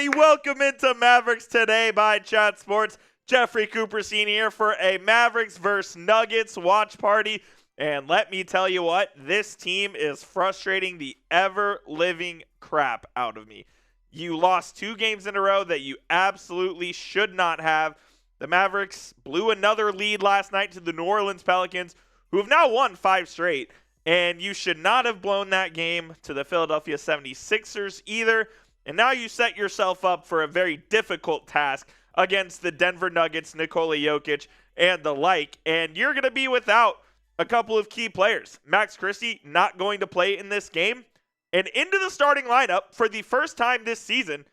everybody. Welcome into Mavericks Today by Chat Sports. Jeffrey Cooper Sr. here for a Mavericks vs. Nuggets watch party. And let me tell you what, this team is frustrating the ever-living crap out of me. You lost 2 games in a row that you absolutely should not have. The Mavericks blew another lead last night to the New Orleans Pelicans, who have now won 5 straight. And you should not have blown that game to the Philadelphia 76ers either. And now you set yourself up for a very difficult task against the Denver Nuggets, Nikola Jokic, and the like. And you're going to be without a couple of key players. Max Christie not going to play in this game. And into the starting lineup for the first time this season,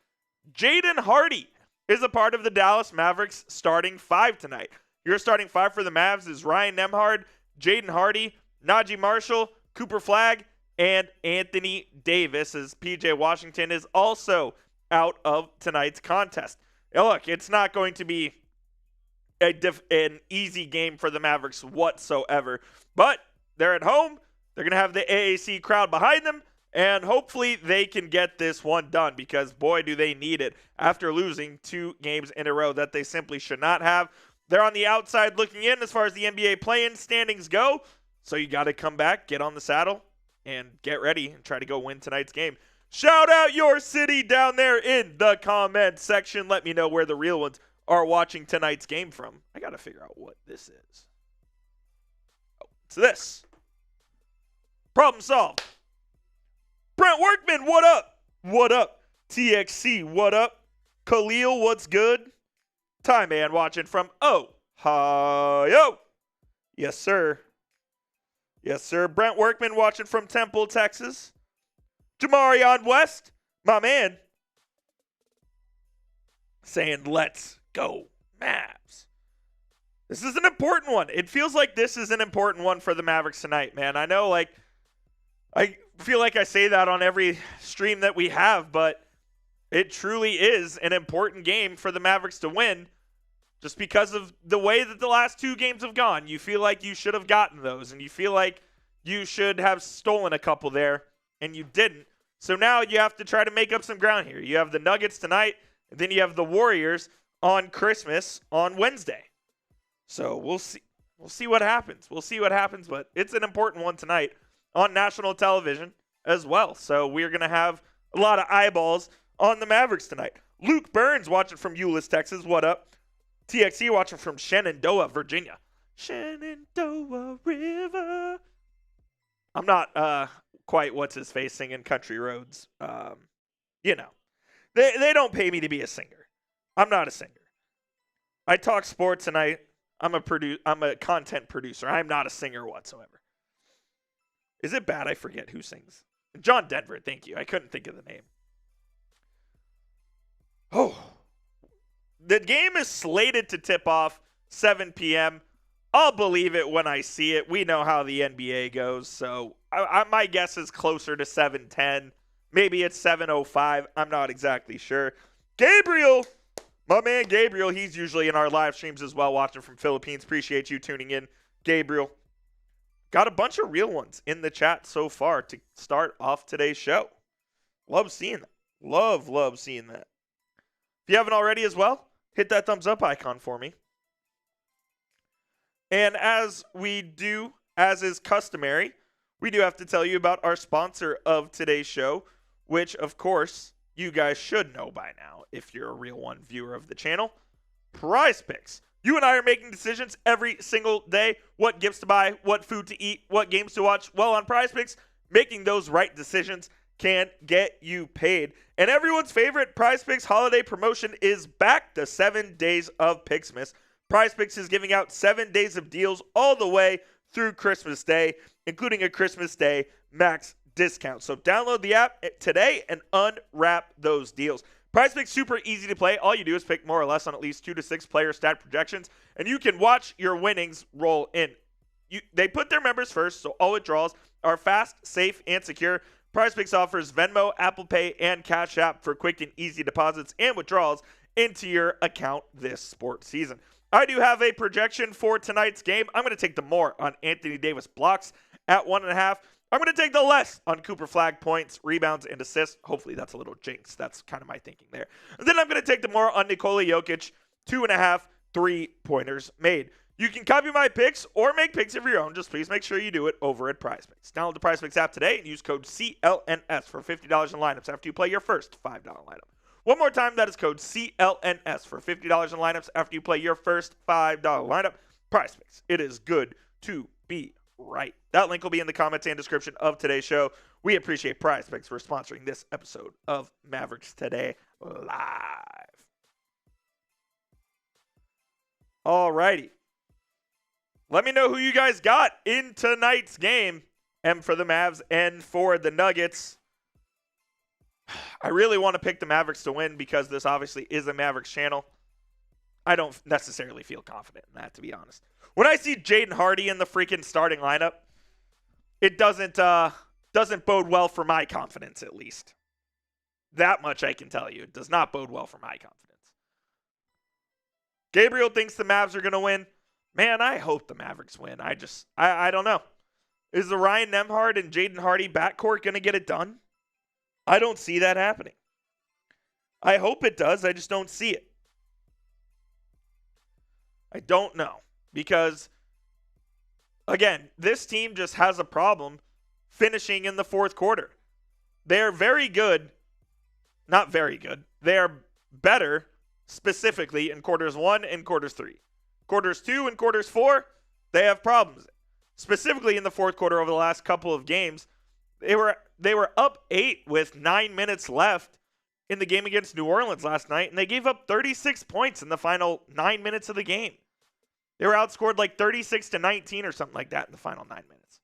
Jaden Hardy is a part of the Dallas Mavericks starting 5 tonight. Your starting 5 for the Mavs is Ryan Nembhard, Jaden Hardy, Naji Marshall, Cooper Flagg, and Anthony Davis, as PJ Washington is also out of tonight's contest. Now look, it's not going to be an easy game for the Mavericks whatsoever, but they're at home. They're going to have the AAC crowd behind them, and hopefully they can get this one done because, boy, do they need it after losing 2 games in a row that they simply should not have. They're on the outside looking in as far as the NBA play-in standings go, so you got to come back, get on the saddle, and get ready and try to go win tonight's game. Shout out your city down there in the comment section. Let me know where the real ones are watching tonight's game from. I got to figure out what this is. Oh, it's this. Problem solved. Brent Workman, what up? What up? TXC, what up? Khalil, what's good? Time Man watching from Ohio. Yes, sir. Yes, sir. Brent Workman watching from Temple, Texas. Jamarion West, my man, saying, let's go, Mavs. This is an important one. It feels like this is an important one for the Mavericks tonight, man. I know, I feel like I say that on every stream that we have, but it truly is an important game for the Mavericks to win just because of the way that the last 2 games have gone. You feel like you should have gotten those, and you feel like you should have stolen a couple there, and you didn't. So now you have to try to make up some ground here. You have the Nuggets tonight, and then you have the Warriors on Christmas on Wednesday. So we'll see. We'll see what happens. We'll see what happens, but it's an important one tonight on national television as well. So we're going to have a lot of eyeballs on the Mavericks tonight. Luke Burns watching from Euless, Texas. What up? TXE watching from Shenandoah, Virginia. Shenandoah River. I'm not quite what's-his-face singing Country Roads. You know. They don't pay me to be a singer. I'm not a singer. I talk sports and I'm a content producer. I'm not a singer whatsoever. Is it bad I forget who sings? John Denver, thank you. I couldn't think of the name. Oh. The game is slated to tip off 7 p.m. I'll believe it when I see it. We know how the NBA goes, so my guess is closer to 7:10. Maybe it's 7:05. I'm not exactly sure. Gabriel, my man Gabriel, he's usually in our live streams as well, watching from Philippines. Appreciate you tuning in, Gabriel. Got a bunch of real ones in the chat so far to start off today's show. Love seeing that. Love seeing that. If you haven't already as well, hit that thumbs up icon for me. And as we do, as is customary, we do have to tell you about our sponsor of today's show, which, of course, you guys should know by now if you're a Real One viewer of the channel. Prize Picks. You and I are making decisions every single day. What gifts to buy, what food to eat, what games to watch. Well, on Prize Picks, making those right decisions can get you paid. And everyone's favorite Prize Picks holiday promotion is back, the 7 days of Pixmas. Prize Picks is giving out 7 days of deals all the way through Christmas Day, including a Christmas Day max discount. So download the app today and unwrap those deals. Prize Picks super easy to play. All you do is pick more or less on at least 2 to 6 player stat projections, and you can watch your winnings roll in. They put their members first, so all withdrawals are fast, safe, and secure. Prize Picks offers Venmo, Apple Pay, and Cash App for quick and easy deposits and withdrawals into your account this sports season. I do have a projection for tonight's game. I'm going to take the more on Anthony Davis blocks at 1.5. I'm going to take the less on Cooper Flagg points, rebounds, and assists. Hopefully that's a little jinx. That's kind of my thinking there. And then I'm going to take the more on Nikola Jokic, 2.5 3-pointers made. You can copy my picks or make picks of your own. Just please make sure you do it over at PrizePicks. Download the PrizePicks app today and use code CLNS for $50 in lineups after you play your first $5 lineup. One more time, that is code CLNS for $50 in lineups after you play your first $5 lineup. PrizePicks. It is good to be right. That link will be in the comments and description of today's show. We appreciate PrizePicks for sponsoring this episode of Mavericks Today Live. Alrighty. Let me know who you guys got in tonight's game. M for the Mavs, N for the Nuggets. I really want to pick the Mavericks to win because this obviously is a Mavericks channel. I don't necessarily feel confident in that, to be honest. When I see Jaden Hardy in the freaking starting lineup, it doesn't bode well for my confidence, at least. That much I can tell you. It does not bode well for my confidence. Gabriel thinks the Mavs are going to win. Man, I hope the Mavericks win. I don't know. Is the Ryan Nembhard and Jaden Hardy backcourt going to get it done? I don't see that happening. I hope it does. I just don't see it. I don't know. Because, again, this team just has a problem finishing in the fourth quarter. They're very good. Not very good. They are better specifically in quarters 1 and quarters 3. Quarters 2 and quarters 4, they have problems. Specifically in the fourth quarter over the last couple of games, they were up 8 with 9 minutes left in the game against New Orleans last night, and they gave up 36 points in the final 9 minutes of the game. They were outscored like 36-19 or something like that in the final 9 minutes.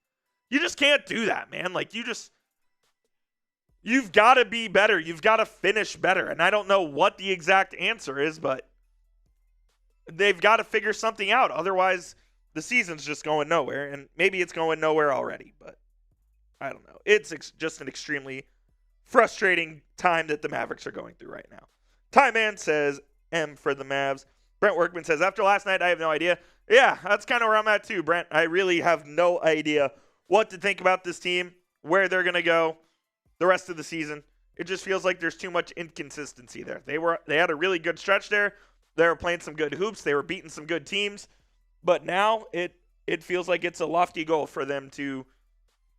You just can't do that, man. Like, you've got to be better. You've got to finish better. And I don't know what the exact answer is, but they've got to figure something out. Otherwise, the season's just going nowhere. And maybe it's going nowhere already, but I don't know. It's just an extremely frustrating time that the Mavericks are going through right now. Ty Man says, M for the Mavs. Brent Workman says, after last night, I have no idea. Yeah, that's kind of where I'm at too, Brent. I really have no idea what to think about this team, where they're going to go the rest of the season. It just feels like there's too much inconsistency there. They had a really good stretch there. They were playing some good hoops. They were beating some good teams. But now it feels like it's a lofty goal for them to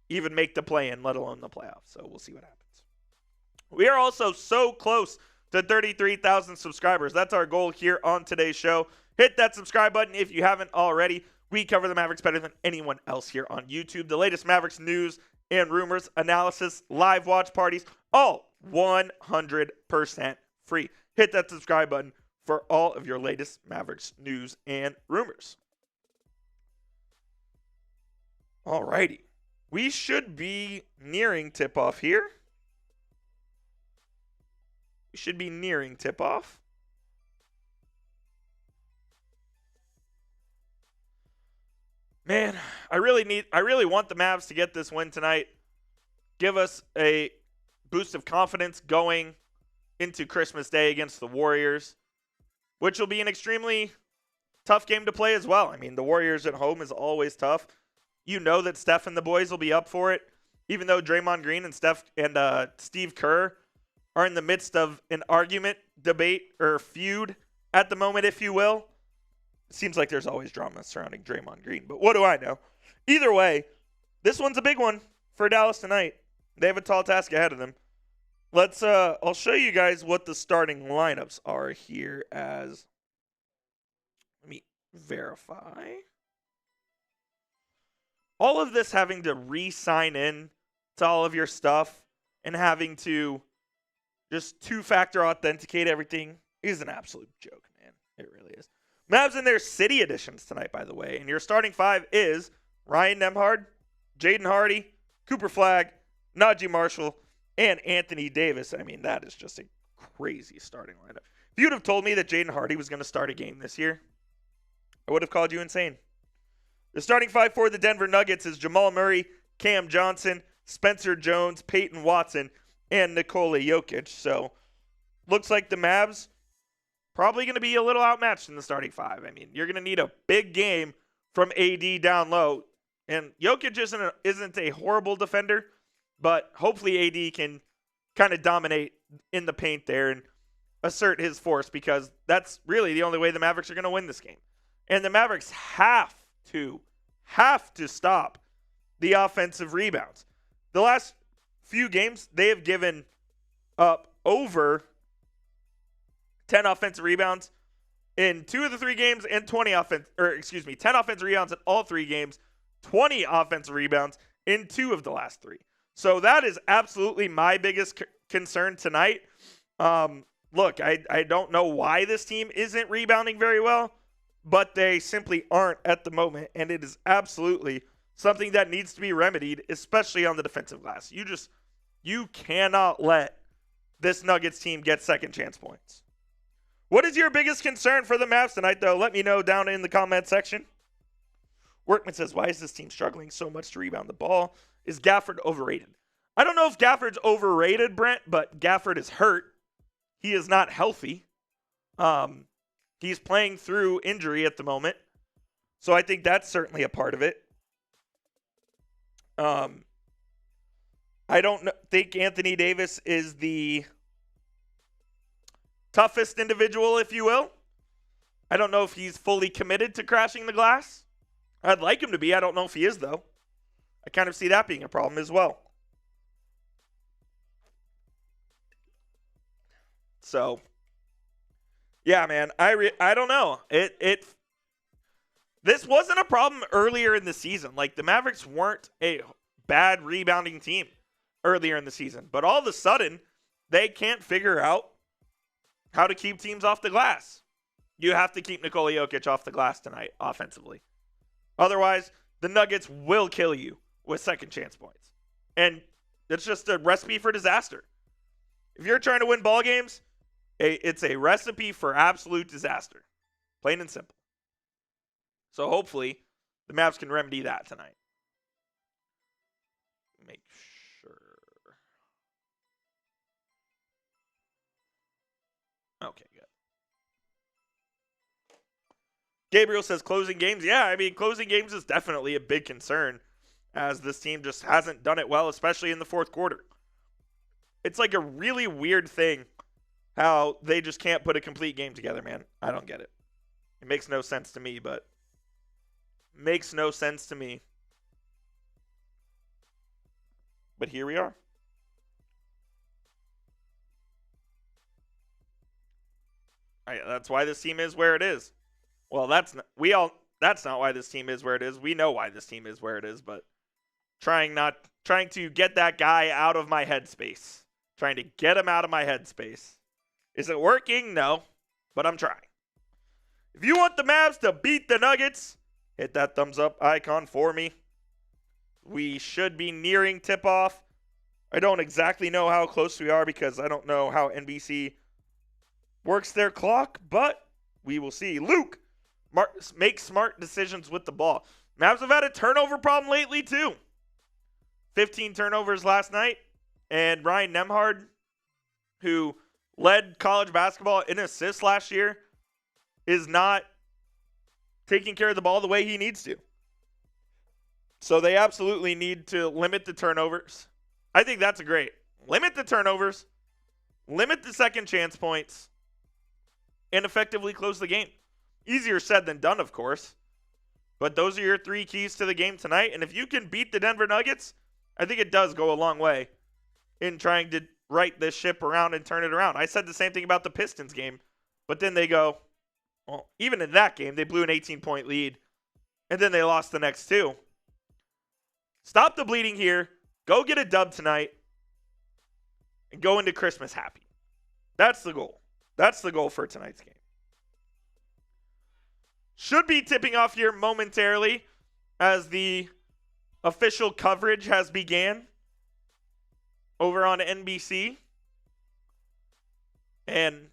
even make the play-in, let alone the playoffs. So we'll see what happens. We are also so close to 33,000 subscribers. That's our goal here on today's show. Hit that subscribe button if you haven't already. We cover the Mavericks better than anyone else here on YouTube. The latest Mavericks news and rumors, analysis, live watch parties, all 100% free. Hit that subscribe button for all of your latest Mavericks news and rumors. Alrighty. We should be nearing tip-off here. We should be nearing tip-off. Man, I really want the Mavs to get this win tonight. Give us a boost of confidence going into Christmas Day against the Warriors, which will be an extremely tough game to play as well. I mean, the Warriors at home is always tough. You know that Steph and the boys will be up for it, even though Draymond Green and Steve Kerr are in the midst of an argument, debate, or feud at the moment, if you will. It seems like there's always drama surrounding Draymond Green, but what do I know? Either way, this one's a big one for Dallas tonight. They have a tall task ahead of them. I'll show you guys what the starting lineups are here as, let me verify. All of this having to re-sign in to all of your stuff and having to just two-factor authenticate everything is an absolute joke, man. It really is. Mavs in their city editions tonight, by the way. And your starting five is Ryan Nembhard, Jaden Hardy, Cooper Flagg, Naji Marshall, and Anthony Davis. I mean, that is just a crazy starting lineup. If you'd have told me that Jaden Hardy was going to start a game this year, I would have called you insane. The starting five for the Denver Nuggets is Jamal Murray, Cam Johnson, Spencer Jones, Peyton Watson, and Nikola Jokic. So, looks like the Mavs probably going to be a little outmatched in the starting five. I mean, you're going to need a big game from AD down low. And Jokic isn't a horrible defender, but hopefully AD can kind of dominate in the paint there and assert his force, because that's really the only way the Mavericks are going to win this game. And the Mavericks have to stop the offensive rebounds. The last few games, they have given up over 10 offensive rebounds in 2 of the 3 games, and 10 offensive rebounds in all 3 games, 20 offensive rebounds in 2 of the last 3. So that is absolutely my biggest concern tonight. Look, I don't know why this team isn't rebounding very well, but they simply aren't at the moment, and it is absolutely something that needs to be remedied, especially on the defensive glass. You cannot let this Nuggets team get second chance points. What is your biggest concern for the Mavs tonight, though? Let me know down in the comment section. Workman says, why is this team struggling so much to rebound the ball? Is Gafford overrated? I don't know if Gafford's overrated, Brent, but Gafford is hurt. He is not healthy. He's playing through injury at the moment. So I think that's certainly a part of it. I don't think Anthony Davis is the toughest individual, if you will. I don't know if he's fully committed to crashing the glass. I'd like him to be. I don't know if he is, though. I kind of see that being a problem as well. So, yeah, man, I don't know. This wasn't a problem earlier in the season. Like, the Mavericks weren't a bad rebounding team earlier in the season, but all of a sudden, they can't figure out how to keep teams off the glass. You have to keep Nikola Jokic off the glass tonight offensively. Otherwise, the Nuggets will kill you with second chance points. And it's just a recipe for disaster. If you're trying to win ball games, it's a recipe for absolute disaster. Plain and simple. So hopefully, the Mavs can remedy that tonight. Make sure. Okay, good. Gabriel says closing games. Yeah, I mean, closing games is definitely a big concern, as this team just hasn't done it well, especially in the fourth quarter. It's like a really weird thing how they just can't put a complete game together, man. I don't get it. It makes no sense to me, but makes no sense to me. But here we are. That's why this team is where it is. Well, that's not why this team is where it is. We know why this team is where it is, but trying to get that guy out of my headspace. Trying to get him out of my headspace. Is it working? No, but I'm trying. If you want the Mavs to beat the Nuggets, hit that thumbs up icon for me. We should be nearing tip-off. I don't exactly know how close we are because I don't know how NBC works their clock, but we will see. Luke, make smart decisions with the ball. Mavs have had a turnover problem lately, too. 15 turnovers last night. And Ryan Nembhard, who led college basketball in assists last year, is not taking care of the ball the way he needs to. So they absolutely need to limit the turnovers. I think that's great. Limit the turnovers, limit the second chance points, and effectively close the game. Easier said than done, of course. But those are your 3 keys to the game tonight. And if you can beat the Denver Nuggets, I think it does go a long way in trying to right this ship around and turn it around. I said the same thing about the Pistons game, but then they go, well, even in that game, they blew an 18-point lead, and then they lost the next 2. Stop the bleeding here. Go get a dub tonight, and go into Christmas happy. That's the goal. That's the goal for tonight's game. Should be tipping off here momentarily as the official coverage has began over on NBC. And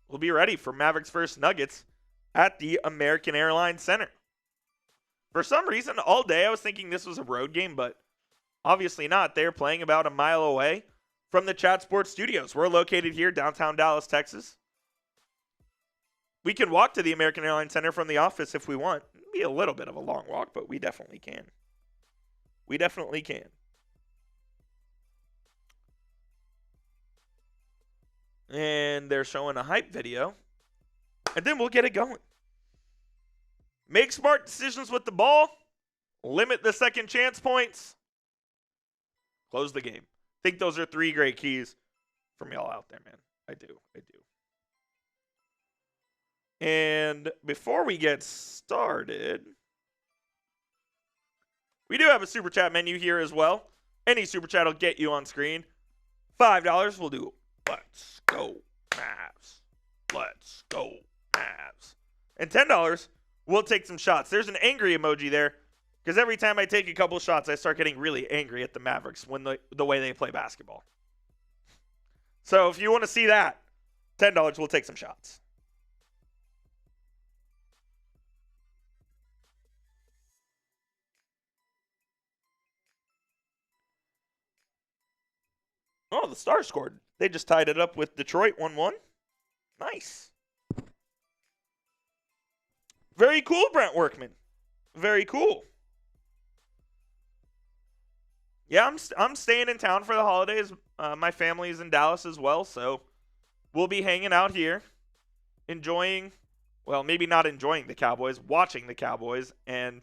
we'll be ready for Mavericks versus Nuggets at the American Airlines Center. For some reason, all day I was thinking this was a road game, but obviously not. They're playing about a mile away from the Chat Sports Studios. We're located here, downtown Dallas, Texas. We can walk to the American Airlines Center from the office if we want. It'll be a little bit of a long walk, but we definitely can. We definitely can. And they're showing a hype video. And then we'll get it going. Make smart decisions with the ball. Limit the second chance points. Close the game. I think those are 3 great keys from y'all out there, man. I do. And before we get started, we do have a super chat menu here as well. Any super chat will get you on screen. $5 will do Let's Go Mavs. Let's Go Mavs. And $10 we'll take some shots. There's an angry emoji there because every time I take a couple shots, I start getting really angry at the Mavericks when the way they play basketball. So if you want to see that, $10 we'll take some shots. Oh, the Stars scored. They just tied it up with Detroit 1-1. Nice. Very cool, Brent Workman. Very cool. Yeah, I'm staying in town for the holidays. My family is in Dallas as well, so we'll be hanging out here, enjoying, well, maybe not enjoying the Cowboys, watching the Cowboys, and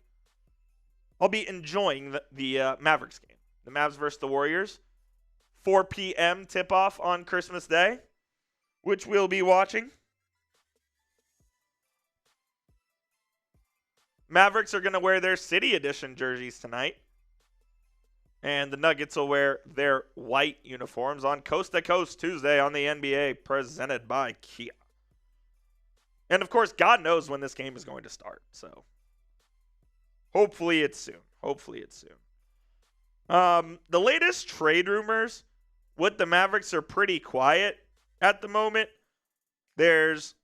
I'll be enjoying the Mavericks game. The Mavs versus the Warriors. 4 p.m. tip-off on Christmas Day, which we'll be watching. Mavericks are going to wear their City Edition jerseys tonight. And the Nuggets will wear their white uniforms on Coast to Coast Tuesday on the NBA, presented by Kia. And, of course, God knows when this game is going to start. So, hopefully it's soon. The latest trade rumors with the Mavericks are pretty quiet at the moment. There's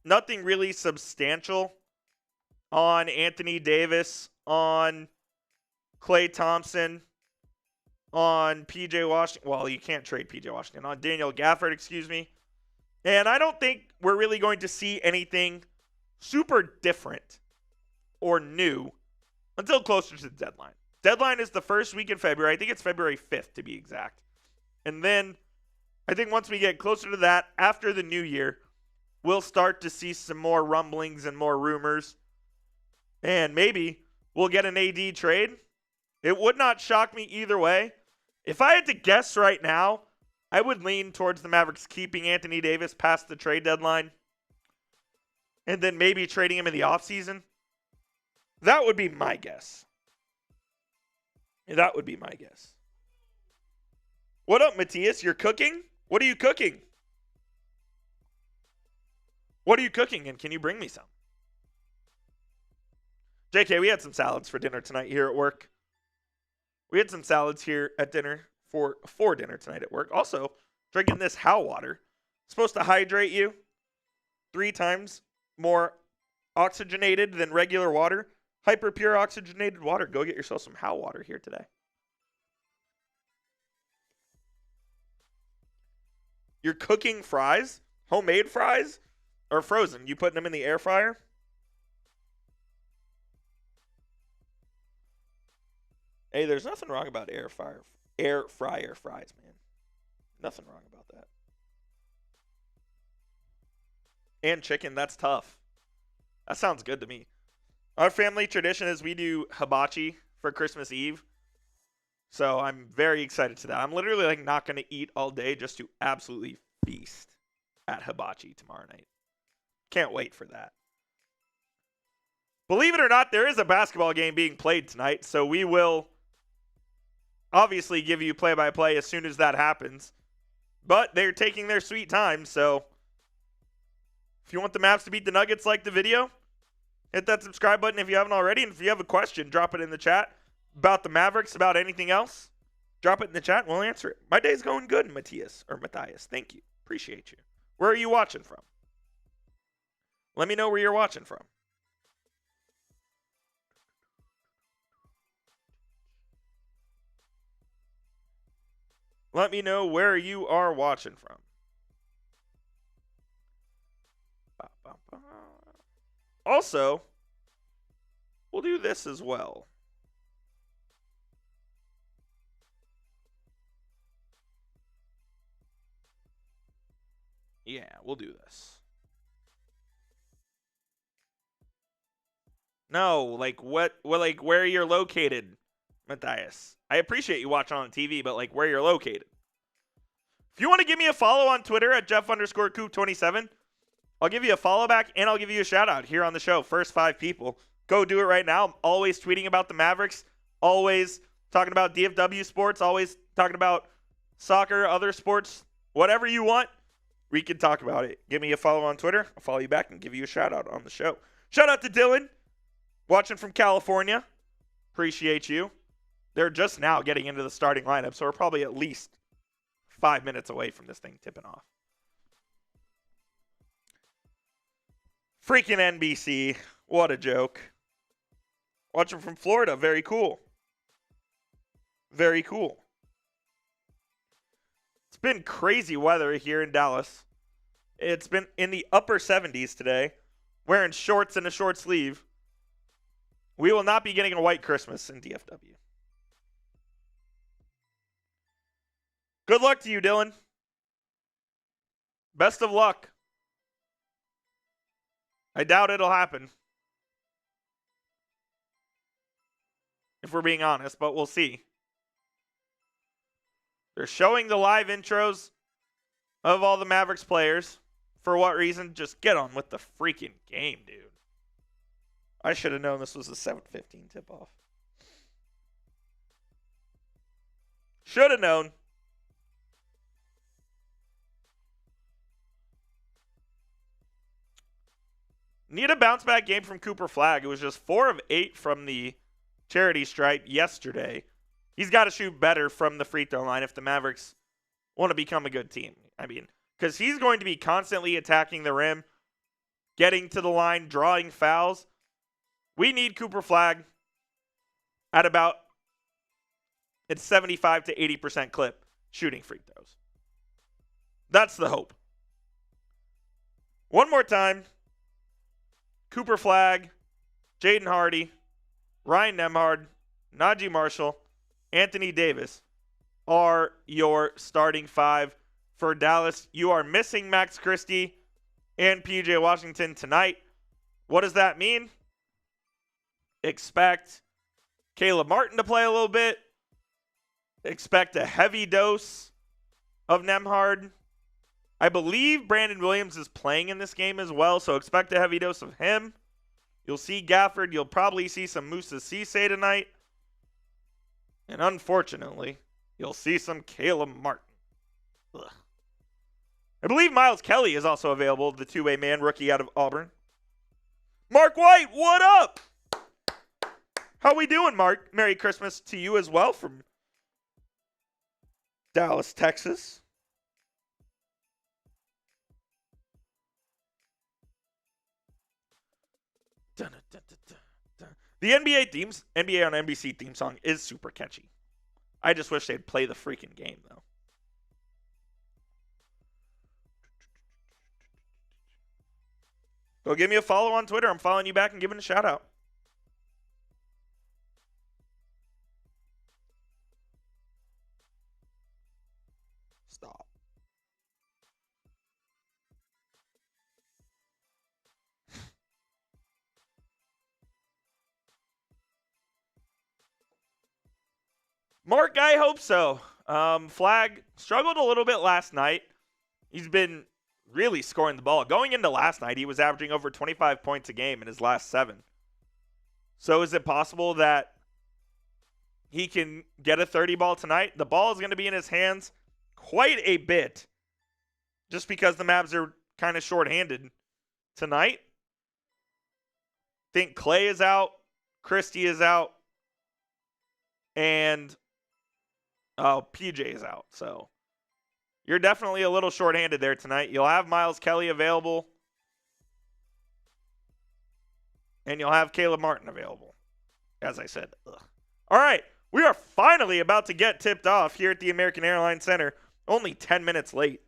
nothing really substantial on Anthony Davis, on Klay Thompson, on P.J. Washington. Well, you can't trade P.J. Washington. On Daniel Gafford, excuse me. And I don't think we're really going to see anything super different or new until closer to the deadline. Deadline is the first week in February. I think it's February 5th to be exact. And then I think once we get closer to that, after the new year, we'll start to see some more rumblings and more rumors. And maybe we'll get an AD trade. It would not shock me either way. If I had to guess right now, I would lean towards the Mavericks keeping Anthony Davis past the trade deadline and then maybe trading him in the offseason. That would be my guess. What up, Matthias? You're cooking? What are you cooking? And can you bring me some? JK, we had some salads for dinner tonight here at work. We had some salads here at dinner for dinner tonight at work. Also, drinking this How water. It's supposed to hydrate you 3 times more oxygenated than regular water. Hyper pure oxygenated water. Go get yourself some How water here today. You're cooking fries? Homemade fries? Or frozen? You putting them in the air fryer? Hey, there's nothing wrong about air fryer fries, man. Nothing wrong about that. And chicken, that's tough. That sounds good to me. Our family tradition is we do hibachi for Christmas Eve. So I'm very excited to that. I'm literally not going to eat all day just to absolutely feast at hibachi tomorrow night. Can't wait for that. Believe it or not, there is a basketball game being played tonight, so we will obviously give you play-by-play as soon as that happens. But they're taking their sweet time, so if you want the Mavs to beat the Nuggets, like the video, hit that subscribe button if you haven't already. And if you have a question, drop it in the chat about the Mavericks, about anything else. Drop it in the chat and we'll answer it. My day's going good, Matthias. Thank you. Appreciate you. Where are you watching from? Let me know where you're watching from. Let me know where you are watching from. Also, we'll do this as well. Yeah, we'll do this. No, like like where you're located, Matthias. I appreciate you watching on the TV, but like where you're located. If you want to give me a follow on Twitter at Jeff_Coop27, I'll give you a follow back and I'll give you a shout out here on the show. First 5 people. Go do it right now. I'm always tweeting about the Mavericks, always talking about DFW sports, always talking about soccer, other sports, whatever you want, we can talk about it. Give me a follow on Twitter. I'll follow you back and give you a shout out on the show. Shout out to Dylan, watching from California. Appreciate you. They're just now getting into the starting lineup, so we're probably at least 5 minutes away from this thing tipping off. Freaking NBC. What a joke. Watching from Florida. Very cool. Very cool. It's been crazy weather here in Dallas. It's been in the upper 70s today. Wearing shorts and a short sleeve. We will not be getting a white Christmas in DFW. Good luck to you, Dylan. Best of luck. I doubt it'll happen. If we're being honest, but we'll see. They're showing the live intros of all the Mavericks players. For what reason? Just get on with the freaking game, dude. I should have known this was a 7:15 tip-off. Should have known. Need a bounce-back game from Cooper Flagg. It was just 4 of 8 from the charity stripe yesterday. He's got to shoot better from the free throw line if the Mavericks want to become a good team. I mean, because he's going to be constantly attacking the rim, getting to the line, drawing fouls. We need Cooper Flagg at about a 75 to 80% clip shooting free throws. That's the hope. One more time. Cooper Flagg, Jaden Hardy, Ryan Nembhard, Naji Marshall, Anthony Davis are your starting 5 for Dallas. You are missing Max Christie and PJ Washington tonight. What does that mean? Expect Caleb Martin to play a little bit. Expect a heavy dose of Nembhard. I believe Brandon Williams is playing in this game as well, so expect a heavy dose of him. You'll see Gafford. You'll probably see some Moussa Cisse tonight. And unfortunately, you'll see some Caleb Martin. Ugh. I believe Miles Kelly is also available, the two-way man, rookie out of Auburn. Mark White, what up? How we doing, Mark? Merry Christmas to you as well from Dallas, Texas. The NBA on NBC theme song is super catchy. I just wish they'd play the freaking game, though. Go give me a follow on Twitter. I'm following you back and giving a shout out. Stop. Mark, I hope so. Flagg struggled a little bit last night. He's been really scoring the ball. Going into last night, he was averaging over 25 points a game in his last 7. So is it possible that he can get a 30 ball tonight? The ball is going to be in his hands quite a bit just because the Mavs are kind of shorthanded tonight. I think Clay is out, Christie is out, and PJ is out. So you're definitely a little shorthanded there tonight. You'll have Miles Kelly available. And you'll have Caleb Martin available. As I said. Ugh. All right. We are finally about to get tipped off here at the American Airlines Center. Only 10 minutes late.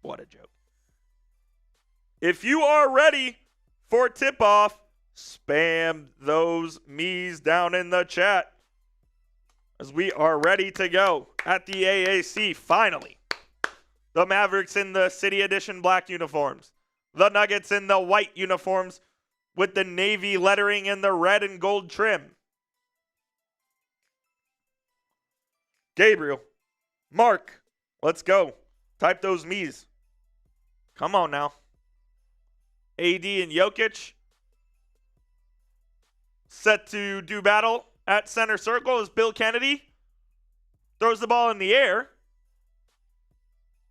What a joke. If you are ready for tip-off, spam those me's down in the chat. As we are ready to go at the AAC, finally. The Mavericks in the City Edition black uniforms. The Nuggets in the white uniforms with the navy lettering and the red and gold trim. Gabriel, Mark, let's go. Type those me's. Come on now. AD and Jokic set to do battle at center circle as Bill Kennedy throws the ball in the air.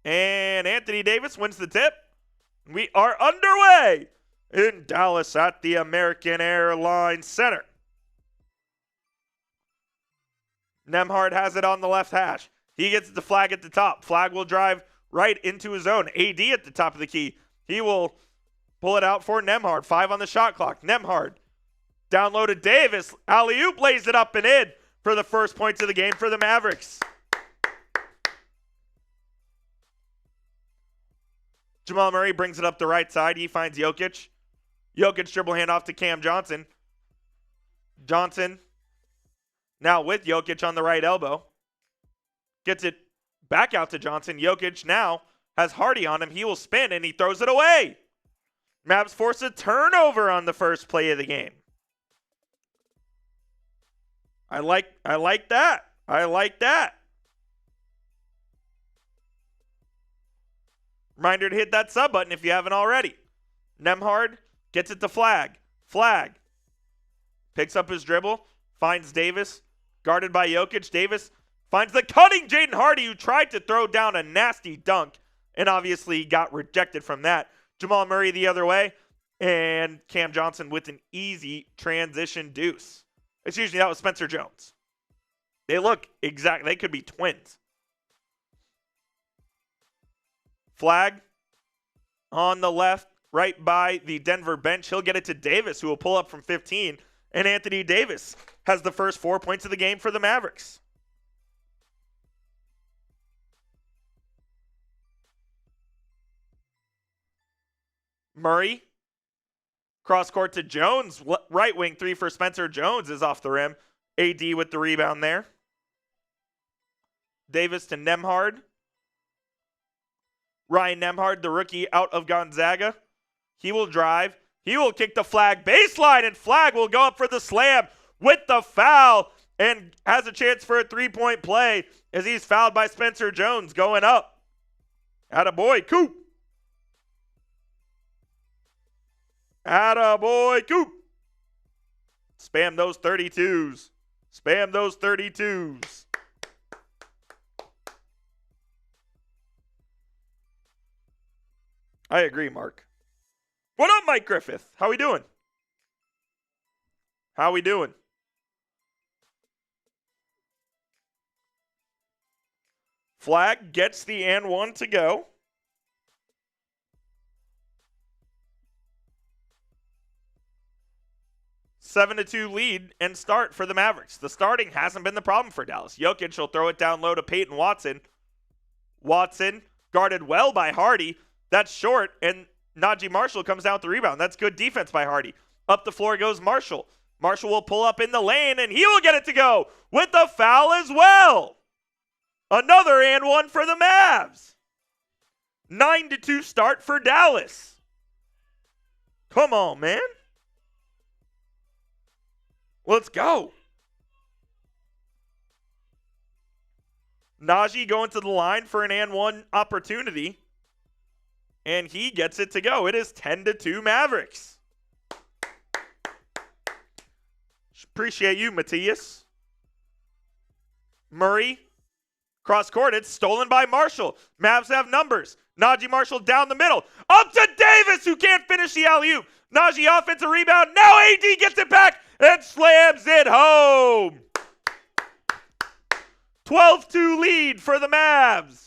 And Anthony Davis wins the tip. We are underway in Dallas at the American Airlines Center. Nembhard has it on the left hash. He gets the Flagg at the top. Flagg will drive right into his own. AD at the top of the key. He will pull it out for Nembhard. 5 on the shot clock. Nembhard down low to Davis. Alley-oop lays it up and in for the first points of the game for the Mavericks. Jamal Murray brings it up the right side. He finds Jokic. Jokic dribble handoff to Cam Johnson. Johnson now with Jokic on the right elbow. Gets it back out to Johnson. Jokic now has Hardy on him. He will spin and he throws it away. Mavs force a turnover on the first play of the game. I like that. I like that. Reminder to hit that sub button if you haven't already. Nembhard gets it to Flagg. Flagg picks up his dribble, finds Davis, guarded by Jokic. Davis finds the cutting Jaden Hardy, who tried to throw down a nasty dunk and obviously got rejected from that. Jamal Murray the other way, and Cam Johnson with an easy transition deuce. Excuse me, that was Spencer Jones. They look exact. They could be twins. Flagg on the left, right by the Denver bench. He'll get it to Davis, who will pull up from 15. And Anthony Davis has the first 4 points of the game for the Mavericks. Murray, cross court to Jones. Right wing 3 for Spencer Jones is off the rim. AD with the rebound there. Davis to Nembhard. Ryan Nembhard, the rookie out of Gonzaga. He will drive. He will kick the Flagg baseline, and Flagg will go up for the slam with the foul and has a chance for a 3-point play as he's fouled by Spencer Jones going up. Attaboy, Coop. Attaboy, Coop. Spam those 32s. Spam those 32s. I agree, Mark. What up, Mike Griffith? How we doing? How we doing? Flagg gets the and one to go. Seven to 2 lead and start for the Mavericks. The starting hasn't been the problem for Dallas. Jokic will throw it down low to Peyton Watson. Watson guarded well by Hardy. That's short, and Naji Marshall comes down with the rebound. That's good defense by Hardy. Up the floor goes Marshall. Marshall will pull up in the lane, and he will get it to go with the foul as well. Another and one for the Mavs. 9-2 start for Dallas. Come on, man. Let's go. Naji going to the line for an and one opportunity. And he gets it to go. It is 10-2 Mavericks. Appreciate you, Matthias. Murray, cross court. It's stolen by Marshall. Mavs have numbers. Naji Marshall down the middle. Up to Davis, who can't finish the alley-oop. Naji offensive rebound. Now AD gets it back and slams it home. 12-2 lead for the Mavs.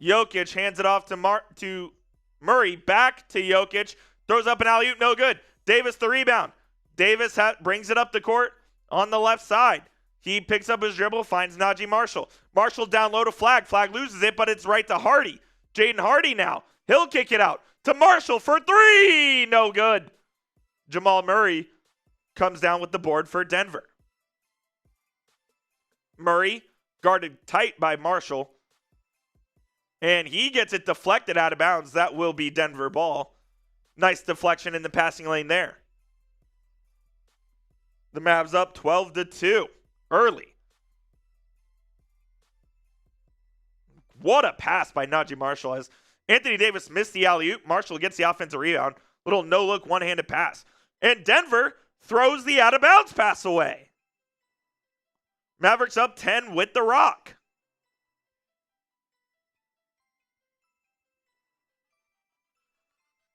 Jokic hands it off to Murray. Back to Jokic. Throws up an alley-oop. No good. Davis the rebound. Davis brings it up the court on the left side. He picks up his dribble, finds Naji Marshall. Marshall down low to Flagg. Flagg loses it, but it's right to Hardy. Jaden Hardy now. He'll kick it out to Marshall for 3. No good. Jamal Murray comes down with the board for Denver. Murray, guarded tight by Marshall. And he gets it deflected out of bounds. That will be Denver ball. Nice deflection in the passing lane there. The Mavs up 12-2 early. What a pass by Naji Marshall as Anthony Davis missed the alley-oop. Marshall gets the offensive rebound. Little no-look one-handed pass. And Denver throws the out-of-bounds pass away. Mavericks up 10 with the rock.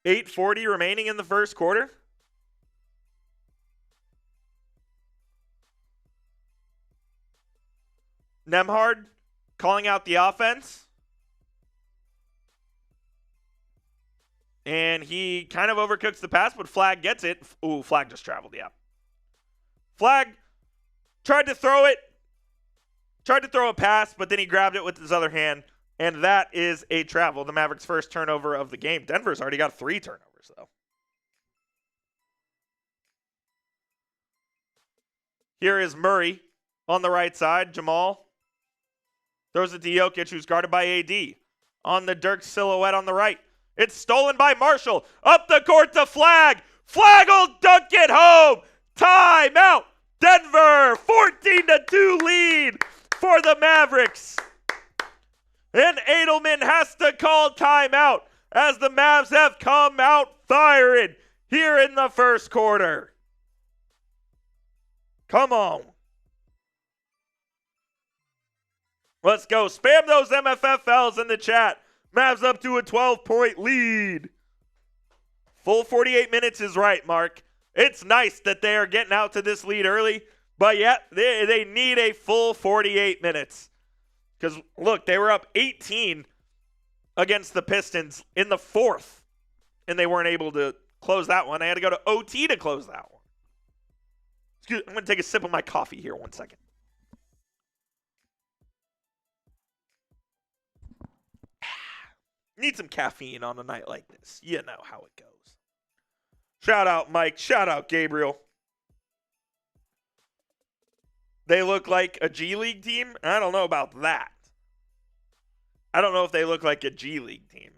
$8:40 remaining in the first quarter. Nembhard calling out the offense. And he kind of overcooks the pass, but Flagg gets it. Ooh, Flagg just traveled, yeah. Flagg tried to throw it. Tried to throw a pass, but then he grabbed it with his other hand. And that is a travel. The Mavericks' first turnover of the game. Denver's already got 3 turnovers, though. Here is Murray on the right side. Jamal throws it to Jokic, who's guarded by AD. On the Dirk silhouette on the right. It's stolen by Marshall. Up the court to Flagg. Flagg will dunk it home. Timeout. Denver, 14-2 lead for the Mavericks. And Edelman has to call timeout as the Mavs have come out firing here in the first quarter. Come on. Let's go. Spam those MFFLs in the chat. Mavs up to a 12-point lead. Full 48 minutes is right, Mark. It's nice that they are getting out to this lead early, but yeah, they need a full 48 minutes. Because, look, they were up 18 against the Pistons in the fourth, and they weren't able to close that one. They had to go to OT to close that one. Excuse me, I'm going to take a sip of my coffee here 1 second. Need some caffeine on a night like this. You know how it goes. Shout out Mike. Shout out Gabriel. They look like a G League team? I don't know about that. I don't know if they look like a G League team.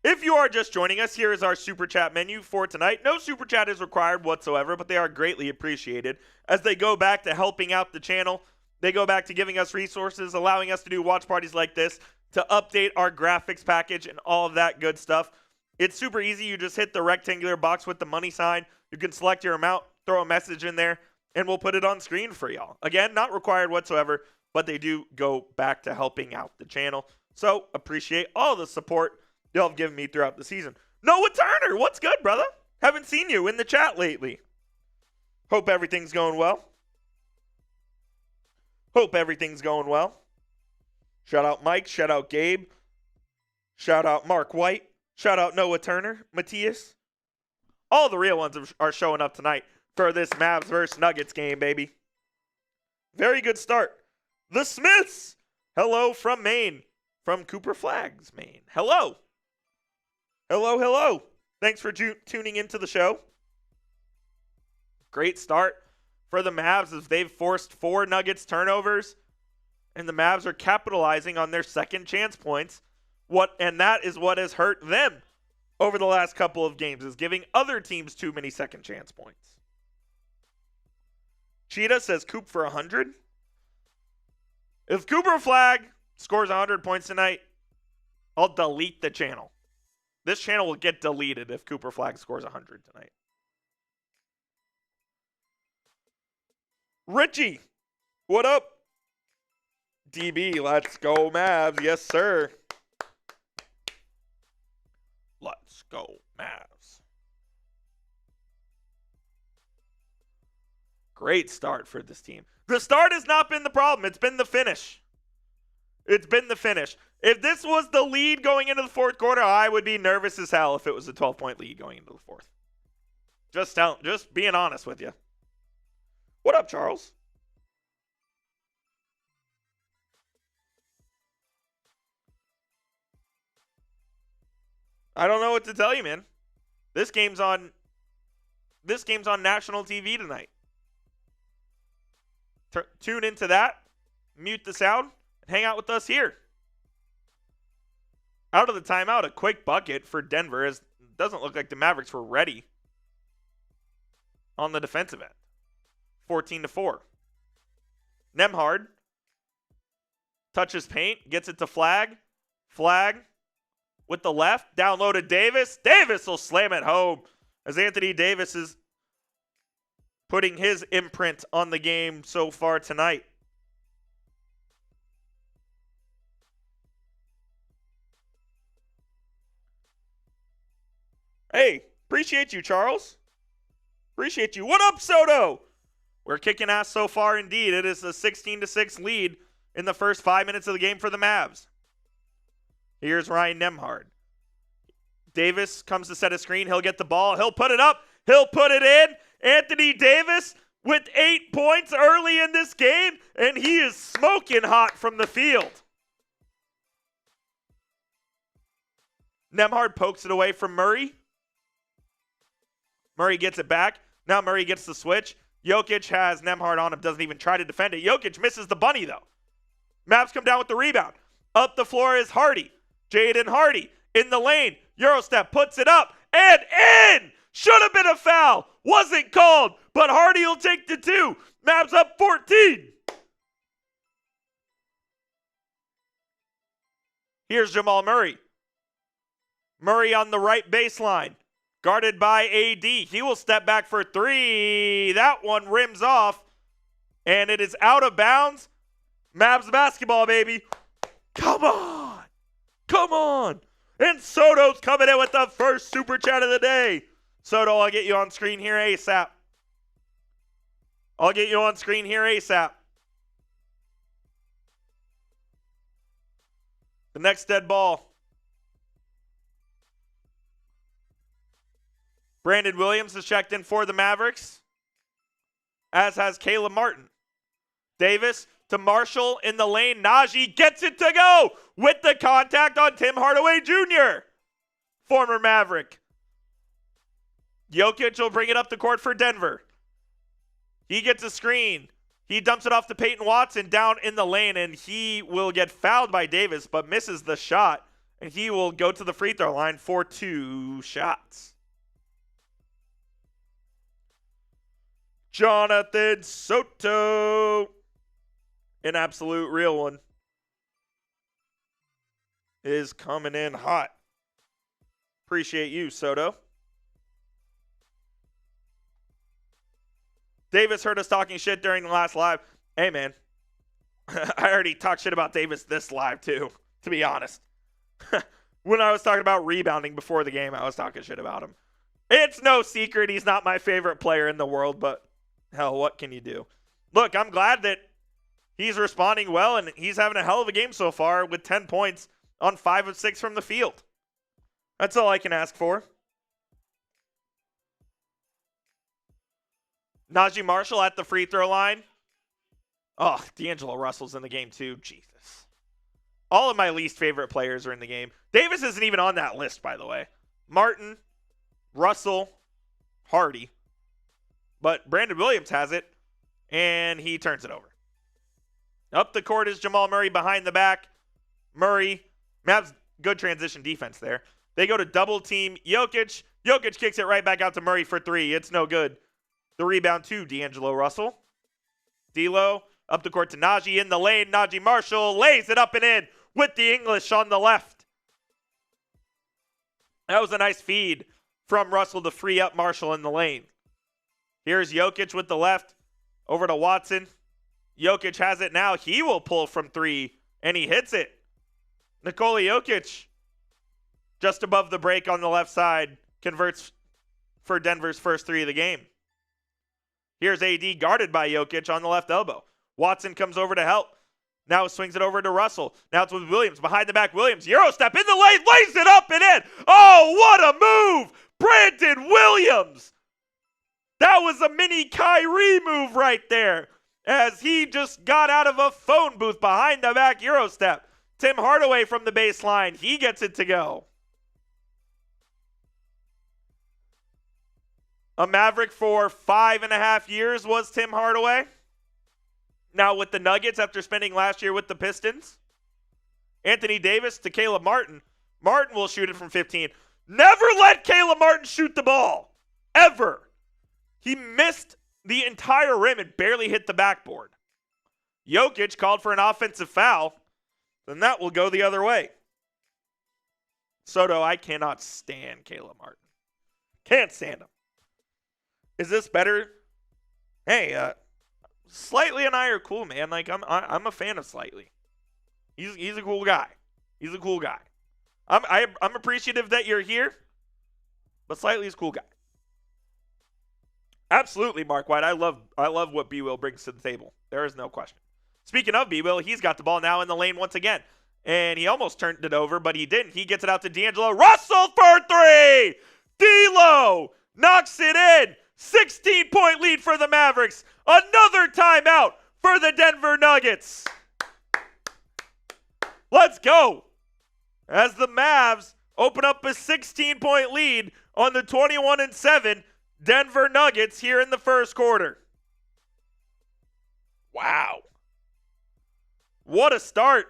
If you are just joining us, here is our Super Chat menu for tonight. No Super Chat is required whatsoever, but they are greatly appreciated as they go back to helping out the channel. They go back to giving us resources, allowing us to do watch parties like this, to update our graphics package and all of that good stuff. It's super easy. You just hit the rectangular box with the money sign. You can select your amount, throw a message in there, and we'll put it on screen for y'all. Again, not required whatsoever, but they do go back to helping out the channel. So appreciate all the support y'all have given me throughout the season. Noah Turner, what's good, brother? Haven't seen you in the chat lately. Hope everything's going well. Hope everything's going well. Shout out Mike. Shout out Gabe. Shout out Mark White. Shout out Noah Turner. Matthias. All the real ones are showing up tonight for this Mavs versus Nuggets game, baby. Very good start. The Smiths. Hello from Maine. From Cooper Flagg's Maine. Hello. Hello, hello. Thanks for tuning into the show. Great start for the Mavs as they've forced 4 Nuggets turnovers, and the Mavs are capitalizing on their second chance points. And that is what has hurt them over the last couple of games, is giving other teams too many second chance points. Cheetah says Coop for 100. If Cooper Flagg scores 100 points tonight, I'll delete the channel. This channel will get deleted if Cooper Flagg scores 100 tonight. Richie, what up? DB, let's go Mavs. Yes, sir. Let's go Mavs. Great start for this team. The start has not been the problem. It's been the finish. It's been the finish. If this was the lead going into the fourth quarter, I would be nervous as hell if it was a 12-point lead going into the fourth. Just being honest with you. What up, Charles? I don't know what to tell you, man. This game's on national TV tonight. tune into that, mute the sound, and hang out with us here. Out of the timeout, a quick bucket for Denver, as it doesn't look like the Mavericks were ready on the defensive end. 14-4. Nembhard touches paint, gets it to Flagg. Flagg with the left, down low to Davis. Davis will slam it home as Anthony Davis is putting his imprint on the game so far tonight. Hey, appreciate you, Charles. Appreciate you. What up, Soto? We're kicking ass so far indeed. It is a 16-6 lead in the first 5 minutes of the game for the Mavs. Here's Ryan Nembhard. Davis comes to set a screen. He'll get the ball. He'll put it up. He'll put it in. Anthony Davis with 8 points early in this game, and he is smoking hot from the field. Nembhard pokes it away from Murray. Murray gets it back. Now Murray gets the switch. Jokic has Nembhard on him, doesn't even try to defend it. Jokic misses the bunny, though. Mavs come down with the rebound. Up the floor is Hardy. Jaden Hardy in the lane. Eurostep puts it up and in! Should have been a foul. Wasn't called, but Hardy will take the 2. Mavs up 14. Here's Jamal Murray. Murray on the right baseline. Guarded by AD. He will step back for 3. That one rims off. And it is out of bounds. Mavs basketball, baby. Come on. Come on. And Soto's coming in with the first super chat of the day. Soto, I'll get you on screen here ASAP. I'll get you on screen here ASAP. The next dead ball. Brandon Williams has checked in for the Mavericks, as has Caleb Martin. Davis to Marshall in the lane. Naji gets it to go with the contact on Tim Hardaway Jr., former Maverick. Jokic will bring it up the court for Denver. He gets a screen. He dumps it off to Peyton Watson down in the lane, and he will get fouled by Davis, but misses the shot, and he will go to the free throw line for 2 shots. Jonathan Soto, an absolute real one, is coming in hot. Appreciate you, Soto. Davis heard us talking shit during the last live. Hey, man, I already talked shit about Davis this live, too, to be honest. When I was talking about rebounding before the game, I was talking shit about him. It's no secret he's not my favorite player in the world, but hell, what can you do? Look, I'm glad that he's responding well, and he's having a hell of a game so far with 10 points on 5 of 6 from the field. That's all I can ask for. Naji Marshall at the free throw line. Oh, D'Angelo Russell's in the game too. Jesus. All of my least favorite players are in the game. Davis isn't even on that list, by the way. Martin, Russell, Hardy. But Brandon Williams has it, and he turns it over. Up the court is Jamal Murray behind the back. Murray. Mavs, good transition defense there. They go to double team Jokic. Jokic kicks it right back out to Murray for 3. It's no good. The rebound to D'Angelo Russell. D'Lo up the court to Naji in the lane. Naji Marshall lays it up and in with the English on the left. That was a nice feed from Russell to free up Marshall in the lane. Here's Jokic with the left. Over to Watson. Jokic has it now. He will pull from 3, and he hits it. Nikola Jokic, just above the break on the left side, converts for Denver's first 3 of the game. Here's AD guarded by Jokic on the left elbow. Watson comes over to help. Now swings it over to Russell. Now it's with Williams. Behind the back, Williams. Eurostep in the lane. Lays it up and in. Oh, what a move. Brandon Williams. That was a mini Kyrie move right there, as he just got out of a phone booth behind the back Eurostep. Tim Hardaway from the baseline. He gets it to go. A Maverick for 5.5 years was Tim Hardaway. now with the Nuggets after spending last year with the Pistons. Anthony Davis to Caleb Martin. Martin will shoot it from 15. Never let Caleb Martin shoot the ball. Ever. He missed the entire rim and barely hit the backboard. Jokic called for an offensive foul. Then that will go the other way. Soto, I cannot stand Caleb Martin. Can't stand him. Is this better? Hey, Slightly and I are cool, man. Like I'm a fan of Slightly. He's a cool guy. He's a cool guy. I'm appreciative that you're here, but Slightly's a cool guy. Absolutely, Mark White. I love what B Will brings to the table. There is no question. Speaking of B Will, he's got the ball now in the lane once again. And he almost turned it over, but he didn't. He gets it out to D'Angelo Russell for three. D'Lo knocks it in. 16-point lead for the Mavericks. Another timeout for the Denver Nuggets. Let's go. As the Mavs open up a 16-point lead on the 21-7 Denver Nuggets here in the first quarter. Wow. What a start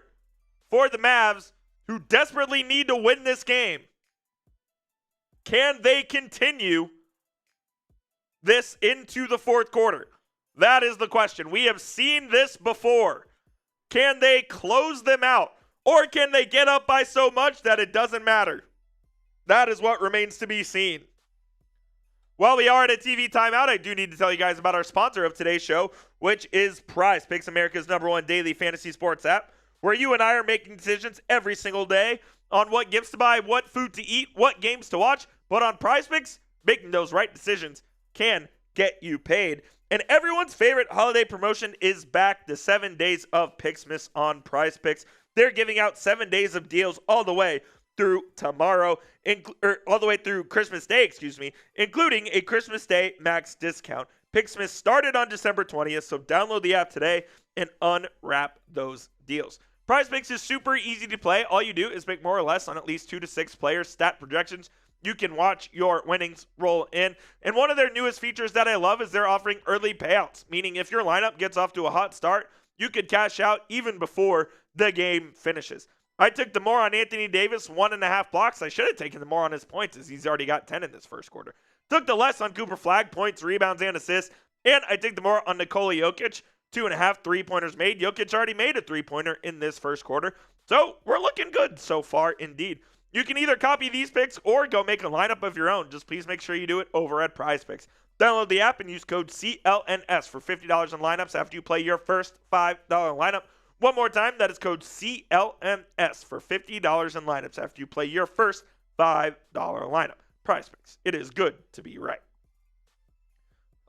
for the Mavs, who desperately need to win this game. Can they continue this into the fourth quarter? That is the question. We have seen this before. Can they close them out? Or can they get up by so much that it doesn't matter? That is what remains to be seen. While we are at a TV timeout, I do need to tell you guys about our sponsor of today's show, which is Prize Picks, America's #1 daily fantasy sports app, where you and I are making decisions every single day on what gifts to buy, what food to eat, what games to watch. But on Prize Picks, making those right decisions can get you paid. And everyone's favorite holiday promotion is back, the 7 days of Picksmas on Prize Picks. They're giving out 7 days of deals all the way through tomorrow, all the way through Christmas Day, including a Christmas Day max discount. Picksmas started on December 20th, so download the app today and unwrap those deals. Prize Picks is super easy to play. All you do is pick more or less on at least 2 to 6 players' stat projections. You can watch your winnings roll in. And one of their newest features that I love is they're offering early payouts, meaning if your lineup gets off to a hot start, you could cash out even before the game finishes. I took the more on Anthony Davis, 1.5 blocks. I should have taken the more on his points, as he's already got 10 in this first quarter. Took the less on Cooper Flagg, points, rebounds, and assists. And I take the more on Nikola Jokic, 2.5 3-pointers made. Jokic already made a 3-pointer in this first quarter. So we're looking good so far indeed. You can either copy these picks or go make a lineup of your own. Just please make sure you do it over at Prize Picks. Download the app and use code CLNS for $50 in lineups after you play your first $5 lineup. One more time, that is code CLNS for $50 in lineups after you play your first $5 lineup. Prize Picks. It is good to be right.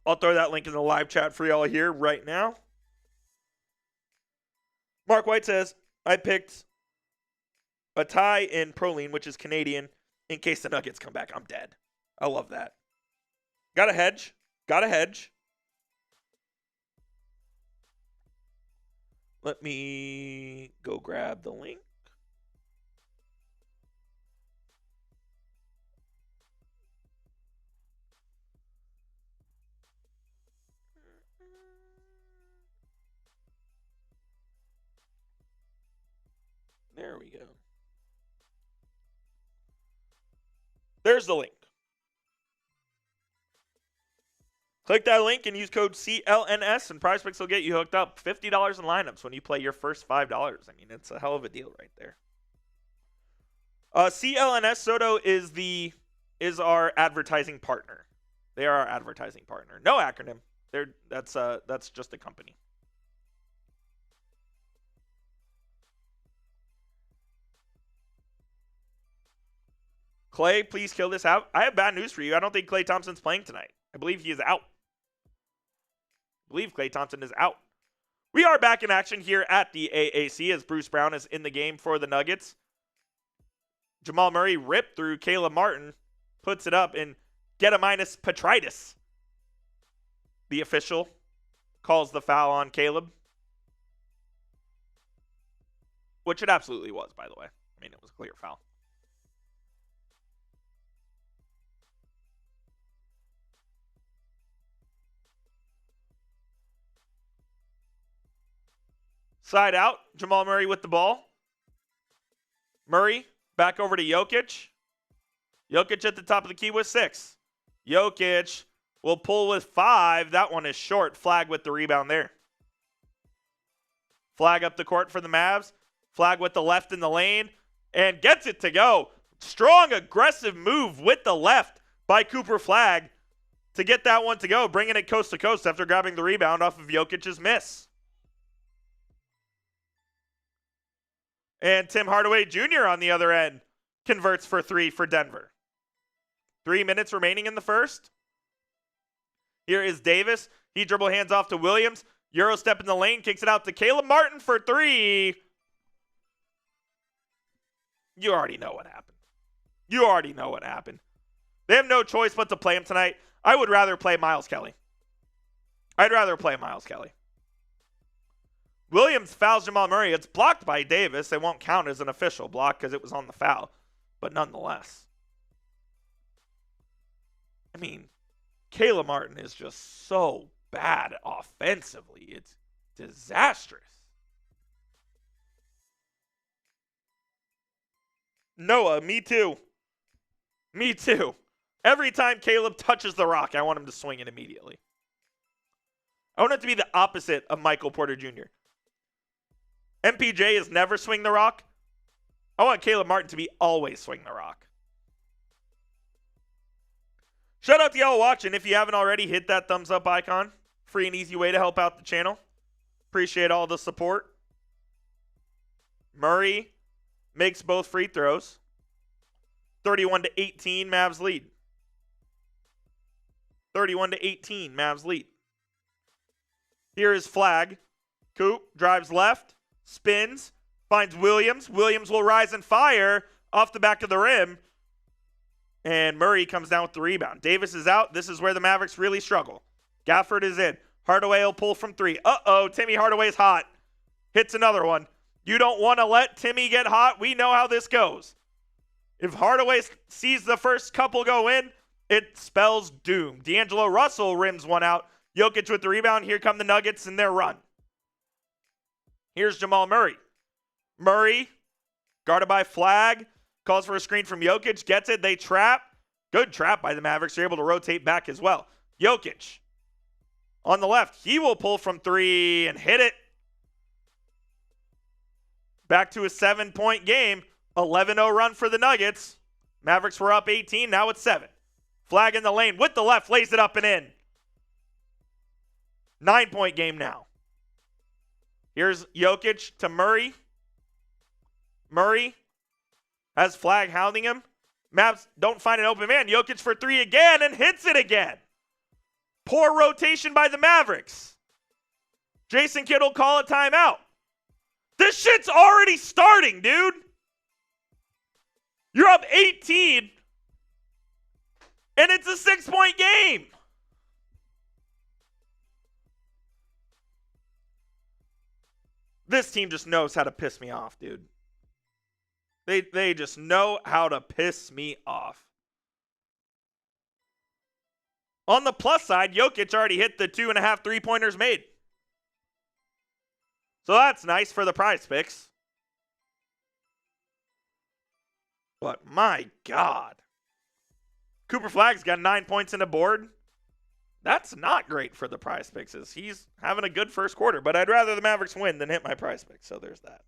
I'll throw that link in the live chat for y'all here right now. Mark White says, I picked a tie in Proline, which is Canadian, in case the Nuggets come back. I'm dead. I love that. Got a hedge. Let me go grab the link. There we go. There's the link. Click that link and use code CLNS, and Prize Picks will get you hooked up. $50 in lineups when you play your first $5. I mean, it's a hell of a deal right there. CLNS Soto is our advertising partner. They are our advertising partner. No acronym. That's just a company. Clay, please kill this out. I have bad news for you. I don't think Klay Thompson's playing tonight. I believe he is out. I believe Klay Thompson is out. We are back in action here at the AAC as Bruce Brown is in the game for the Nuggets. Jamal Murray ripped through Caleb Martin, puts it up, and get a minus Petritis. The official calls the foul on Caleb, which it absolutely was, by the way. I mean, it was a clear foul. Side out. Jamal Murray with the ball. Murray back over to Jokic. Jokic at the top of the key with 6. Jokic will pull with 5. That one is short. Flagg with the rebound there. Flagg up the court for the Mavs. Flagg with the left in the lane and gets it to go. Strong, aggressive move with the left by Cooper Flagg to get that one to go, bringing it coast to coast after grabbing the rebound off of Jokic's miss. And Tim Hardaway Jr. on the other end converts for 3 for Denver. 3 minutes remaining in the first. Here is Davis. He dribble hands off to Williams. Euro step in the lane, kicks it out to Caleb Martin for 3. You already know what happened. You already know what happened. They have no choice but to play him tonight. I would rather play Miles Kelly. I'd rather play Miles Kelly. Williams fouls Jamal Murray. It's blocked by Davis. It won't count as an official block because it was on the foul. But nonetheless. I mean, Caleb Martin is just so bad offensively. It's disastrous. Noah, me too. Me too. Every time Caleb touches the rock, I want him to swing it immediately. I want it to be the opposite of Michael Porter Jr. MPJ is never swing the rock. I want Caleb Martin to be always swing the rock. Shout out to y'all watching. If you haven't already, hit that thumbs up icon. Free and easy way to help out the channel. Appreciate all the support. Murray makes both free throws. 31-18, Mavs lead. 31-18, Mavs lead. Here is Flagg. Coop drives left, spins, finds Williams. Williams will rise and fire off the back of the rim. And Murray comes down with the rebound. Davis is out. This is where the Mavericks really struggle. Gafford is in. Hardaway will pull from 3. Uh-oh, Timmy Hardaway's hot. Hits another one. You don't want to let Timmy get hot. We know how this goes. If Hardaway sees the first couple go in, it spells doom. D'Angelo Russell rims one out. Jokic with the rebound. Here come the Nuggets in their run. Here's Jamal Murray. Murray, guarded by Flagg, calls for a screen from Jokic, gets it, they trap. Good trap by the Mavericks. They're able to rotate back as well. Jokic on the left. He will pull from 3 and hit it. Back to a 7-point game. 11-0 run for the Nuggets. Mavericks were up 18. Now it's 7. Flagg in the lane with the left. Lays it up and in. 9-point game now. Here's Jokic to Murray. Murray has Flagg hounding him. Mavs don't find an open man. Jokic for 3 again and hits it again. Poor rotation by the Mavericks. Jason Kidd will call a timeout. This shit's already starting, dude. You're up 18, and it's a 6-point game. This team just knows how to piss me off, dude. They just know how to piss me off. On the plus side, Jokic already hit the 2.5 3-pointers made. So that's nice for the prize picks. But my God. Cooper Flagg's got 9 points in the board. That's not great for the prize picks. He's having a good first quarter, but I'd rather the Mavericks win than hit my prize picks. So there's that.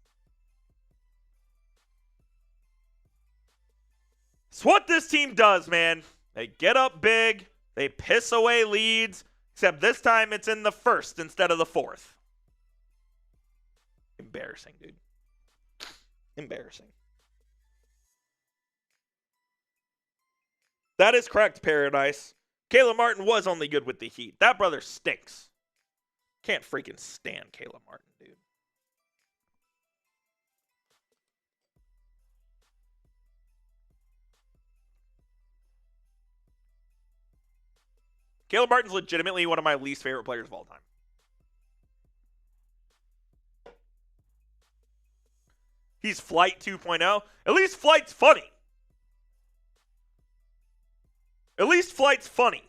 It's what this team does, man. They get up big. They piss away leads. Except this time it's in the first instead of the fourth. Embarrassing, dude. Embarrassing. That is correct, Paradise. Caleb Martin was only good with the Heat. That brother stinks. Can't freaking stand Caleb Martin, dude. Caleb Martin's legitimately one of my least favorite players of all time. He's Flight 2.0. At least Flight's funny. At least Flight's funny.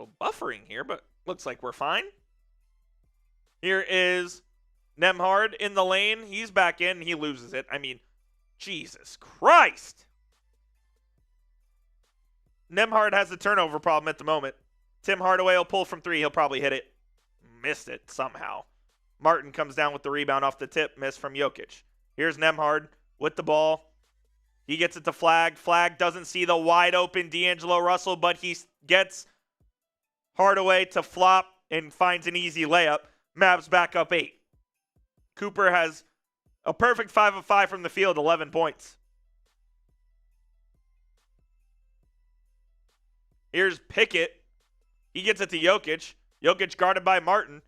little buffering here, but looks like we're fine. Here is Nembhard in the lane. He's back in. He loses it. I mean, Jesus Christ. Nembhard has a turnover problem at the moment. Tim Hardaway will pull from three. He'll probably hit it. Missed it somehow. Martin comes down with the rebound off the tip. Miss from Jokic. Here's Nembhard with the ball. He gets it to Flagg. Flagg doesn't see the wide open D'Angelo Russell, but he gets Hardaway to flop and finds an easy layup. Mavs back up 8. Cooper has a perfect 5 of 5 from the field, 11 points. Here's Pickett. He gets it to Jokic. Jokic guarded by Martin.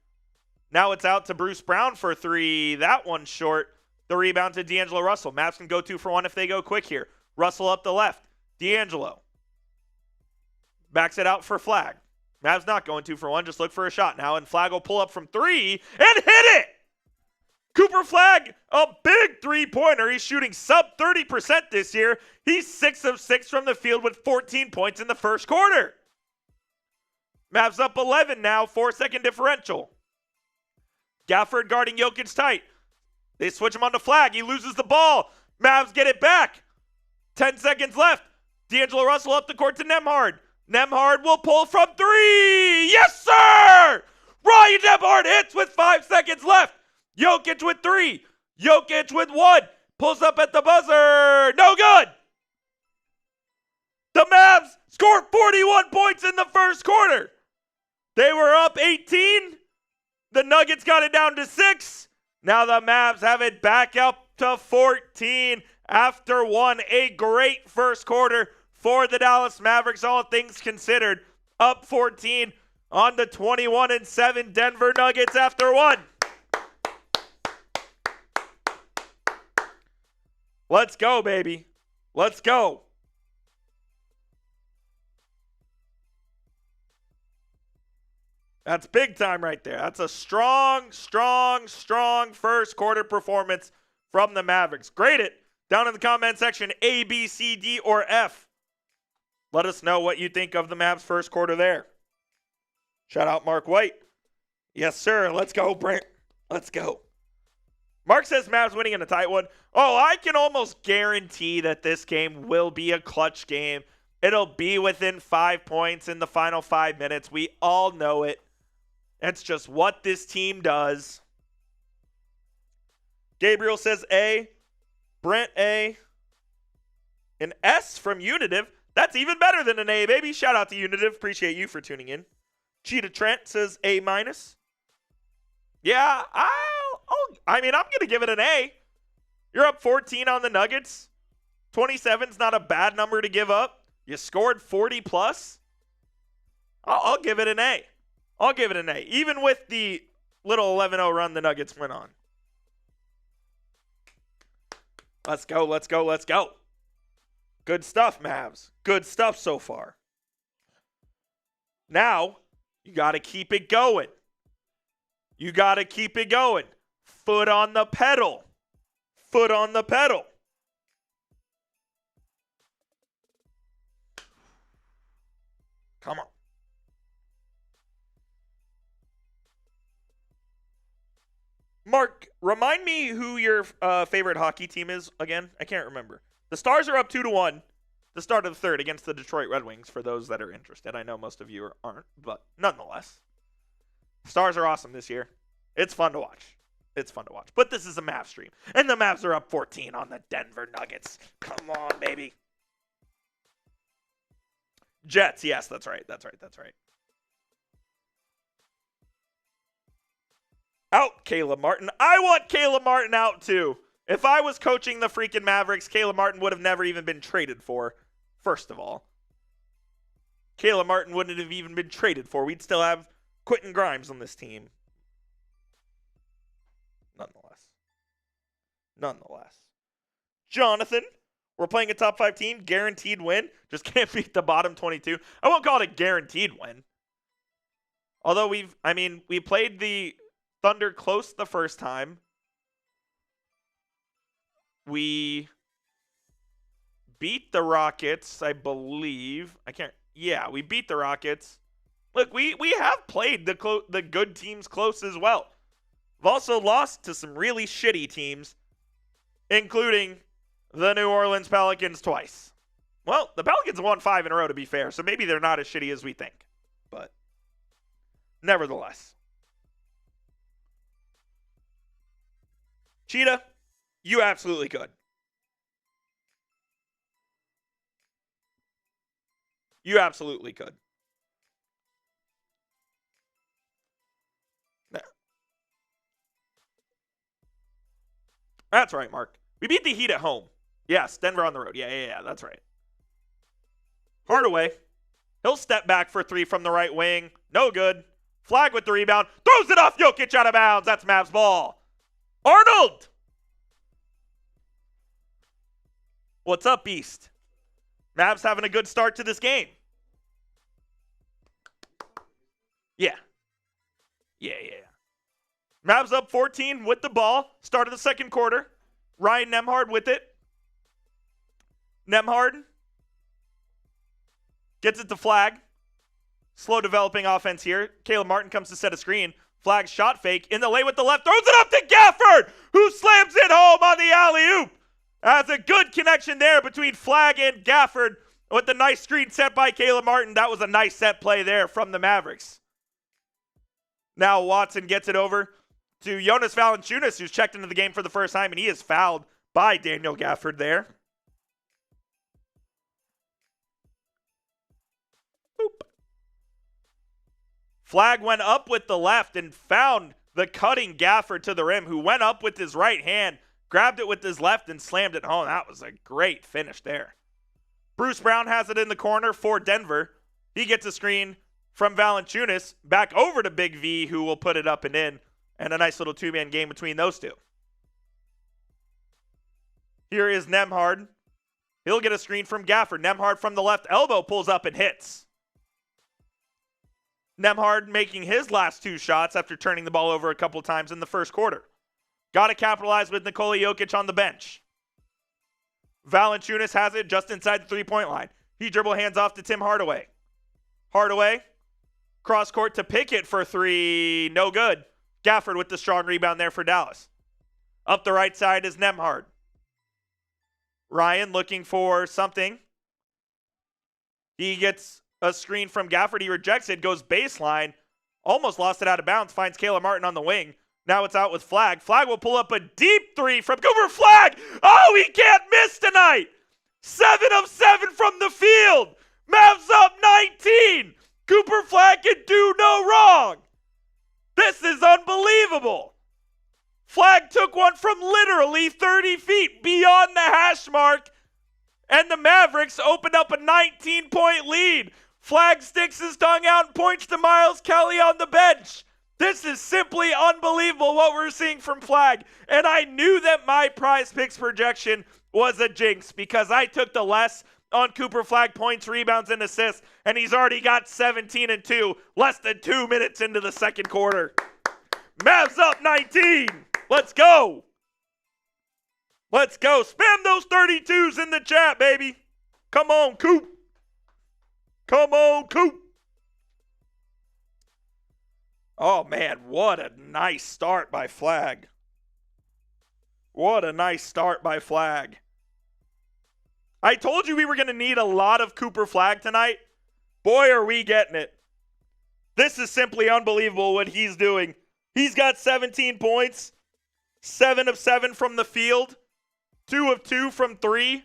Now it's out to Bruce Brown for 3. That one's short. The rebound to D'Angelo Russell. Mavs can go 2 for 1 if they go quick here. Russell up the left. D'Angelo backs it out for Flagg. Mavs not going 2 for 1. Just look for a shot now. And Flagg will pull up from 3 and hit it. Cooper Flagg, a big three-pointer. He's shooting sub 30% this year. He's 6 of 6 from the field with 14 points in the first quarter. Mavs up 11 now, 4-second differential. Gafford guarding Jokic tight. They switch him on to Flagg. He loses the ball. Mavs get it back. 10 seconds left. D'Angelo Russell up the court to Nembhard. Nembhard will pull from 3. Yes, sir! Ryan Nembhard hits with 5 seconds left. Jokic with 3. Jokic with 1. Pulls up at the buzzer. No good. The Mavs scored 41 points in the first quarter. They were up 18. The Nuggets got it down to 6. Now the Mavs have it back up to 14 after 1. A great first quarter for the Dallas Mavericks, all things considered. Up 14 on the 21-7 Denver Nuggets after 1. Let's go, baby. Let's go. That's big time right there. That's a strong first quarter performance from the Mavericks. Grade it down in the comment section, A, B, C, D, or F. Let us know what you think of the Mavs first quarter there. Shout out Mark White. Yes, sir. Let's go, Brent. Let's go. Mark says Mavs winning in a tight one. Oh, I can almost guarantee that this game will be a clutch game. It'll be within 5 points in the final 5 minutes. We all know it. That's just what this team does. Gabriel says A. Brent A. An S from Unitive. That's even better than an A, baby. Shout out to Unitive. Appreciate you for tuning in. Cheetah Trent says A-. Yeah, I'm going to give it an A. You're up 14 on the Nuggets. 27's not a bad number to give up. You scored 40 plus. I'll give it an A. I'll give it an A. Even with the little 11-0 run the Nuggets went on. Let's go, let's go, let's go. Good stuff, Mavs. Good stuff so far. Now, you got to keep it going. You got to keep it going. Foot on the pedal. Foot on the pedal. Come on. Mark, remind me who your favorite hockey team is again. I can't remember. The Stars are up 2-1 the start of the third against the Detroit Red Wings for those that are interested. I know most of you aren't, but nonetheless. Stars are awesome this year. It's fun to watch. It's fun to watch. But this is a Mavs stream. And the Mavs are up 14 on the Denver Nuggets. Come on, baby. Jets. Yes, that's right. That's right. That's right. Out, Caleb Martin. I want Caleb Martin out, too. If I was coaching the freaking Mavericks, Caleb Martin would have never even been traded for, first of all. Caleb Martin wouldn't have even been traded for. We'd still have Quentin Grimes on this team. Nonetheless. Jonathan, we're playing a top 5 team. Guaranteed win. Just can't beat the bottom 22. I won't call it a guaranteed win. Although we played the Thunder close the first time. We beat the Rockets, I believe. We beat the Rockets. Look, we have played the good teams close as well. We've also lost to some really shitty teams, including the New Orleans Pelicans twice. Well, the Pelicans won 5 in a row, to be fair, so maybe they're not as shitty as we think. But nevertheless. Cheetah, you absolutely could. You absolutely could. That's right, Mark. We beat the Heat at home. Yes, Denver on the road. Yeah, that's right. Hardaway. He'll step back for 3 from the right wing. No good. Flagg with the rebound. Throws it off Jokic out of bounds. That's Mavs ball. Arnold! What's up, Beast? Mavs having a good start to this game. Yeah. Mavs up 14 with the ball. Start of the second quarter. Ryan Nembhard with it. Nembhard gets it to Flagg. Slow developing offense here. Caleb Martin comes to set a screen. Flagg shot fake in the lane with the left. Throws it up to Gafford, who slams it home on the alley-oop. That's a good connection there between Flagg and Gafford with the nice screen set by Caleb Martin. That was a nice set play there from the Mavericks. Now Watson gets it over to Jonas Valanciunas, who's checked into the game for the first time, and he is fouled by Daniel Gafford there. Boop. Flagg went up with the left and found the cutting Gafford to the rim, who went up with his right hand, grabbed it with his left, and slammed it home. That was a great finish there. Bruce Brown has it in the corner for Denver. He gets a screen from Valanciunas back over to Big V, who will put it up and in. And a nice little two-man game between those two. Here is Nembhard. He'll get a screen from Gafford. Nembhard from the left elbow pulls up and hits. Nembhard making his last 2 shots after turning the ball over a couple times in the first quarter. Got to capitalize with Nikola Jokic on the bench. Valanciunas has it just inside the three-point line. He dribble hands off to Tim Hardaway. Hardaway, cross court to Pickett for 3. No good. Gafford with the strong rebound there for Dallas. Up the right side is Nembhard. Ryan looking for something. He gets a screen from Gafford. He rejects it, goes baseline. Almost lost it out of bounds. Finds Caleb Martin on the wing. Now it's out with Flagg. Flagg will pull up a deep 3 from Cooper Flagg. Oh, he can't miss tonight. 7 of 7 from the field. Mavs up 19. Cooper Flagg can do no wrong. This is unbelievable. Flagg took one from literally 30 feet beyond the hash mark, and the Mavericks opened up a 19-point lead. Flagg sticks his tongue out and points to Miles Kelly on the bench. This is simply unbelievable what we're seeing from Flagg, and I knew that my prize picks projection was a jinx because I took the less on Cooper Flagg points, rebounds, and assists, and he's already got 17 and 2, less than 2 minutes into the second quarter. Mavs up 19. Let's go. Let's go. Spam those 32s in the chat, baby. Come on, Coop. Come on, Coop. Oh, man, what a nice start by Flagg. What a nice start by Flagg. I told you we were going to need a lot of Cooper Flagg tonight. Boy, are we getting it. This is simply unbelievable what he's doing. He's got 17 points, 7 of 7 from the field, 2 of 2 from 3,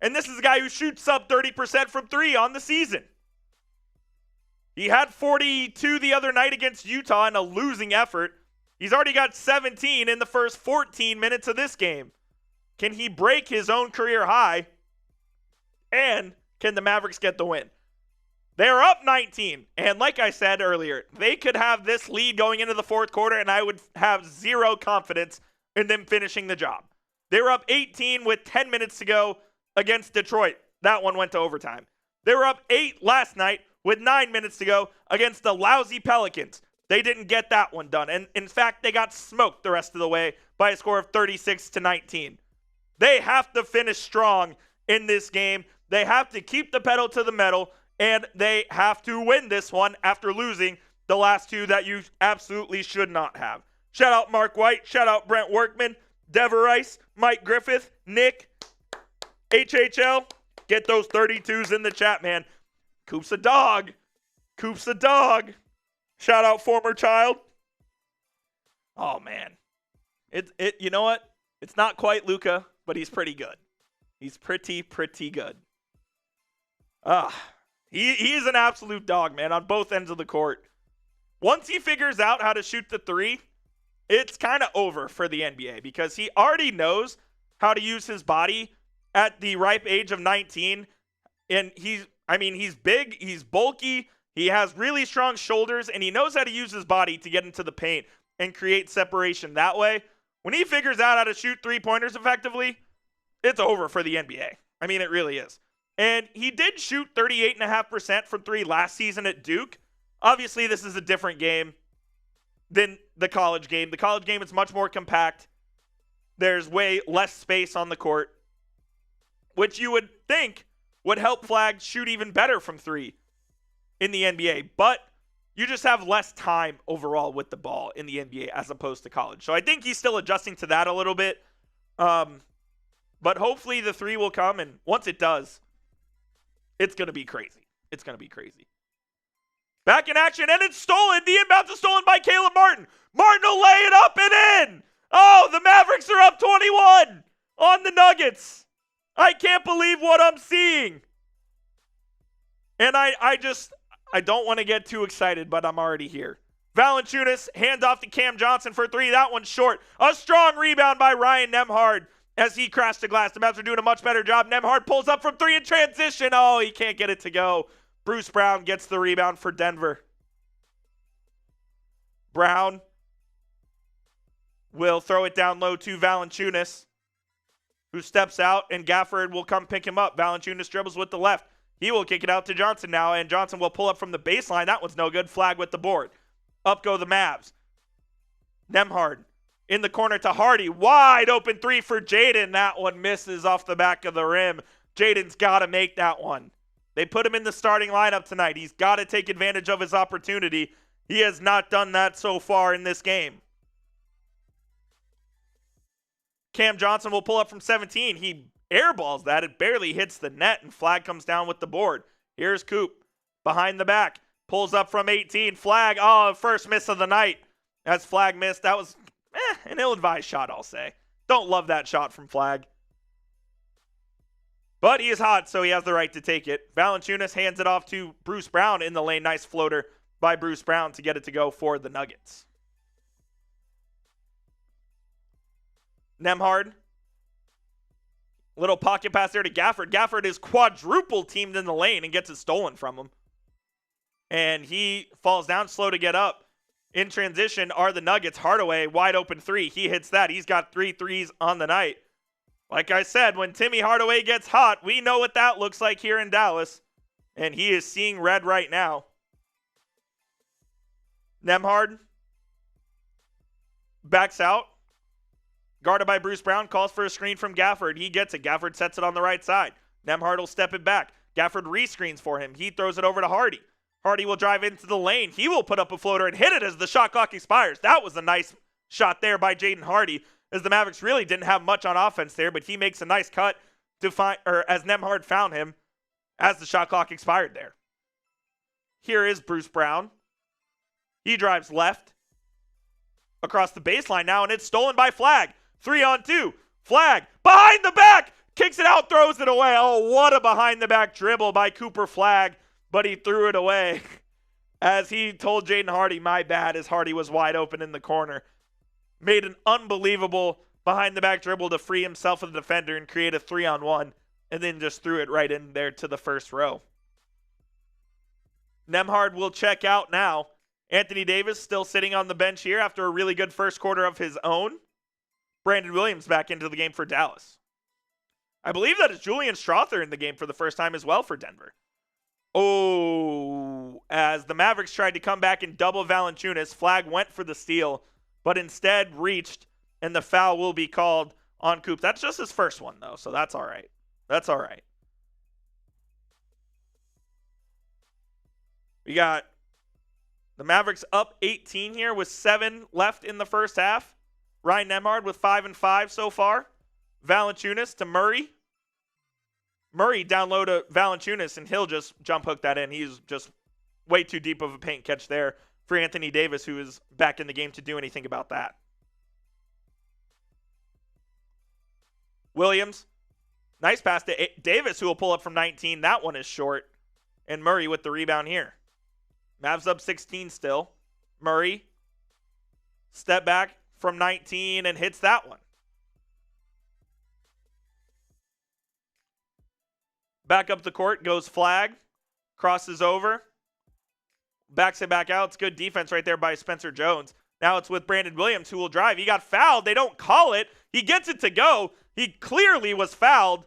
and this is a guy who shoots up 30% from 3 on the season. He had 42 the other night against Utah in a losing effort. He's already got 17 in the first 14 minutes of this game. Can he break his own career high? And can the Mavericks get the win? They're up 19. And like I said earlier, they could have this lead going into the fourth quarter, and I would have zero confidence in them finishing the job. They were up 18 with 10 minutes to go against Detroit. That one went to overtime. They were up 8 last night with 9 minutes to go against the lousy Pelicans. They didn't get that one done. And in fact, they got smoked the rest of the way by a score of 36-19. They have to finish strong in this game. They have to keep the pedal to the metal and they have to win this one after losing the last two that you absolutely should not have. Shout out Mark White, shout out Brent Workman, Dever Rice, Mike Griffith, Nick, HHL. Get those 32s in the chat, man. Coop's a dog. Coop's a dog. Shout out former child. Oh, man. You know what? It's not quite Luka, but he's pretty good. He's pretty good. He is an absolute dog, man, on both ends of the court. Once he figures out how to shoot the three, it's kind of over for the NBA because he already knows how to use his body at the ripe age of 19. And he's big, he's bulky, he has really strong shoulders, and he knows how to use his body to get into the paint and create separation that way. When he figures out how to shoot three-pointers effectively, it's over for the NBA. I mean, it really is. And he did shoot 38.5% from three last season at Duke. Obviously, this is a different game than the college game. The college game is much more compact. There's way less space on the court, which you would think would help Flagg shoot even better from three in the NBA. But you just have less time overall with the ball in the NBA as opposed to college. So I think he's still adjusting to that a little bit. But hopefully the three will come, and once it does, it's going to be crazy. It's going to be crazy. Back in action, and it's stolen. The inbound is stolen by Caleb Martin. Martin will lay it up and in. Oh, the Mavericks are up 21 on the Nuggets. I can't believe what I'm seeing. And I don't want to get too excited, but I'm already here. Valanciunas, hand off to Cam Johnson for three. That one's short. A strong rebound by Ryan Nembhard as he crashed the glass. The Mavs are doing a much better job. Nembhard pulls up from three in transition. Oh, he can't get it to go. Bruce Brown gets the rebound for Denver. Brown will throw it down low to Valanciunas, who steps out, and Gafford will come pick him up. Valanciunas dribbles with the left. He will kick it out to Johnson now, and Johnson will pull up from the baseline. That one's no good. Flagg with the board. Up go the Mavs. Nembhard in the corner to Hardy. Wide open three for Jaden. That one misses off the back of the rim. Jaden's got to make that one. They put him in the starting lineup tonight. He's got to take advantage of his opportunity. He has not done that so far in this game. Cam Johnson will pull up from 17. He airballs that. It barely hits the net, and Flagg comes down with the board. Here's Coop behind the back. Pulls up from 18. Flagg, first miss of the night. As Flagg missed, that was an ill-advised shot, I'll say. Don't love that shot from Flagg. But he is hot, so he has the right to take it. Valanciunas hands it off to Bruce Brown in the lane. Nice floater by Bruce Brown to get it to go for the Nuggets. Nembhard. Little pocket pass there to Gafford. Gafford is quadruple teamed in the lane and gets it stolen from him. And he falls down slow to get up. In transition are the Nuggets. Hardaway, wide open three. He hits that. He's got 3 threes on the night. Like I said, when Timmy Hardaway gets hot, we know what that looks like here in Dallas. And he is seeing red right now. Nembhard backs out. Guarded by Bruce Brown, calls for a screen from Gafford. He gets it. Gafford sets it on the right side. Nembhard will step it back. Gafford rescreens for him. He throws it over to Hardy. Hardy will drive into the lane. He will put up a floater and hit it as the shot clock expires. That was a nice shot there by Jaden Hardy, as the Mavericks really didn't have much on offense there, but he makes a nice cut to find, or as Nembhard found him as the shot clock expired there. Here is Bruce Brown. He drives left across the baseline now, and it's stolen by Flagg. 3-on-2. Flagg behind the back, kicks it out, throws it away. Oh, what a behind the back dribble by Cooper Flagg, but he threw it away as he told Jaden Hardy, my bad, as Hardy was wide open in the corner. Made an unbelievable behind the back dribble to free himself of the defender and create a 3-on-1, and then just threw it right in there to the first row. Nembhard will check out now. Anthony Davis still sitting on the bench here after a really good first quarter of his own. Brandon Williams back into the game for Dallas. I believe that is Julian Strother in the game for the first time as well for Denver. Oh, as the Mavericks tried to come back and double Valanciunas, Flagg went for the steal, but instead reached, and the foul will be called on Coop. That's just his first one, though, so that's all right. That's all right. We got the Mavericks up 18 here with 7 left in the first half. Ryan Nembhard with 5 and 5 so far. Valanciunas to Murray. Murray down low to Valanciunas, and he'll just jump hook that in. He's just way too deep of a paint catch there for Anthony Davis, who is back in the game to do anything about that. Williams, nice pass to Davis, who will pull up from 19. That one is short. And Murray with the rebound here. Mavs up 16 still. Murray, step back from 19 and hits that one. Back up the court goes Flagg. Crosses over. Backs it back out. It's good defense right there by Spencer Jones. Now it's with Brandon Williams, who will drive. He got fouled. They don't call it. He gets it to go. He clearly was fouled,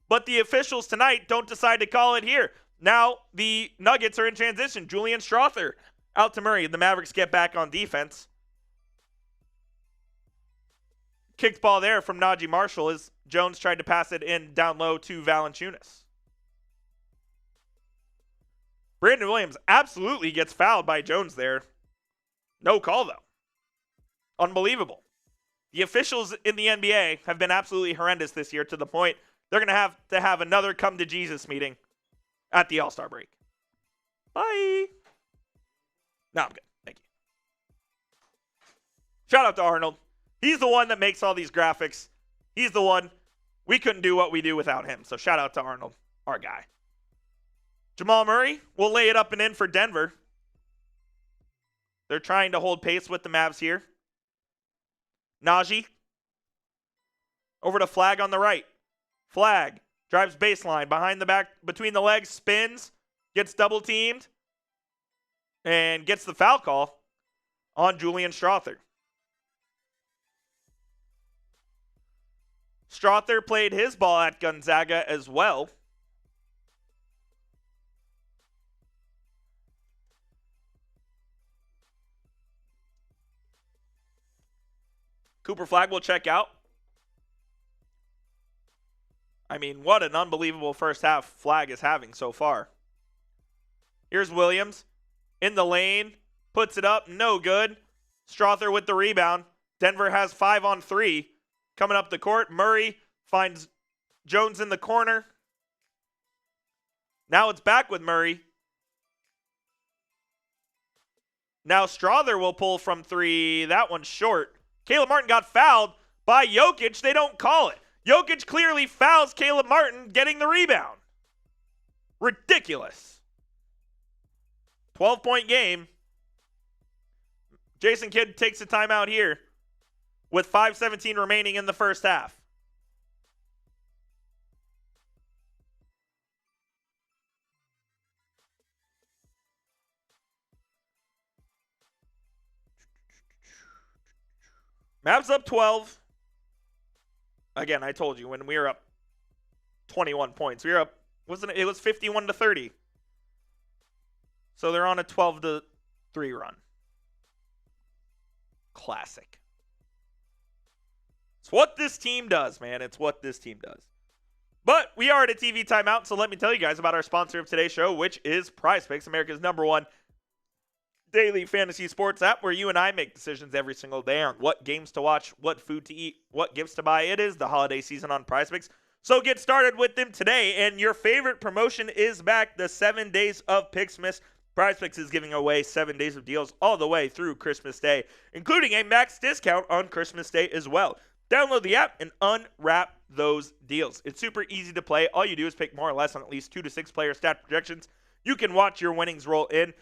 but the officials tonight don't decide to call it here. Now the Nuggets are in transition. Julian Strawther out to Murray. The Mavericks get back on defense. Kicked ball there from Naji Marshall as Jones tried to pass it in down low to Valanciunas. Brandon Williams absolutely gets fouled by Jones there. No call, though. Unbelievable. The officials in the NBA have been absolutely horrendous this year to the point they're going to have another come to Jesus meeting at the All-Star break. Bye. No, I'm good. Thank you. Shout out to Arnold. He's the one that makes all these graphics. He's the one. We couldn't do what we do without him. So shout out to Arnold, our guy. Jamal Murray will lay it up and in for Denver. They're trying to hold pace with the Mavs here. Naji. Over to Flagg on the right. Flagg drives baseline behind the back, between the legs, spins, gets double teamed, and gets the foul call on Julian Strawther. Strawther played his ball at Gonzaga as well. Cooper Flagg will check out. I mean, what an unbelievable first half Flagg is having so far. Here's Williams in the lane. Puts it up. No good. Strawther with the rebound. Denver has 5 on 3. Coming up the court. Murray finds Jones in the corner. Now it's back with Murray. Now Strawther will pull from 3. That one's short. Caleb Martin got fouled by Jokic. They don't call it. Jokic clearly fouls Caleb Martin getting the rebound. Ridiculous. 12-point game. Jason Kidd takes a timeout here with 5:17 remaining in the first half. Mavs up 12. Again, I told you when we were up 21 points. We were up, it was 51-30. So they're on a 12-3 run. Classic. It's what this team does, man. It's what this team does. But we are at a TV timeout, so let me tell you guys about our sponsor of today's show, which is PrizePicks, America's #1 daily fantasy sports app, where you and I make decisions every single day on what games to watch, what food to eat, what gifts to buy. It is the holiday season on PrizePicks, so get started with them today. And your favorite promotion is back, the 7 days of Picksmas. PrizePicks is giving away 7 days of deals all the way through Christmas Day, including a max discount on Christmas Day as well. Download the app and unwrap those deals. It's super easy to play. All you do is pick more or less on at least 2 to 6 player stat projections. You can watch your winnings roll in.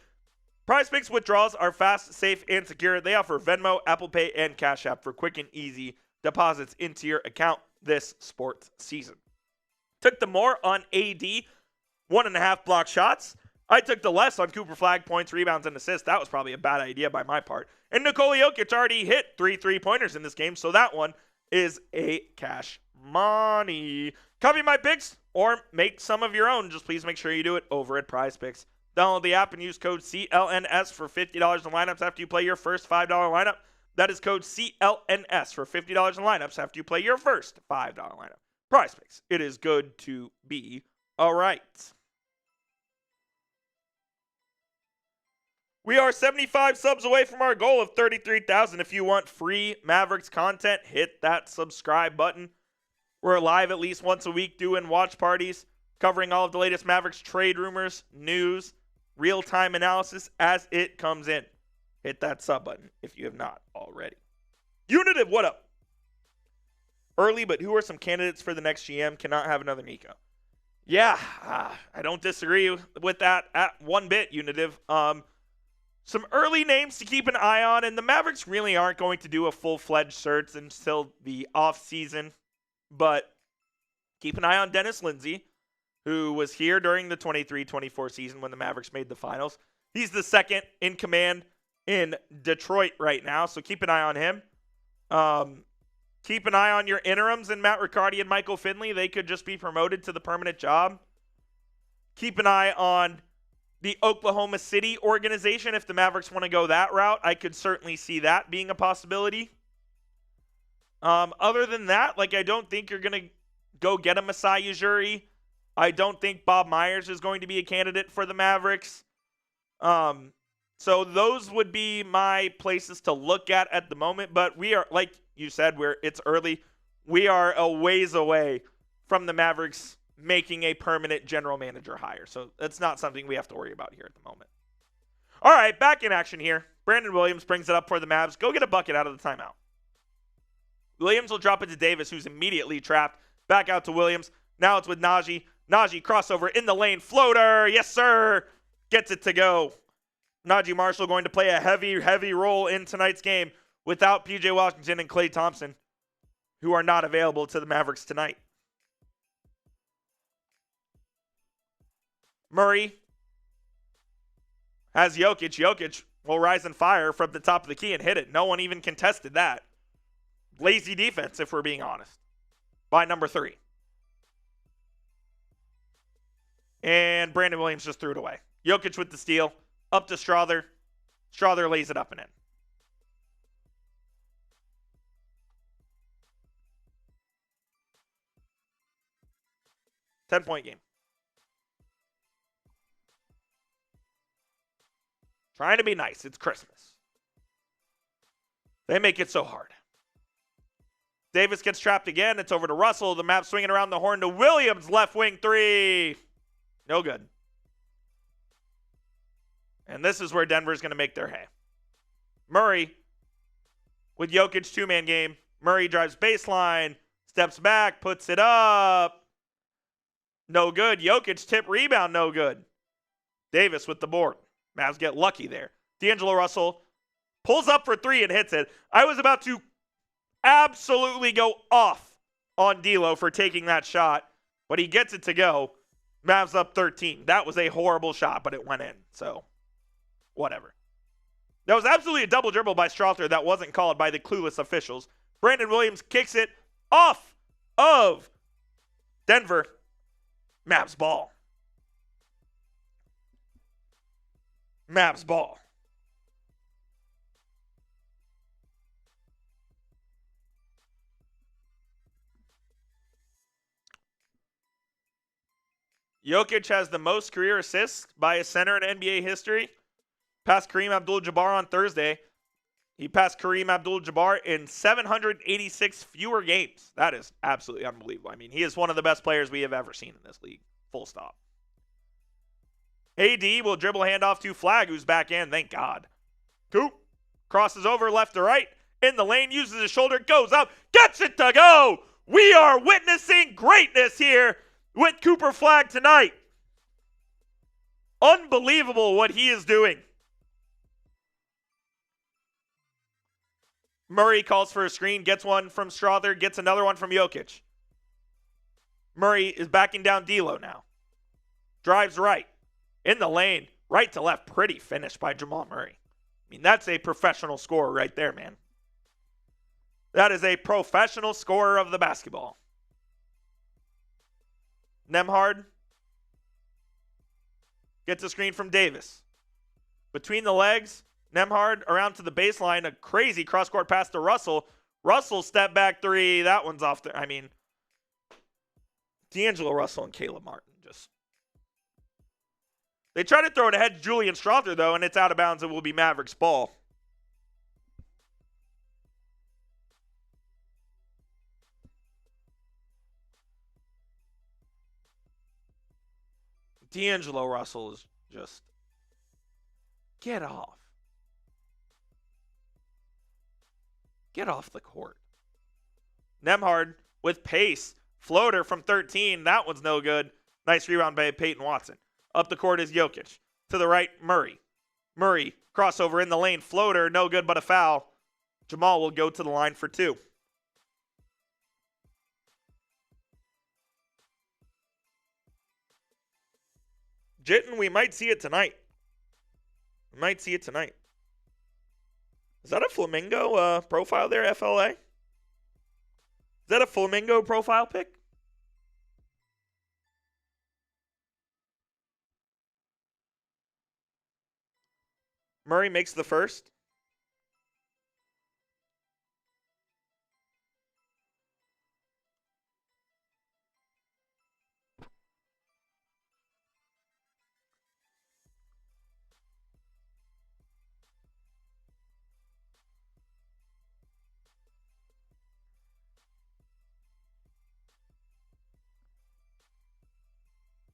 PrizePicks withdrawals are fast, safe, and secure. They offer Venmo, Apple Pay, and Cash App for quick and easy deposits into your account this sports season. Took the more on AD, 1.5 block shots. I took the less on Cooper Flagg, points, rebounds, and assists. That was probably a bad idea by my part. And Nikola Jokic already hit 3 3-pointers in this game, so that one is a cash money. Copy my picks or make some of your own. Just please make sure you do it over at PrizePicks. Download the app and use code CLNS for $50 in lineups after you play your first $5 lineup. That is code CLNS for $50 in lineups after you play your first $5 lineup. PrizePicks. It is good to be all right. We are 75 subs away from our goal of 33,000. If you want free Mavericks content, hit that subscribe button. We're live at least once a week doing watch parties, covering all of the latest Mavericks trade rumors, news, real-time analysis as it comes in. Hit that sub button if you have not already. Unitive, what up? Early, but who are some candidates for the next GM? Cannot have another Nico. Yeah, I don't disagree with that at one bit, Unitive. Some early names to keep an eye on, and the Mavericks really aren't going to do a full-fledged search until the offseason. But keep an eye on Dennis Lindsey, who was here during the 23-24 season when the Mavericks made the finals. He's the second in command in Detroit right now, so keep an eye on him. Keep an eye on your interims in Matt Riccardi and Michael Finley. They could just be promoted to the permanent job. Keep an eye on the Oklahoma City organization. If the Mavericks want to go that route, I could certainly see that being a possibility. Other than that, I don't think you're going to go get a Masai Ujiri. I don't think Bob Myers is going to be a candidate for the Mavericks. So those would be my places to look at the moment. But we are, like you said, it's early. We are a ways away from the Mavericks making a permanent general manager hire. So that's not something we have to worry about here at the moment. All right, back in action here. Brandon Williams brings it up for the Mavs. Go get a bucket out of the timeout. Williams will drop it to Davis, who's immediately trapped. Back out to Williams. Now it's with Naji. Naji crossover in the lane. Floater. Yes, sir. Gets it to go. Naji Marshall going to play a heavy role in tonight's game without P.J. Washington and Klay Thompson, who are not available to the Mavericks tonight. Murray has Jokic. Jokic will rise and fire from the top of the key and hit it. No one even contested that. Lazy defense, if we're being honest, by number 3. And Brandon Williams just threw it away. Jokic with the steal. Up to Strother. Strother lays it up and in. Ten-point game. Trying to be nice. It's Christmas. They make it so hard. Davis gets trapped again. It's over to Russell. The Mavs swinging around the horn to Williams. Left wing 3. No good. And this is where Denver's going to make their hay. Murray with Jokic two-man game. Murray drives baseline. Steps back. Puts it up. No good. Jokic tip rebound. No good. Davis with the board. Mavs get lucky there. D'Angelo Russell pulls up for 3 and hits it. I was about to absolutely go off on D'Lo for taking that shot, but he gets it to go. Mavs up 13. That was a horrible shot, but it went in. So, whatever. That was absolutely a double dribble by Strother that wasn't called by the clueless officials. Brandon Williams kicks it off of Denver. Mavs ball. Mavs ball. Jokic has the most career assists by a center in NBA history. Passed Kareem Abdul-Jabbar on Thursday. He passed Kareem Abdul-Jabbar in 786 fewer games. That is absolutely unbelievable. I mean, he is one of the best players we have ever seen in this league. Full stop. AD will dribble handoff to Flagg, who's back in. Thank God. Coop crosses over left to right. In the lane, uses his shoulder, goes up, gets it to go. We are witnessing greatness here with Cooper Flagg tonight. Unbelievable what he is doing. Murray calls for a screen, gets one from Strother, gets another one from Jokic. Murray is backing down D'Lo now. Drives right. In the lane, right to left. Pretty finish by Jamal Murray. I mean, that's a professional scorer right there, man. That is a professional scorer of the basketball. Nembhard gets a screen from Davis. Between the legs, Nembhard around to the baseline. A crazy cross-court pass to Russell. Russell step back 3. That one's off there. I mean, D'Angelo Russell and Caleb Martin just They try to throw it ahead to Julian Strawther, though, and it's out of bounds. It will be Mavericks ball. D'Angelo Russell is just... Get off. Get off the court. Nembhard with pace. Floater from 13. That one's no good. Nice rebound by Peyton Watson. Up the court is Jokic. To the right, Murray. Murray, crossover in the lane. Floater, no good but a foul. Jamal will go to the line for 2. Jitten, we might see it tonight. We might see it tonight. Is that a Flamingo profile there, FLA? Is that a Flamingo profile pick? Murray makes the first.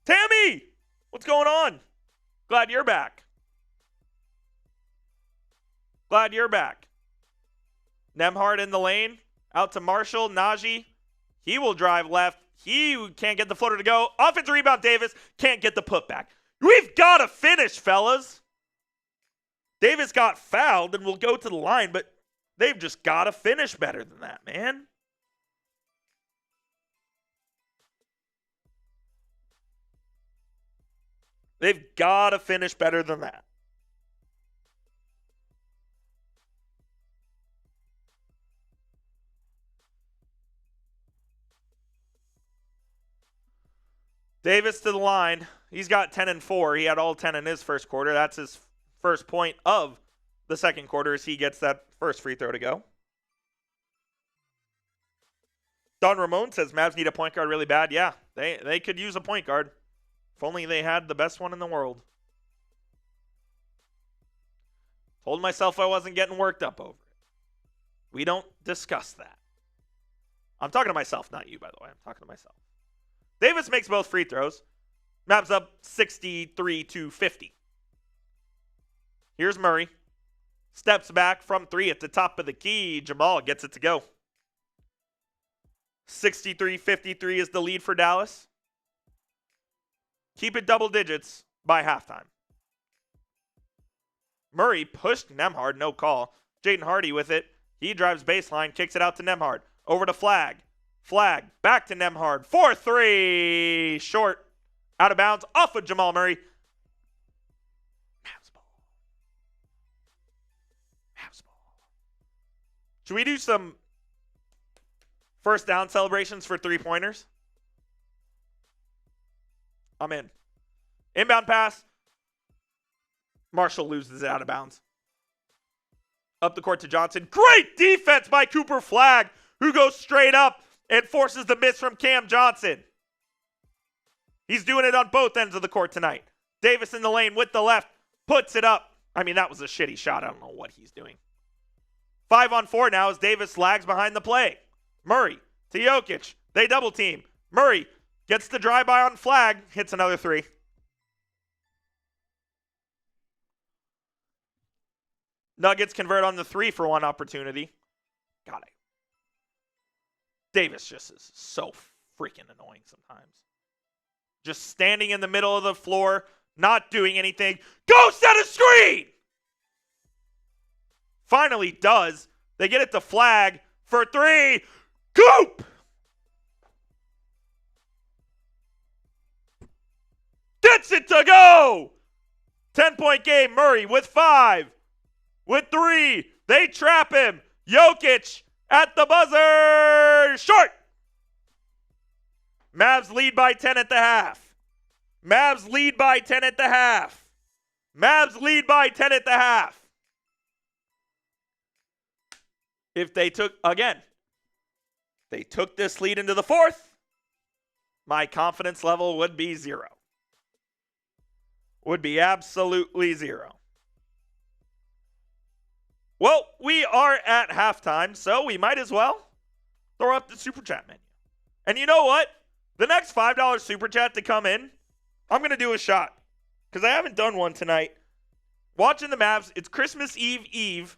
Tammy! What's going on? Glad you're back. Glad you're back. Nembhard in the lane. Out to Marshall. Naji. He will drive left. He can't get the floater to go. Offensive rebound, Davis. Can't get the putback. We've got to finish, fellas. Davis got fouled and will go to the line, but they've just got to finish better than that, man. They've got to finish better than that. Davis to the line. He's got 10 and 4. He had all 10 in his first quarter. That's his first point of the second quarter as he gets that first free throw to go. Don Ramon says Mavs need a point guard really bad. Yeah, they could use a point guard. If only they had the best one in the world. Told myself I wasn't getting worked up over it. We don't discuss that. I'm talking to myself, not you, by the way. I'm talking to myself. Davis makes both free throws. Mavs up 63-50. Here's Murray. Steps back from 3 at the top of the key. Jamal gets it to go. 63-53 is the lead for Dallas. Keep it double digits by halftime. Murray pushed Nembhard, no call. Jaden Hardy with it. He drives baseline, kicks it out to Nembhard. Over to Flagg. Flagg, back to Nembhard. 4-3. Short. Out of bounds. Off of Jamal Murray. Mavs ball. Mavs ball. Should we do some first down celebrations for three-pointers? I'm in. Inbound pass. Marshall loses it out of bounds. Up the court to Johnson. Great defense by Cooper Flagg, who goes straight up and forces the miss from Cam Johnson. He's doing it on both ends of the court tonight. Davis in the lane with the left. Puts it up. I mean, that was a shitty shot. I don't know what he's doing. 5-on-4 now as Davis lags behind the play. Murray to Jokic. They double team. Murray gets the drive-by on Flagg. Hits another 3. Nuggets convert on the 3 for one opportunity. Got it. Davis just is so freaking annoying sometimes. Just standing in the middle of the floor, not doing anything. Go set a screen! Finally does. They get it to Flagg for 3. Coop! Gets it to go! 10-point game. Murray with 5. With 3. They trap him. Jokic at the buzzer. Short. Mavs lead by 10 at the half. Mavs lead by 10 at the half. Mavs lead by 10 at the half. If they took this lead into the fourth, my confidence level would be 0. would be absolutely zero. Well, we are at halftime, so we might as well throw up the Super Chat menu. And you know what? The next $5 Super Chat to come in, I'm going to do a shot because I haven't done one tonight. Watching the Mavs, it's Christmas Eve,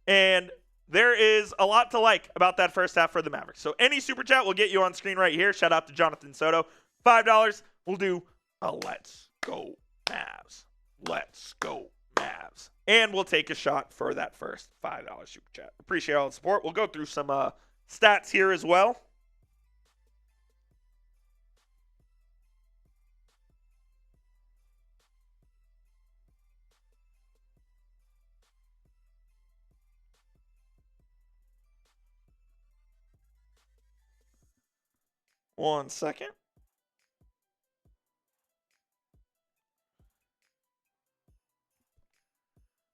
and there is a lot to like about that first half for the Mavericks. So any Super Chat will get you on screen right here. Shout out to Jonathan Soto. $5, we'll do a Let's Go Mavs. Let's go Mavs. And we'll take a shot for that first $5 Super Chat. Appreciate all the support. We'll go through some stats here as well. One second.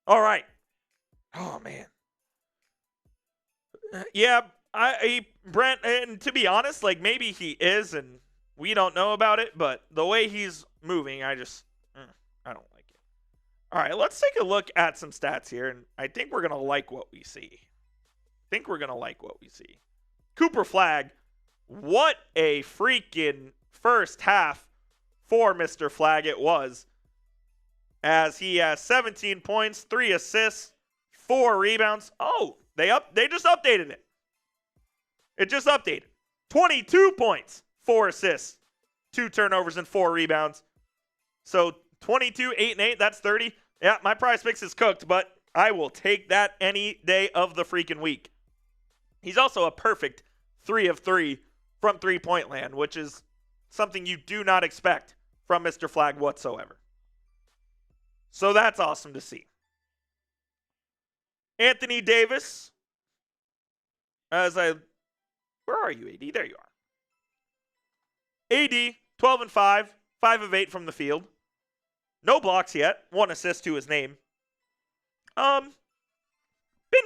All right. Oh, man. Yeah, Brent, and to be honest, like maybe he is, and we don't know about it, but the way he's moving, I don't like it. All right, let's take a look at some stats here, and I think we're going to like what we see. Cooper Flagg, what a freaking first half for Mr. Flagg it was, as he has 17 points, 3 assists, 4 rebounds. Oh, they just updated it. It just updated. 22 points, 4 assists, 2 turnovers, and 4 rebounds. So 22, 8, and 8, that's 30. Yeah, my prize picks is cooked, but I will take that any day of the freaking week. He's also a perfect 3 of 3 from three-point land, which is something you do not expect from Mr. Flagg whatsoever. So that's awesome to see. Anthony Davis, where are you, AD? There you are. AD, 12 and 5, 5 of 8 from the field. No blocks yet, 1 assist to his name. Been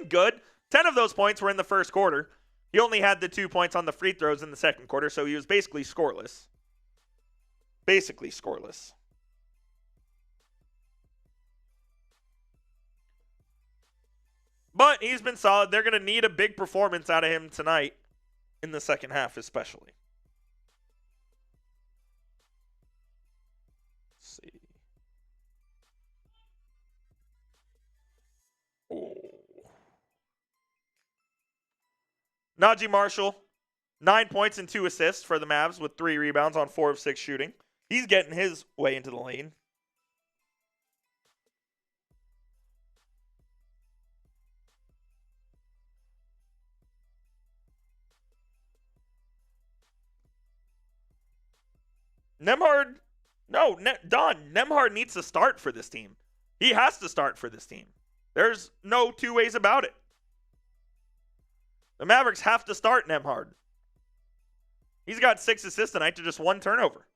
good. 10 of those points were in the first quarter. He only had the 2 points on the free throws in the second quarter, so he was basically scoreless. But he's been solid. They're going to need a big performance out of him tonight in the second half especially. Let's see. Oh. Naji Marshall, 9 points and 2 assists for the Mavs with 3 rebounds on 4 of 6 shooting. He's getting his way into the lane. Nembhard, Nembhard needs to start for this team. He has to start for this team. There's no two ways about it. The Mavericks have to start Nembhard. He's got 6 assists tonight to just 1 turnover.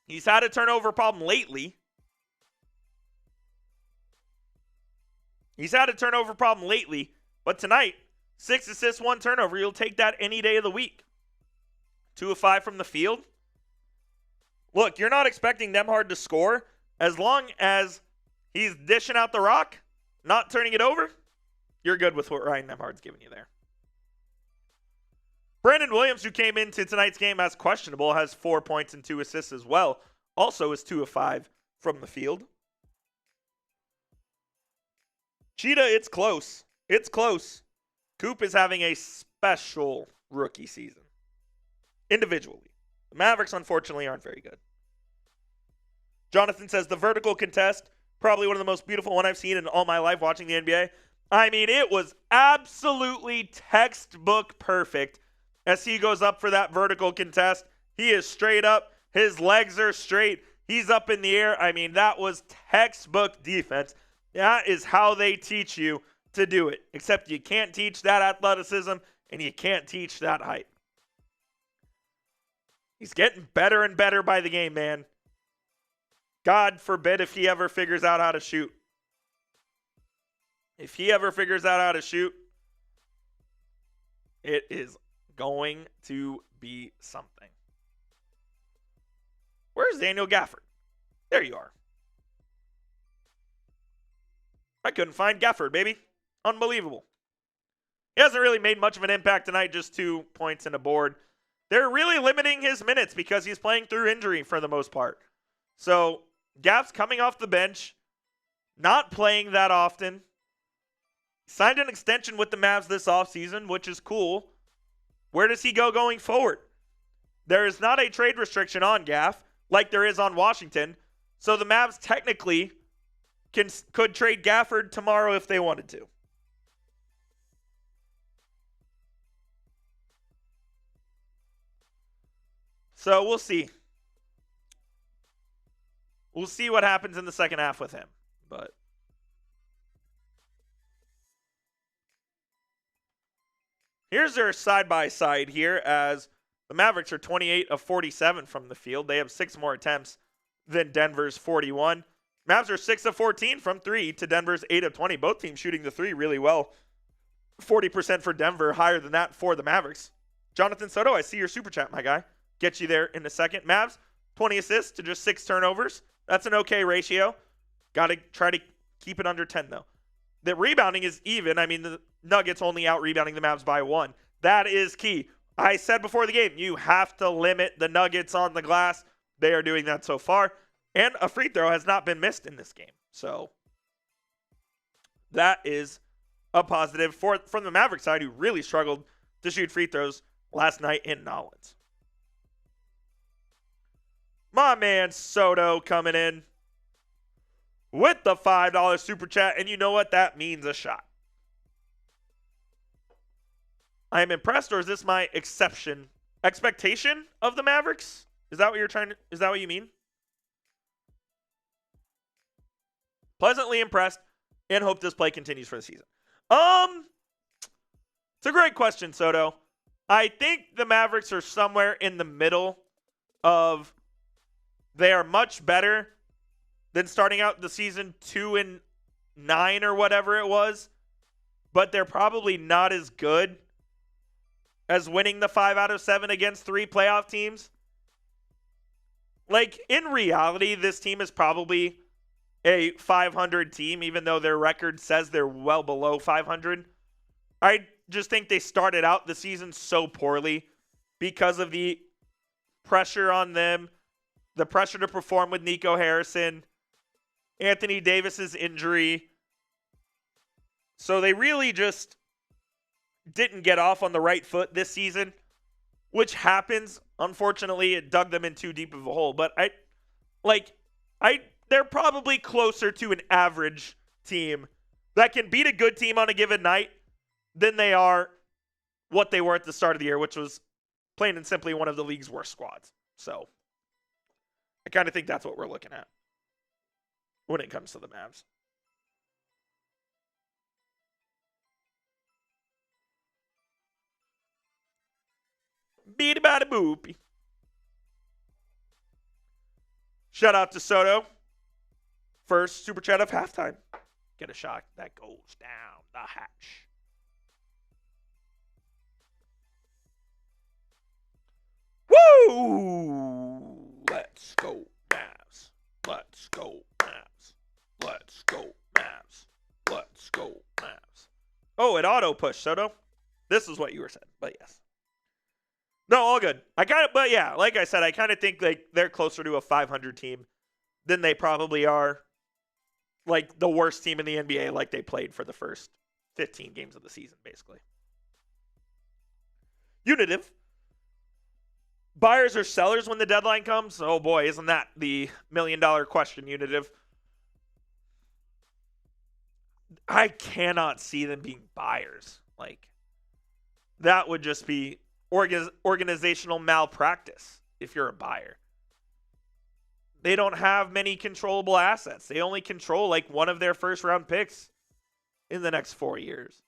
He's had a turnover problem lately. But tonight, 6 assists, 1 turnover. You'll take that any day of the week. 2 of 5 from the field. Look, you're not expecting Nembhard to score as long as he's dishing out the rock, not turning it over. You're good with what Ryan Nembhard's giving you there. Brandon Williams, who came into tonight's game as questionable, has 4 points and 2 assists as well. Also is 2 of 5 from the field. Cheetah, it's close. Coop is having a special rookie season. Individually. The Mavericks, unfortunately, aren't very good. Jonathan says, the vertical contest, probably one of the most beautiful one I've seen in all my life watching the NBA. I mean, it was absolutely textbook perfect as he goes up for that vertical contest. He is straight up. His legs are straight. He's up in the air. I mean, that was textbook defense. That is how they teach you to do it. Except you can't teach that athleticism and you can't teach that height. He's getting better and better by the game, man. God forbid if he ever figures out how to shoot. If he ever figures out how to shoot, it is going to be something. Where's Where's Daniel Gafford? There you are. I couldn't find Gafford, baby. Unbelievable. He hasn't really made much of an impact tonight, just 2 points and a board. They're really limiting his minutes because he's playing through injury for the most part. So, Gaff's coming off the bench, not playing that often. Signed an extension with the Mavs this offseason, which is cool. Where does he go going forward? There is not a trade restriction on Gaff like there is on Washington. So the Mavs technically could trade Gafford tomorrow if they wanted to. So we'll see. We'll see what happens in the second half with him. But here's their side-by-side here as the Mavericks are 28 of 47 from the field. They have 6 more attempts than Denver's 41. Mavs are 6 of 14 from 3 to Denver's 8 of 20. Both teams shooting the 3 really well. 40% for Denver, higher than that for the Mavericks. Jonathan Soto, I see your super chat, my guy. Get you there in a second. Mavs, 20 assists to just 6 turnovers. That's an okay ratio. Got to try to keep it under 10, though. The rebounding is even. I mean, the Nuggets only out-rebounding the Mavs by 1. That is key. I said before the game, you have to limit the Nuggets on the glass. They are doing that so far. And a free throw has not been missed in this game. So that is a positive from the Mavericks side, who really struggled to shoot free throws last night in Nolens. My man Soto coming in with the $5 super chat. And you know what? That means a shot. I am impressed, or is this my expectation of the Mavericks? Is that what you mean? Pleasantly impressed and hope this play continues for the season. It's a great question, Soto. I think the Mavericks are somewhere in the middle of they are much better than starting out the season 2-9 or whatever it was, but they're probably not as good as winning the 5 out of 7 against 3 playoff teams. Like, in reality, this team is probably a 500 team, even though their record says they're well below 500. I just think they started out the season so poorly because of the pressure on them, the pressure to perform with Nico Harrison, Anthony Davis's injury. So they really just didn't get off on the right foot this season, which happens. Unfortunately, it dug them in too deep of a hole. But they're probably closer to an average team that can beat a good team on a given night than they are what they were at the start of the year, which was plain and simply one of the league's worst squads. So I kind of think that's what we're looking at when it comes to the Mavs. Beat about a boopy. Shout out to Soto. First super chat of halftime. Get a shot that goes down the hatch. Woo! Let's go, Mavs. Let's go, Mavs. Let's go, Mavs. Let's go, Mavs. Oh, it auto pushed, Soto. This is what you were saying, but yes. No, all good. But yeah, like I said, I kind of think like they're closer to a 500 team than they probably are like the worst team in the NBA, like they played for the first 15 games of the season, basically. Unitive. Buyers or sellers when the deadline comes? Oh boy, isn't that the million-dollar question, Unitive? I cannot see them being buyers. Like, that would just be organizational malpractice if you're a buyer. They don't have many controllable assets. They only control like one of their first-round picks in the next 4 years.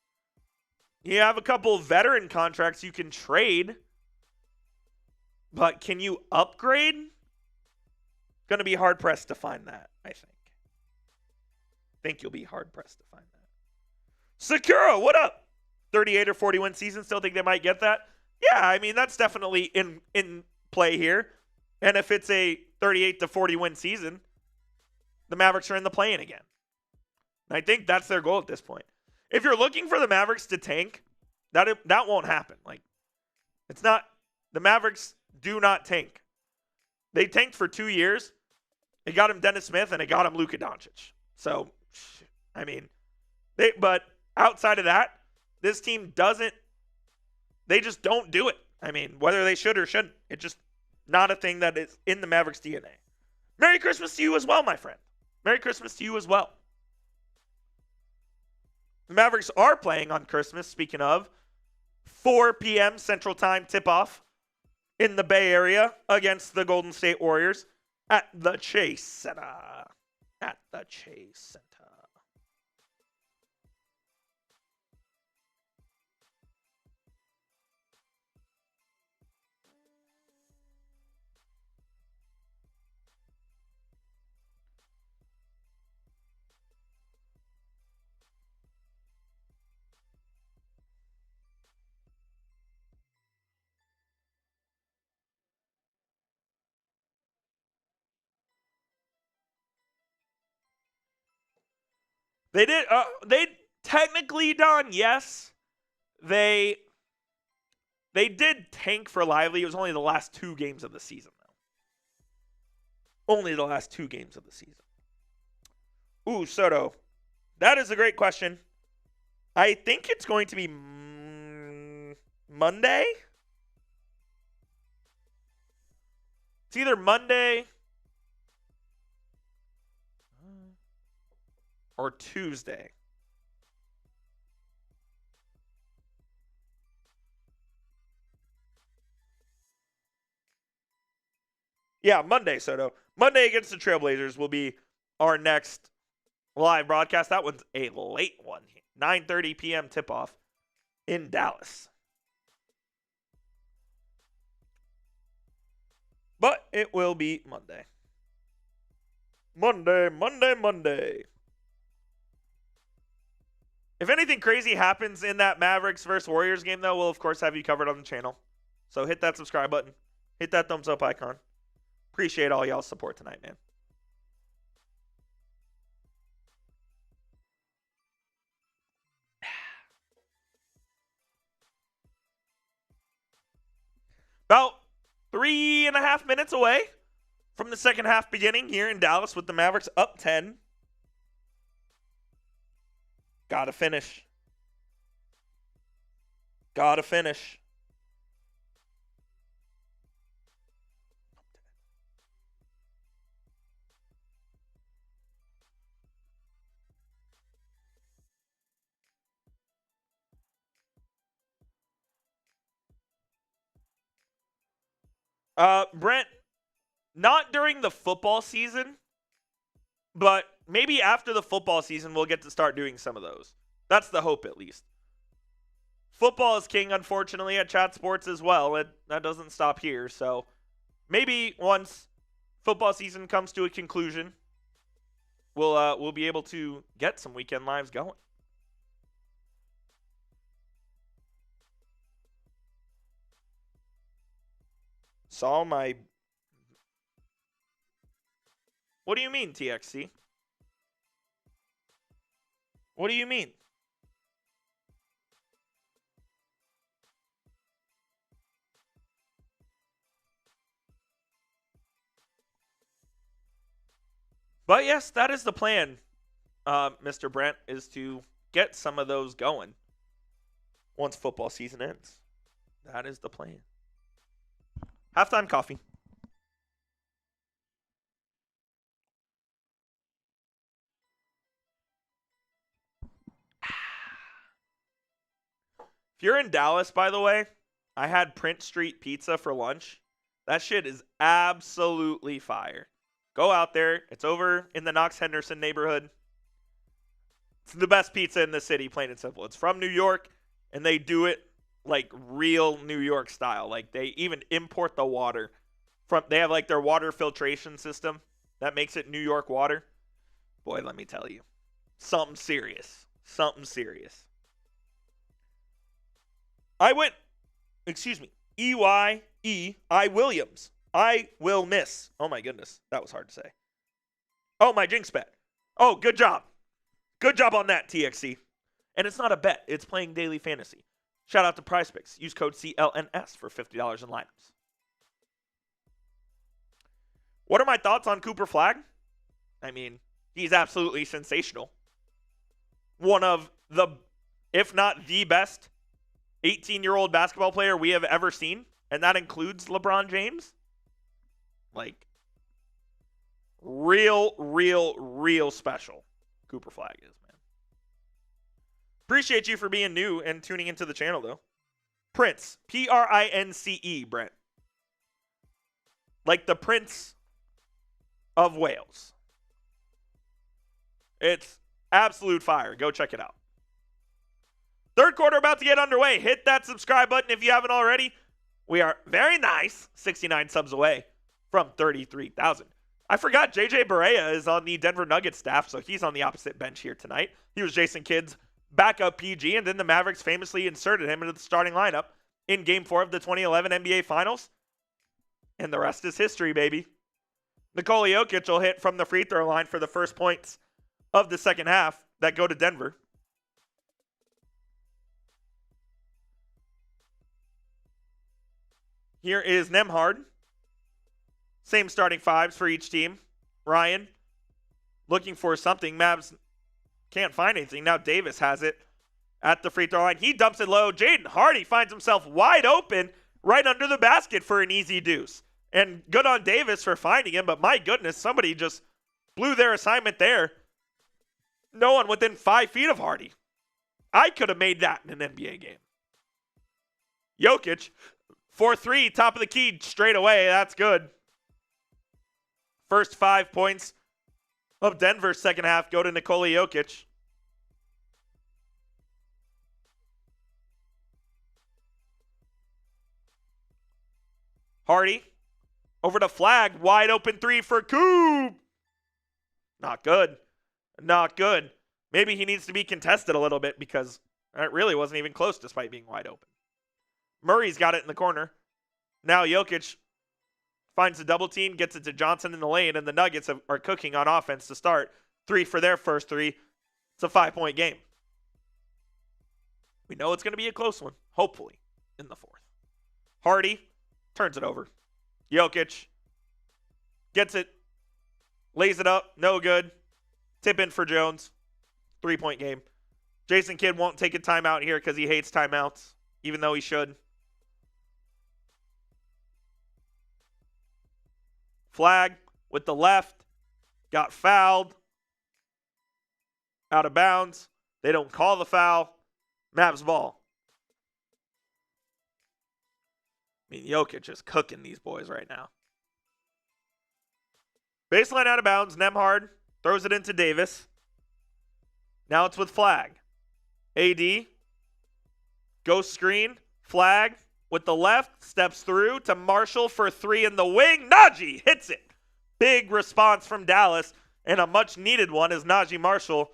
You have a couple of veteran contracts you can trade, but can you upgrade? Going to be hard-pressed to find that, I think. You'll be hard-pressed to find that. Sakura, what up? 38 or 41 season, still think they might get that? Yeah, I mean, that's definitely in play here. And if it's a 38 to 40 win season, the Mavericks are in the play-in again. And I think that's their goal at this point. If you're looking for the Mavericks to tank, that won't happen. Like, it's not. The Mavericks do not tank. They tanked for 2 years. It got him Dennis Smith and it got him Luka Doncic. So, I mean, but outside of that, this team doesn't. They just don't do it. I mean, whether they should or shouldn't, it's just not a thing that is in the Mavericks DNA. Merry Christmas to you as well, my friend. Merry Christmas to you as well. The Mavericks are playing on Christmas, speaking of. 4 p.m. Central Time tip-off in the Bay Area against the Golden State Warriors at the Chase Center. At the Chase Center. They did. They technically done. Yes, they did tank for Lively. It was only the last 2 games of the season, though. Only the last 2 games of the season. Ooh, Soto, that is a great question. I think it's going to be Monday. It's either Monday or Tuesday. Yeah, Monday, Soto. Monday against the Trailblazers will be our next live broadcast. That one's a late one. 9:30 p.m. tip-off in Dallas. But it will be Monday. Monday. If anything crazy happens in that Mavericks versus Warriors game, though, we'll, of course, have you covered on the channel. So hit that subscribe button. Hit that thumbs up icon. Appreciate all y'all's support tonight, man. About 3.5 minutes away from the second half beginning here in Dallas with the Mavericks up 10. Gotta finish. Gotta finish. Brent, not during the football season, but maybe after the football season, we'll get to start doing some of those. That's the hope, at least. Football is king, unfortunately, at Chat Sports as well. That doesn't stop here. So maybe once football season comes to a conclusion, we'll be able to get some weekend lives going. Saw my... What do you mean, TXC? What do you mean? But yes, that is the plan, Mr. Brent, is to get some of those going once football season ends. That is the plan. Halftime coffee. If you're in Dallas, by the way, I had Prince Street Pizza for lunch. That shit is absolutely fire. Go out there. It's over in the Knox Henderson neighborhood. It's the best pizza in the city, plain and simple. It's from New York, and they do it like real New York style. Like, they even import the water from, they have like their water filtration system that makes it New York water. Boy, let me tell you, something serious. Something serious. I went, EYEI Williams I will miss. Oh my goodness. That was hard to say. Oh, my jinx bet. Oh, good job. Good job on that, TXC. And it's not a bet. It's playing daily fantasy. Shout out to PrizePicks. Use code CLNS for $50 in lineups. What are my thoughts on Cooper Flagg? I mean, he's absolutely sensational. One of the, if not the best, 18-year-old basketball player we have ever seen. And that includes LeBron James. Like, real special Cooper Flagg is, man. Appreciate you for being new and tuning into the channel, though. Prince. Prince, Brent. Like the Prince of Wales. It's absolute fire. Go check it out. Third quarter about to get underway. Hit that subscribe button if you haven't already. We are very nice, 69 subs away from 33,000. I forgot JJ Barea is on the Denver Nuggets staff, so he's on the opposite bench here tonight. He was Jason Kidd's backup PG, and then the Mavericks famously inserted him into the starting lineup in Game 4 of the 2011 NBA Finals. And the rest is history, baby. Nikola Jokic will hit from the free throw line for the first points of the second half that go to Denver. Here is Nembhard. Same starting fives for each team. Ryan looking for something. Mavs can't find anything. Now Davis has it at the free throw line. He dumps it low. Jaden Hardy finds himself wide open right under the basket for an easy deuce. And good on Davis for finding him, but my goodness, somebody just blew their assignment there. No one within 5 feet of Hardy. I could have made that in an NBA game. Jokic, 4-3, top of the key straight away. That's good. First 5 points of Denver's second half go to Nikola Jokic. Hardy over to Flagg. Wide open 3 for Coop. Not good. Not good. Maybe he needs to be contested a little bit because it really wasn't even close despite being wide open. Murray's got it in the corner. Now Jokic finds the double team, gets it to Johnson in the lane, and the Nuggets are cooking on offense to start. 3 for their first 3. It's a 5-point game. We know it's going to be a close one, hopefully, in the fourth. Hardy turns it over. Jokic gets it, lays it up, no good. Tip in for Jones. 3-point game. Jason Kidd won't take a timeout here because he hates timeouts, even though he should. Flagg with the left, got fouled, out of bounds. They don't call the foul. Mavs ball. I mean, Jokic is cooking these boys right now. Baseline out of bounds. Nembhard throws it into Davis. Now it's with Flagg. AD, ghost screen. Flagg with the left, steps through to Marshall for 3 in the wing. Naji hits it. Big response from Dallas, and a much-needed one as Naji Marshall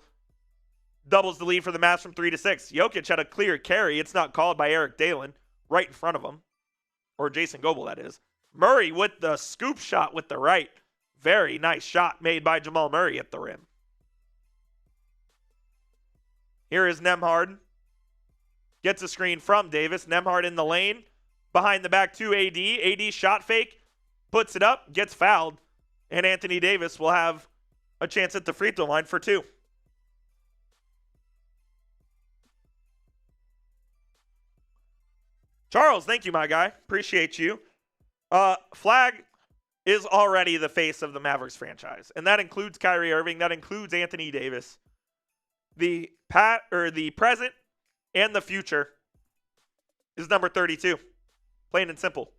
doubles the lead for the Mavs from 3 to 6. Jokic had a clear carry. It's not called by Eric Dalen right in front of him. Or Jason Goble, that is. Murray with the scoop shot with the right. Very nice shot made by Jamal Murray at the rim. Here is Nembhard. Gets a screen from Davis. Nembhard in the lane. Behind the back to AD. AD shot fake. Puts it up. Gets fouled. And Anthony Davis will have a chance at the free throw line for 2. Charles, thank you, my guy. Appreciate you. Flagg is already the face of the Mavericks franchise. And that includes Kyrie Irving. That includes Anthony Davis. The present and the future is number 32. Plain and simple.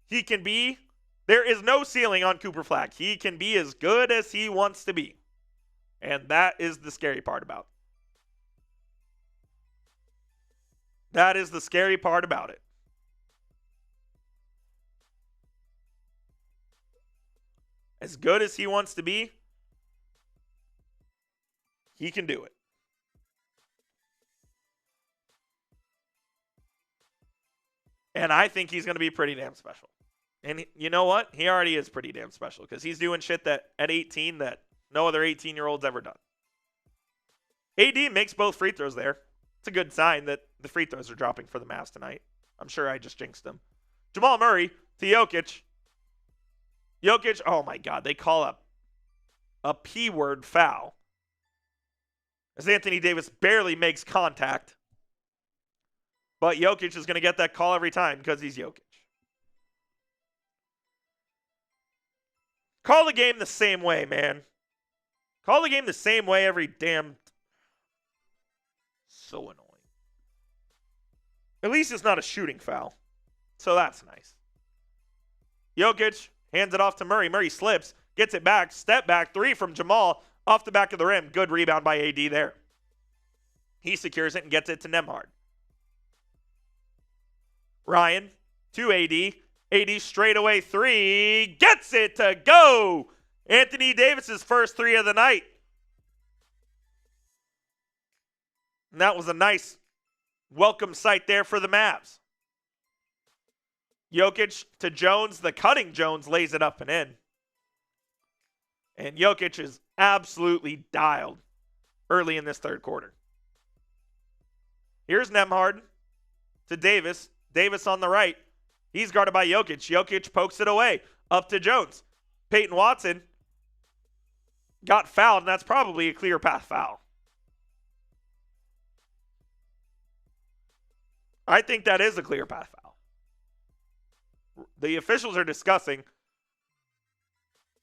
There is no ceiling on Cooper Flagg. He can be as good as he wants to be. And that is the scary part about it. That is the scary part about it. As good as he wants to be, he can do it. And I think he's going to be pretty damn special. And you know what? He already is pretty damn special because he's doing shit that at 18 that no other 18-year-old's ever done. AD makes both free throws there. It's a good sign that the free throws are dropping for the Mavs tonight. I'm sure I just jinxed them. Jamal Murray to Jokic. Jokic, oh my God, they call a P-word foul as Anthony Davis barely makes contact. But Jokic is going to get that call every time because he's Jokic. Call the game the same way, man. Call the game the same way every damn... So annoying. At least it's not a shooting foul. So that's nice. Jokic hands it off to Murray. Murray slips, gets it back, step back, three from Jamal, off the back of the rim. Good rebound by AD there. He secures it and gets it to Nembhard. Ryan to AD. AD straightaway three. Gets it to go. Anthony Davis's first three of the night. And that was a nice welcome sight there for the Mavs. Jokic to Jones. The cutting Jones lays it up and in. And Jokic is absolutely dialed early in this third quarter. Here's Nembhard to Davis. Davis on the right. He's guarded by Jokic. Jokic pokes it away. Up to Jones. Peyton Watson got fouled, and that's probably a clear path foul. I think that is a clear path foul. The officials are discussing.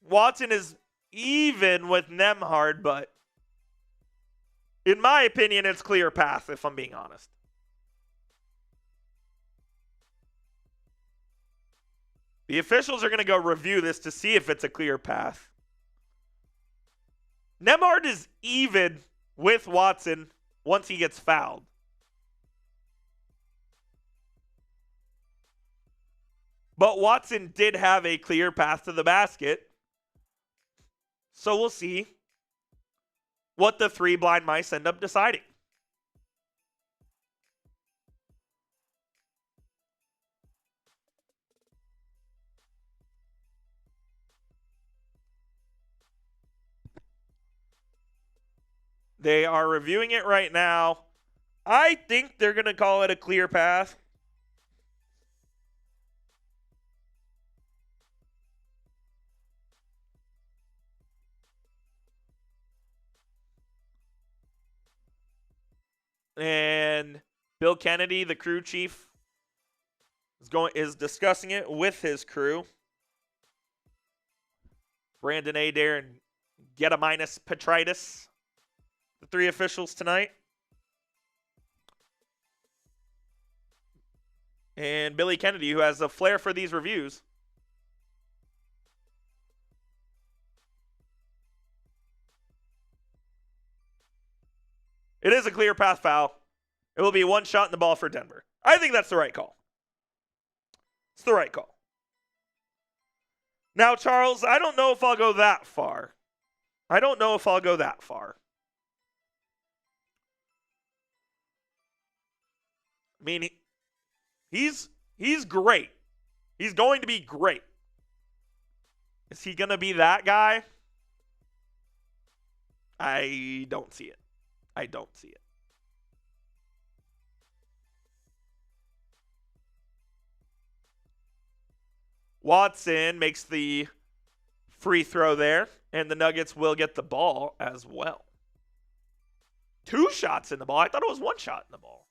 Watson is even with Nembhard, but in my opinion, it's clear path, if I'm being honest. The officials are going to go review this to see if it's a clear path. Nembhard is even with Watson once he gets fouled. But Watson did have a clear path to the basket. So we'll see what the three blind mice end up deciding. They are reviewing it right now. I think they're going to call it a clear path. And Bill Kennedy, the crew chief, is discussing it with his crew. Brandon Adair and Gediminas Petritis, the three officials tonight. And Billy Kennedy, who has a flair for these reviews. It is a clear path foul. It will be one shot in the ball for Denver. I think that's the right call. It's the right call. Now, Charles, I don't know if I'll go that far. I mean, he's great. He's going to be great. Is he going to be that guy? I don't see it. Watson makes the free throw there, and the Nuggets will get the ball as well. 2 shots in the ball. I thought it was 1 shot in the ball.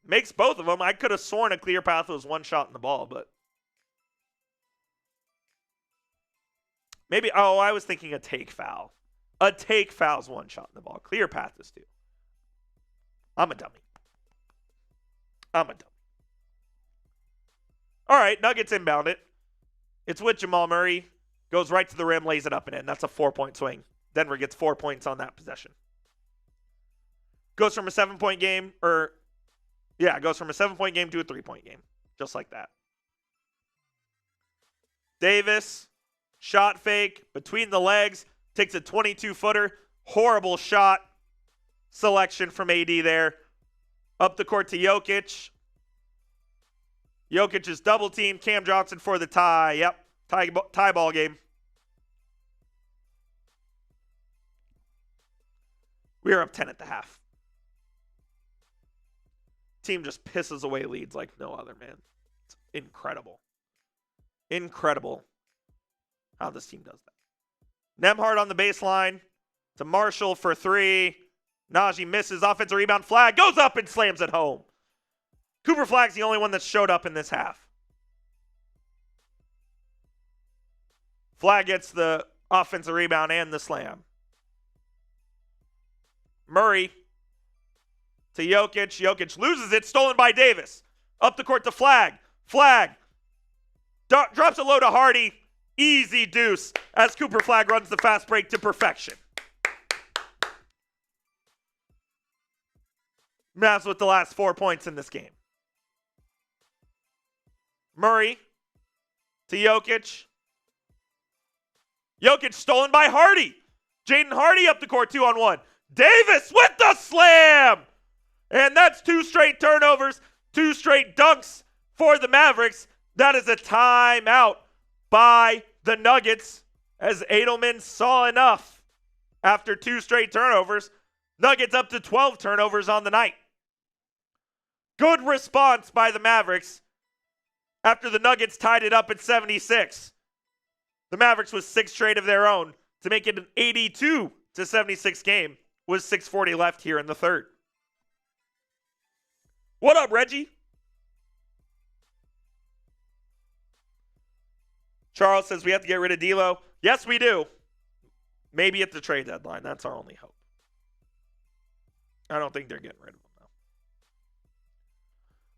Makes both of them. I could have sworn a clear path was 1 shot in the ball, but maybe, I was thinking a take foul. A take foul is 1 shot in the ball. Clear path is 2. I'm a dummy. All right, Nuggets inbound it. It's with Jamal Murray. Goes right to the rim, lays it up and in. That's a 4-point swing. Denver gets 4 points on that possession. Goes from a 7-point game, goes from a 7-point game to a 3-point game. Just like that. Davis, shot fake, between the legs, takes a 22-footer. Horrible shot selection from AD there. Up the court to Jokic. Jokic is double teamed. Cam Johnson for the tie. Yep. Tie ball game. We are up 10 at the half. Team just pisses away leads like no other, man. It's incredible. Incredible how this team does that. Nembhard on the baseline to Marshall for 3. Naji misses. Offensive rebound. Flagg goes up and slams it home. Cooper Flagg's the only one that showed up in this half. Flagg gets the offensive rebound and the slam. Murray to Jokic. Jokic loses it. Stolen by Davis. Up the court to Flagg. Flagg drops a low to Hardy. Easy deuce as Cooper Flagg runs the fast break to perfection. Mavs with the last 4 points in this game. Murray to Jokic. Jokic stolen by Hardy. Jaden Hardy up the court 2-on-1. Davis with the slam. And that's 2 straight turnovers, 2 straight dunks for the Mavericks. That is a timeout by the Nuggets as Edelman saw enough after 2 straight turnovers. Nuggets up to 12 turnovers on the night. Good response by the Mavericks after the Nuggets tied it up at 76. The Mavericks with 6 straight of their own to make it an 82-76 game with 6:40 left here in the third. What up, Reggie? Charles says we have to get rid of D'Lo. Yes, we do. Maybe at the trade deadline. That's our only hope. I don't think they're getting rid of him, though.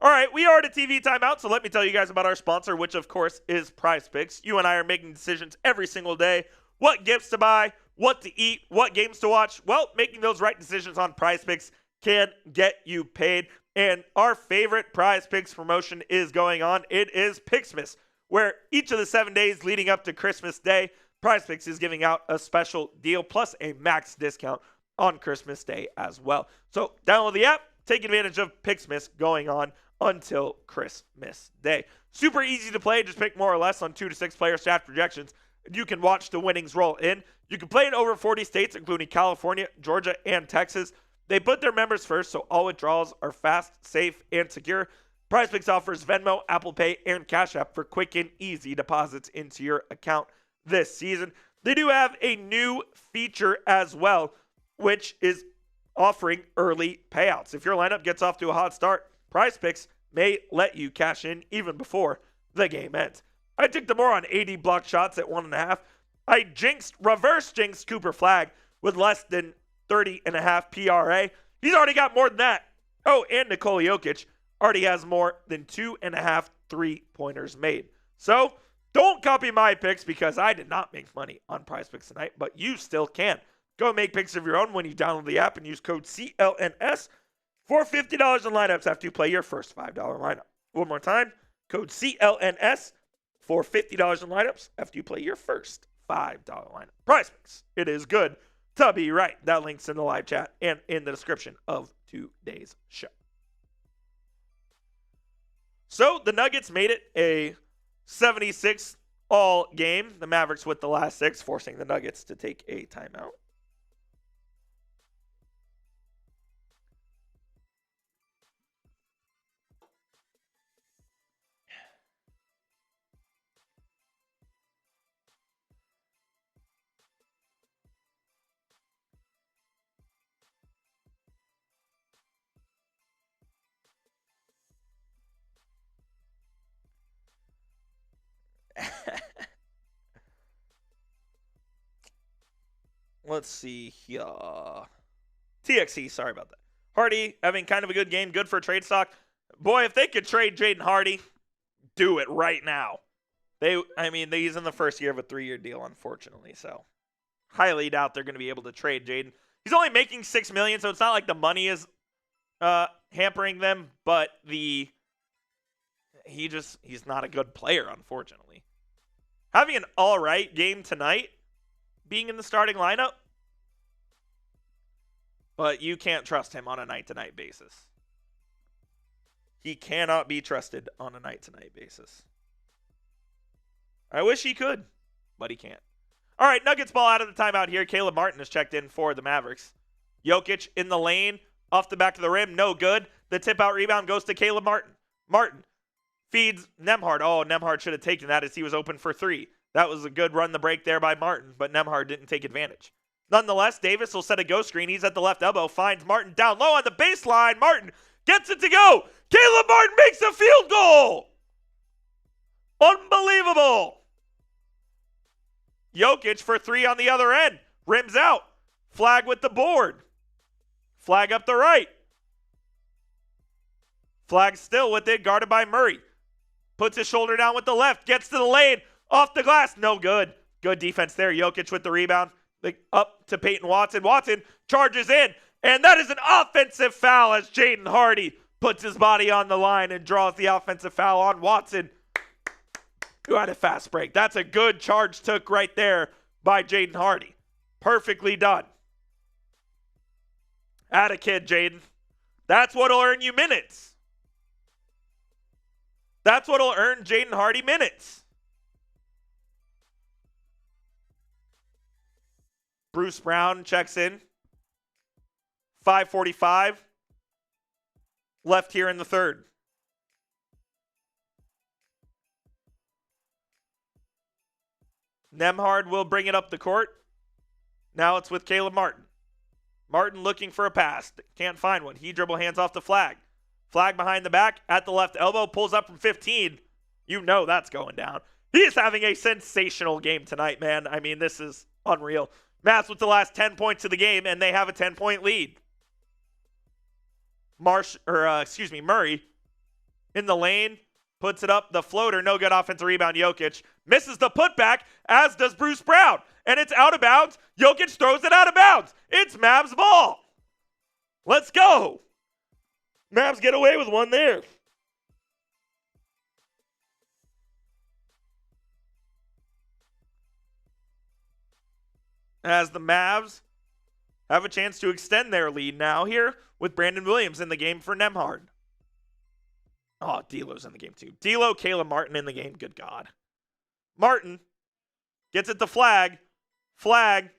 All right, we are at a TV timeout, so let me tell you guys about our sponsor, which, of course, is PrizePicks. You and I are making decisions every single day. What gifts to buy, what to eat, what games to watch. Well, making those right decisions on PrizePicks can get you paid. And our favorite PrizePicks promotion is going on. It is Picksmas, where each of the 7 days leading up to Christmas Day, PrizePicks is giving out a special deal plus a max discount on Christmas Day as well. So download the app, take advantage of Picksmas going on until Christmas Day. Super easy to play. Just pick more or less on 2 to 6 player staff projections. You can watch the winnings roll in. You can play in over 40 states, including California, Georgia, and Texas. They put their members first, so all withdrawals are fast, safe, and secure. PrizePicks offers Venmo, Apple Pay, and Cash App for quick and easy deposits into your account this season. They do have a new feature as well, which is offering early payouts. If your lineup gets off to a hot start, PrizePicks may let you cash in even before the game ends. I took the more on 80 block shots at 1.5. I reverse jinxed Cooper Flagg with less than 30.5 PRA. He's already got more than that. Oh, and Nikola Jokic already has more than 2.5 3-pointers made. So don't copy my picks because I did not make money on PrizePicks tonight, but you still can. Go make picks of your own when you download the app and use code CLNS for $50 in lineups after you play your first $5 lineup. One more time, code CLNS for $50 in lineups after you play your first $5 lineup. PrizePicks. It is good to be right. That link's in the live chat and in the description of today's show. So the Nuggets made it a 76-all game. The Mavericks with the last 6, forcing the Nuggets to take a timeout. Let's see here. TXE, sorry about that. Hardy having kind of a good game, good for trade stock. Boy, if they could trade Jaden Hardy, do it right now. He's in the first year of a 3-year deal, unfortunately, so highly doubt they're going to be able to trade Jaden. He's only making $6 million, so it's not like the money is hampering them, but he's not a good player, unfortunately. Having an all right game tonight, being in the starting lineup, but you can't trust him on a night-to-night basis. He cannot be trusted on a night-to-night basis. I wish he could, but he can't. All right, Nuggets ball out of the timeout here. Caleb Martin has checked in for the Mavericks. Jokic in the lane, off the back of the rim, no good. The tip-out rebound goes to Caleb Martin. Martin feeds Nembhard. Oh, Nembhard should have taken that as he was open for three. That was a good run the break there by Martin, but Nembhard didn't take advantage. Nonetheless, Davis will set a go screen. He's at the left elbow, finds Martin down low on the baseline. Martin gets it to go. Caleb Martin makes a field goal. Unbelievable. Jokic for three on the other end. Rims out. Flagg with the board. Flagg up the right. Flagg still with it, guarded by Murray. Puts his shoulder down with the left. Gets to the lane. Off the glass. No good. Good defense there. Jokic with the rebound. Up to Peyton Watson. Watson charges in. And that is an offensive foul as Jaden Hardy puts his body on the line and draws the offensive foul on Watson, who had a fast break. That's a good charge took right there by Jaden Hardy. Perfectly done. Atta kid, Jaden. That's what'll earn you minutes. That's what'll earn Jaden Hardy minutes. Bruce Brown checks in. 5:45 left here in the third. Nembhard will bring it up the court. Now it's with Caleb Martin. Martin looking for a pass. Can't find one. He dribble hands off to Flagg. Flagg behind the back at the left elbow. Pulls up from 15. You know that's going down. He is having a sensational game tonight, man. I mean, this is unreal. Mavs with the last 10 points of the game, and they have a 10-point lead. Murray in the lane. Puts it up, the floater, no good offensive rebound. Jokic misses the putback, as does Bruce Brown. And it's out of bounds. Jokic throws it out of bounds. It's Mavs ball. Let's go. Mavs get away with one there. As the Mavs have a chance to extend their lead now here with Brandon Williams in the game for Nembhard. Oh, D'Lo's in the game too. D'Lo, Caleb Martin in the game. Good God. Martin gets it to Flagg. Flagg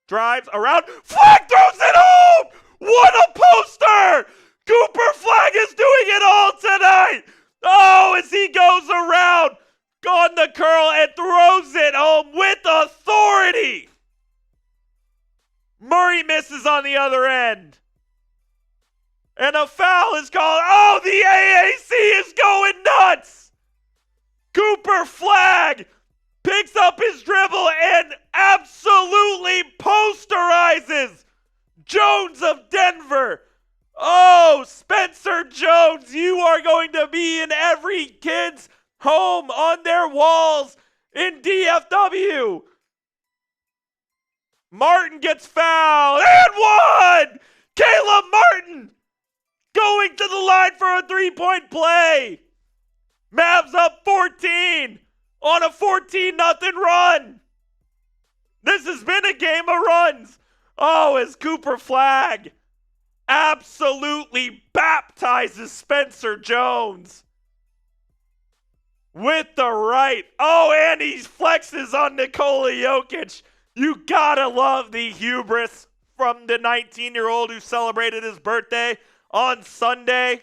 drives around. Flagg throws it home! What a poster! Cooper Flagg is doing it all tonight! Oh, as he goes around on the curl and throws it home with authority! Murray misses on the other end. And a foul is called. Oh, the AAC is going nuts. Cooper Flagg picks up his dribble and absolutely posterizes Jones of Denver. Oh, Spencer Jones, you are going to be in every kid's home on their walls in DFW. Martin gets fouled and one. Caleb Martin going to the line for a three-point play. Mavs up 14 on a 14-0 run. This has been a game of runs. Oh, as Cooper Flagg absolutely baptizes Spencer Jones with the right. Oh, and he flexes on Nikola Jokic. You gotta love the hubris from the 19-year-old who celebrated his birthday on Sunday.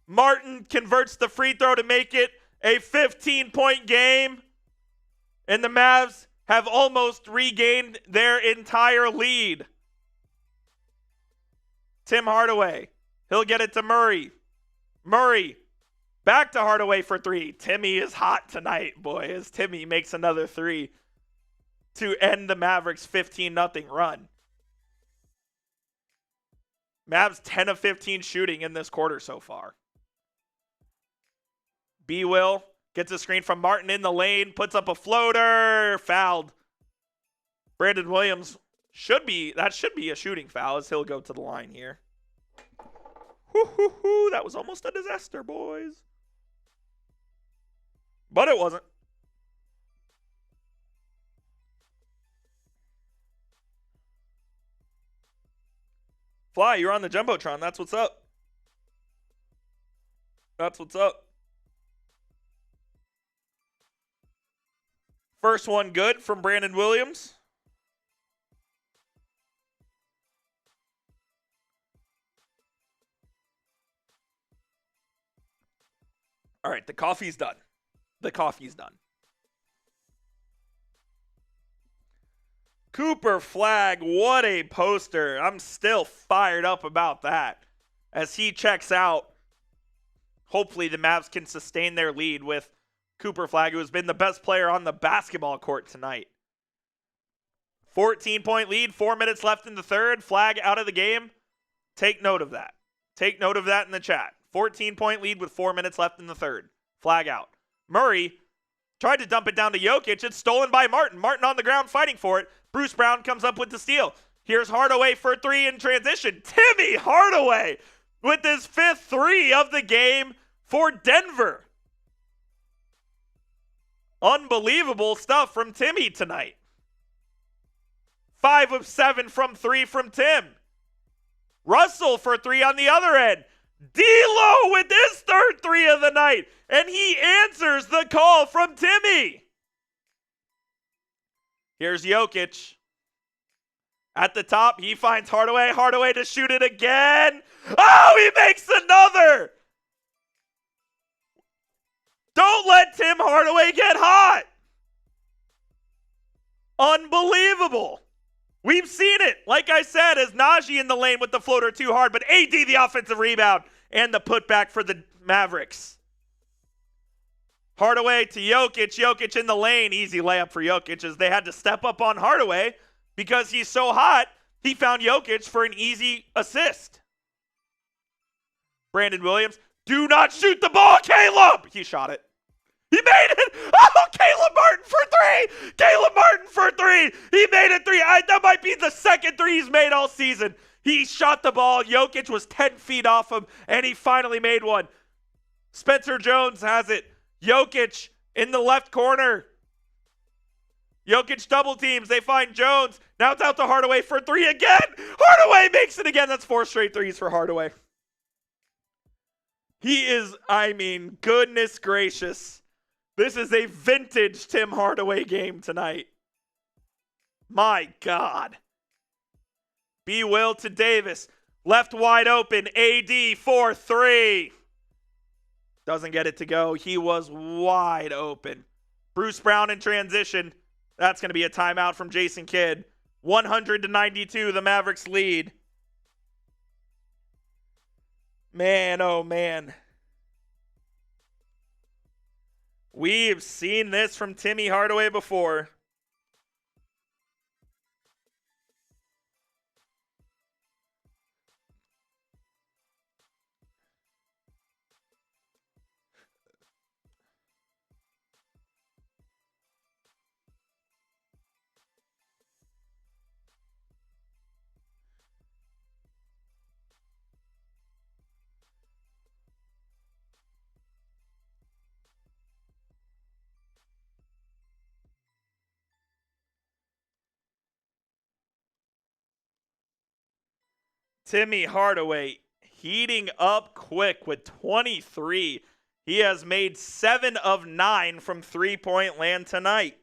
Martin converts the free throw to make it a 15-point game. And the Mavs have almost regained their entire lead. Tim Hardaway. He'll get it to Murray. Murray back to Hardaway for three. Timmy is hot tonight, boy, as Timmy makes another three to end the Mavericks' 15-0 run. Mavs 10 of 15 shooting in this quarter so far. B-Will gets a screen from Martin in the lane, puts up a floater, fouled. Brandon Williams should be a shooting foul as he'll go to the line here. That was almost a disaster, boys. But it wasn't. Fly, you're on the Jumbotron. That's what's up. That's what's up. First one good from Brandon Williams. All right, the coffee's done. The coffee's done. Cooper Flagg, what a poster. I'm still fired up about that. As he checks out, hopefully the Mavs can sustain their lead with Cooper Flagg, who has been the best player on the basketball court tonight. 14-point lead, 4 minutes left in the third. Flagg out of the game. Take note of that. Take note of that in the chat. 14-point lead with 4 minutes left in the third. Flagg out. Murray tried to dump it down to Jokic. It's stolen by Martin. Martin on the ground fighting for it. Bruce Brown comes up with the steal. Here's Hardaway for three in transition. Timmy Hardaway with his fifth three of the game for Denver. Unbelievable stuff from Timmy tonight. 5 of 7 from three from Tim. Russell for three on the other end. D'Lo with his third three of the night. And he answers the call from Timmy. Here's Jokic. At the top, he finds Hardaway. Hardaway to shoot it again. Oh, he makes another. Don't let Tim Hardaway get hot. Unbelievable. We've seen it, like I said, as Naji in the lane with the floater too hard, but AD the offensive rebound and the putback for the Mavericks. Hardaway to Jokic. Jokic in the lane. Easy layup for Jokic as they had to step up on Hardaway because he's so hot. He found Jokic for an easy assist. Brandon Williams. Do not shoot the ball, Caleb. He shot it. He made it. Oh, Caleb Martin for three. Caleb Martin for three. He made it three. That might be the second three he's made all season. He shot the ball. Jokic was 10 feet off him, and he finally made one. Spencer Jones has it. Jokic in the left corner. Jokic double teams. They find Jones. Now it's out to Hardaway for three again. Hardaway makes it again. That's 4 straight threes for Hardaway. He is, goodness gracious. This is a vintage Tim Hardaway game tonight. My God. B. Will to Davis. Left wide open. AD for three. Doesn't get it to go. He was wide open. Bruce Brown in transition. That's going to be a timeout from Jason Kidd. 100-92, the Mavericks lead. Man, oh man. We've seen this from Timmy Hardaway before. Timmy Hardaway heating up quick with 23. He has made 7 of 9 from three-point land tonight.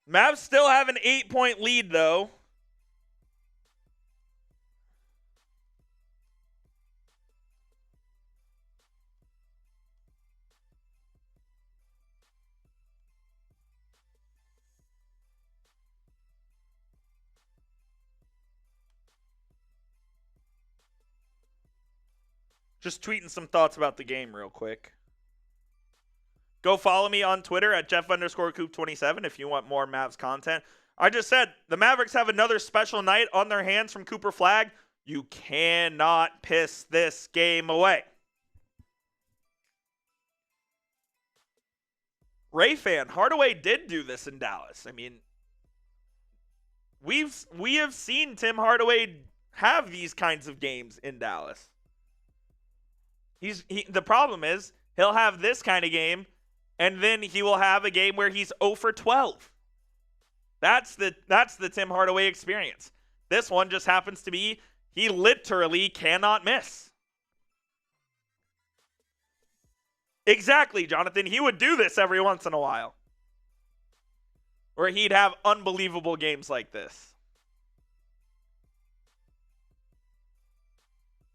Mavs still have an 8-point lead, though. Just tweeting some thoughts about the game real quick. Go follow me on Twitter at Jeff_Coop27 if you want more Mavs content. I just said the Mavericks have another special night on their hands from Cooper Flagg. You cannot piss this game away. Ray fan, Hardaway did do this in Dallas. We have seen Tim Hardaway have these kinds of games in Dallas. The problem is he'll have this kind of game, and then he will have a game where he's 0 for 12. That's the Tim Hardaway experience. This one just happens to be he literally cannot miss. Exactly, Jonathan. He would do this every once in a while. Where he'd have unbelievable games like this.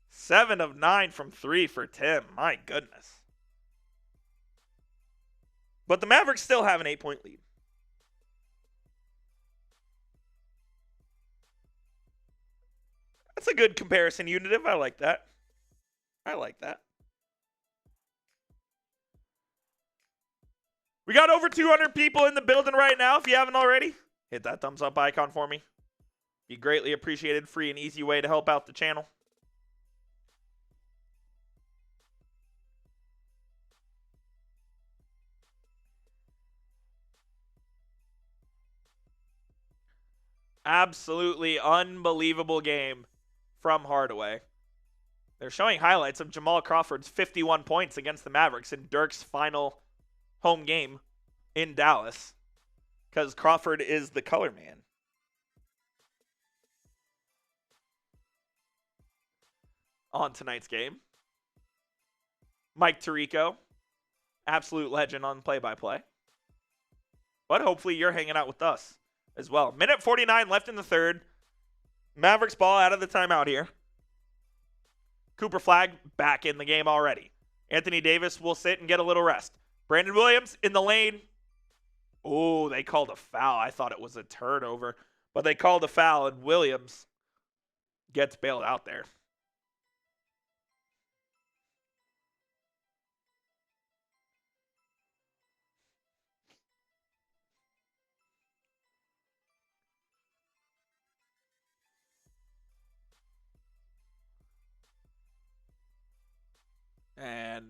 7 of 9 from 3 for Tim. My goodness. But the Mavericks still have an 8-point lead. That's a good comparison, Unitive. I like that. I like that. We got over 200 people in the building right now. If you haven't already, hit that thumbs up icon for me. Be greatly appreciated. Free and easy way to help out the channel. Absolutely unbelievable game from Hardaway. They're showing highlights of Jamal Crawford's 51 points against the Mavericks in Dirk's final home game in Dallas, because Crawford is the color man. On tonight's game, Mike Tirico, absolute legend on play-by-play. But hopefully you're hanging out with us as well. Minute 49 left in the third. Mavericks ball out of the timeout here. Cooper Flagg back in the game already. Anthony Davis will sit and get a little rest. Brandon Williams in the lane. Oh, they called a foul. I thought it was a turnover, but they called a foul, and Williams gets bailed out there. And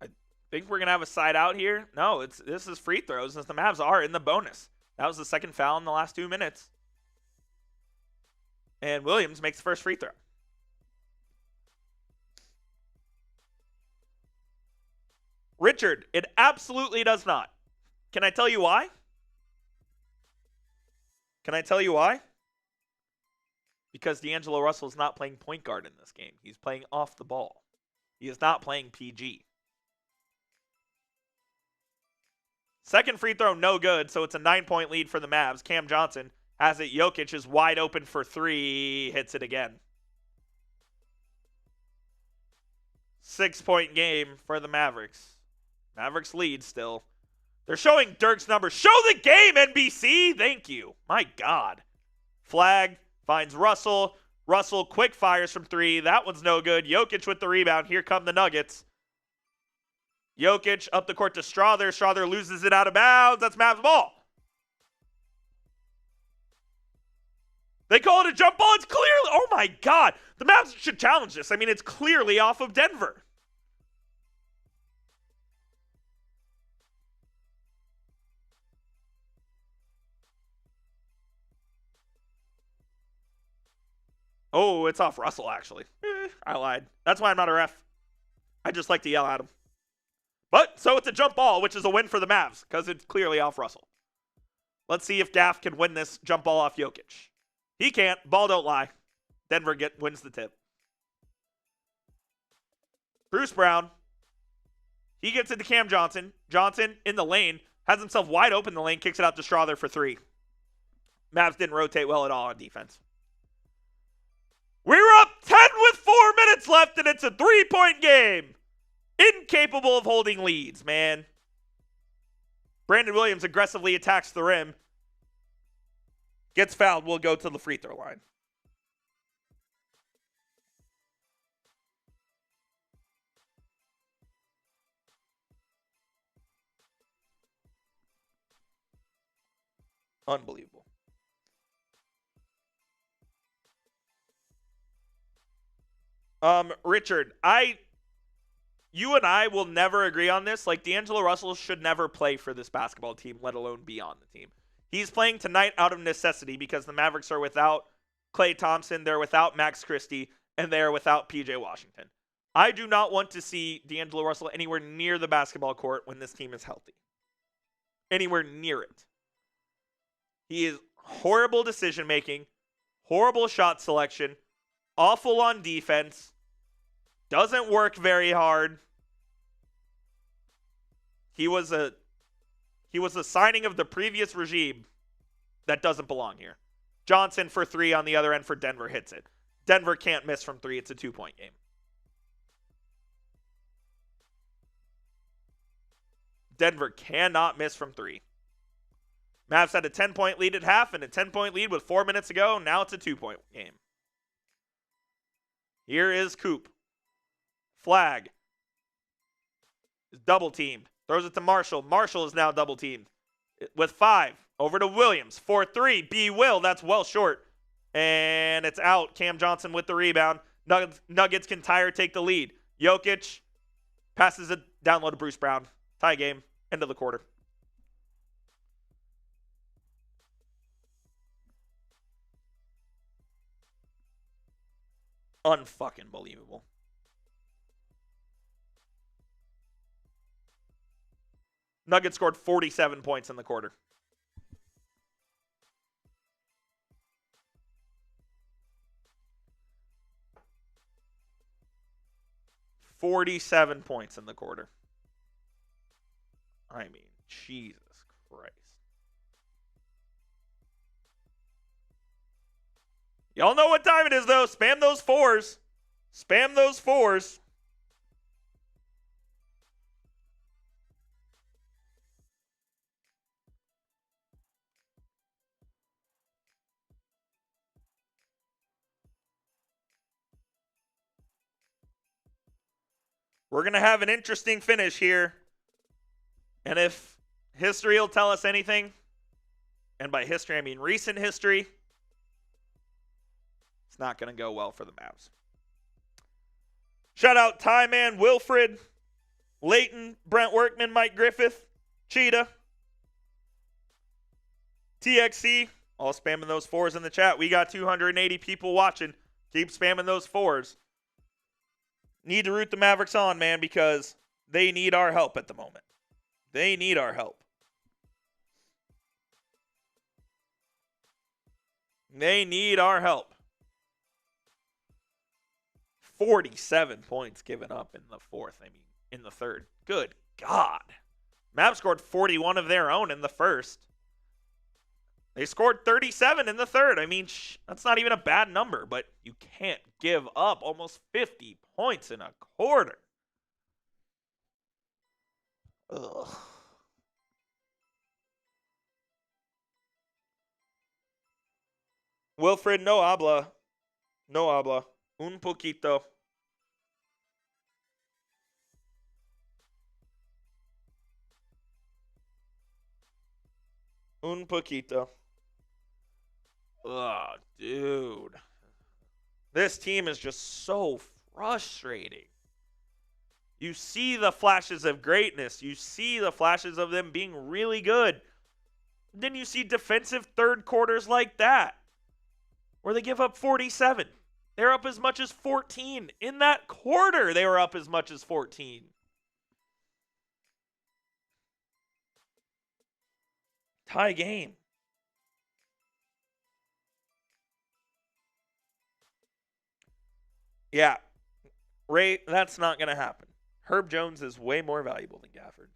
I think we're going to have a side out here. No, this is free throws since the Mavs are in the bonus. That was the second foul in the last 2 minutes. And Williams makes the first free throw. Richard, it absolutely does not. Can I tell you why? Can I tell you why? Because D'Angelo Russell is not playing point guard in this game. He's playing off the ball. He is not playing PG. Second free throw, no good, so it's a 9-point lead for the Mavs. Cam Johnson has it. Jokic is wide open for 3. Hits it again. 6-point game for the Mavericks. Mavericks lead still. They're showing Dirk's numbers. Show the game, NBC! Thank you. My God. Flagg finds Russell. Russell quick fires from 3. That one's no good. Jokic with the rebound. Here come the Nuggets. Jokic up the court to Strother. Strother loses it out of bounds. That's Mavs ball. They call it a jump ball. It's clearly, oh my God. The Mavs should challenge this. I mean, it's clearly off of Denver. Oh, it's off Russell, actually. I lied. That's why I'm not a ref. I just like to yell at him. But, so it's a jump ball, which is a win for the Mavs, because it's clearly off Russell. Let's see if Gaff can win this jump ball off Jokic. He can't. Ball don't lie. Denver wins the tip. Bruce Brown. He gets it to Cam Johnson. Johnson in the lane. Has himself wide open in the lane. Kicks it out to Strother for 3. Mavs didn't rotate well at all on defense. We were up 10 with 4 minutes left, and it's a 3-point game. Incapable of holding leads, man. Brandon Williams aggressively attacks the rim. Gets fouled. Will go to the free throw line. Unbelievable. Richard, you and I will never agree on this. Like, D'Angelo Russell should never play for this basketball team, let alone be on the team. He's playing tonight out of necessity because the Mavericks are without Klay Thompson, they're without Max Christie, and they're without PJ Washington. I do not want to see D'Angelo Russell anywhere near the basketball court when this team is healthy. Anywhere near it. He is horrible decision-making, horrible shot selection, awful on defense, doesn't work very hard. He was a signing of the previous regime that doesn't belong here. Johnson for 3 on the other end for Denver hits it. Denver can't miss from 3. It's a 2-point game. Denver cannot miss from 3. Mavs had a 10-point lead at half and a 10-point lead with 4 minutes to go. Now it's a 2-point game. Here is Coop. Flagg is double teamed. Throws it to Marshall. Marshall is now double teamed. With 5. Over to Williams. 4-3. B. Will. That's well short. And it's out. Cam Johnson with the rebound. Nuggets can take the lead. Jokic passes it down low to Bruce Brown. Tie game. End of the quarter. Unfucking believable. Nuggets scored 47 points in the quarter. $47 points in the quarter. I mean, Jesus Christ. Y'all know what time it is, though. Spam those 4s. Spam those 4s. We're going to have an interesting finish here. And if history will tell us anything, and by history I mean recent history, it's not going to go well for the Mavs. Shout out Ty Man, Wilfred, Leighton, Brent Workman, Mike Griffith, Cheetah, TXC, all spamming those 4s in the chat. We got 280 people watching. Keep spamming those 4s. Need to root the Mavericks on, man, because they need our help at the moment. They need our help. They need our help. 47 points given up in the in the third. Good God. Mavs scored 41 of their own in the first. They scored 37 in the third. I mean, that's not even a bad number, but you can't give up almost 50 points in a quarter. Ugh. Wilfred, no habla. No habla. Un poquito. Un poquito. Ugh, dude. This team is just so frustrating. You see the flashes of greatness. You see the flashes of them being really good. Then you see defensive third quarters like that, where they give up 47. They're up as much as 14. In that quarter, they were up as much as 14. Tie game. Yeah. Ray, that's not going to happen. Herb Jones is way more valuable than Gafford.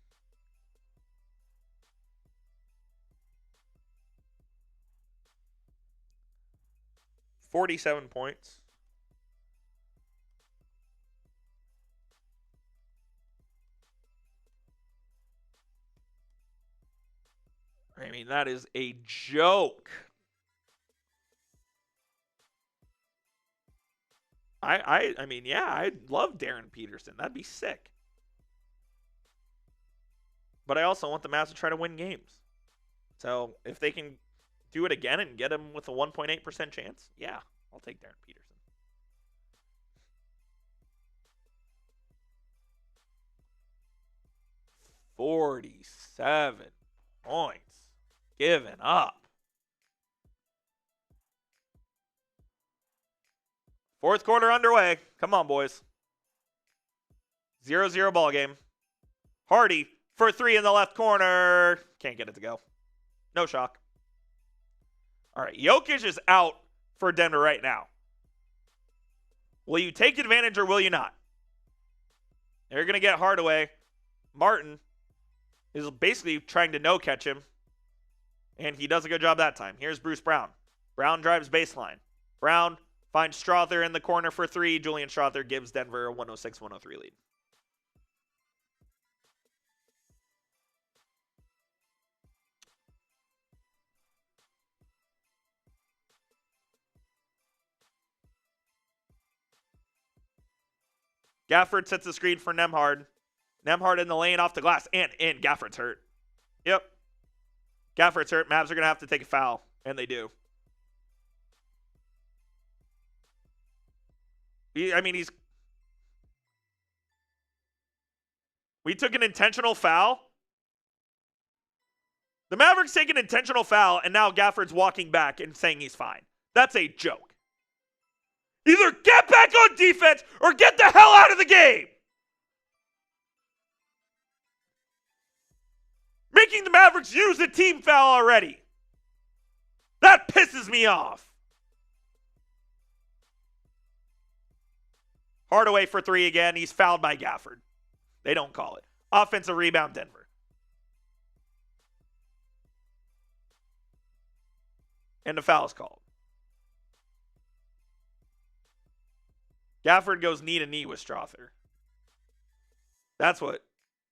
$47 points. I mean, that is a joke. I mean, yeah, I'd love Darren Peterson. That'd be sick. But I also want the Mavs to try to win games. So if they can do it again and get him with a 1.8% chance, yeah, I'll take Darren Peterson. $47 points given up. Fourth quarter underway. Come on, boys. 0-0 ball game. Hardy for 3 in the left corner. Can't get it to go. No shock. All right, Jokic is out for Denver right now. Will you take advantage or will you not? They're going to get Hardaway. Martin is basically trying to no-catch him, and he does a good job that time. Here's Bruce Brown. Brown drives baseline. Brown finds Strother in the corner for three. Julian Strother gives Denver a 106-103 lead. Gafford sets the screen for Nembhard. Nembhard in the lane off the glass, and in. Gafford's hurt. Yep. Gafford's hurt. Mavs are going to have to take a foul, and they do. We took an intentional foul. The Mavericks take an intentional foul, and now Gafford's walking back and saying he's fine. That's a joke. Either get back on defense or get the hell out of the game. Making the Mavericks use a team foul already. That pisses me off. Hardaway for three again. He's fouled by Gafford. They don't call it. Offensive rebound, Denver. And the foul is called. Gafford goes knee to knee with Strother. That's what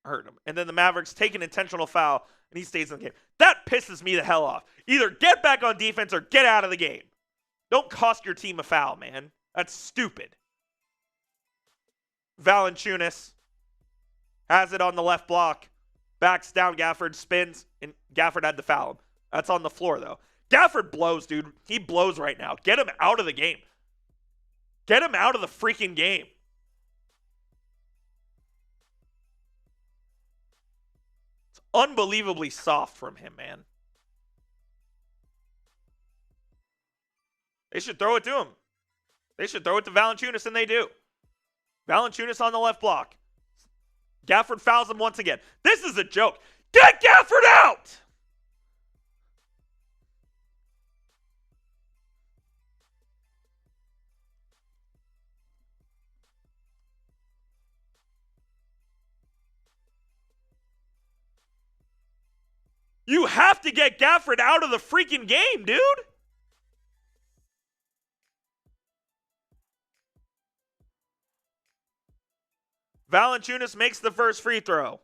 hurt him. And then the Mavericks take an intentional foul, and he stays in the game. That pisses me the hell off. Either get back on defense or get out of the game. Don't cost your team a foul, man. That's stupid. Valanciunas has it on the left block. Backs down Gafford, spins, and Gafford had to foul him. That's on the floor, though. Gafford blows, dude. He blows right now. Get him out of the game. Get him out of the freaking game. It's unbelievably soft from him, man. They should throw it to him. They should throw it to Valanciunas, and they do. Valanciunas on the left block. Gafford fouls him once again. This is a joke. Get Gafford out! You have to get Gafford out of the freaking game, dude. Valanciunas makes the first free throw.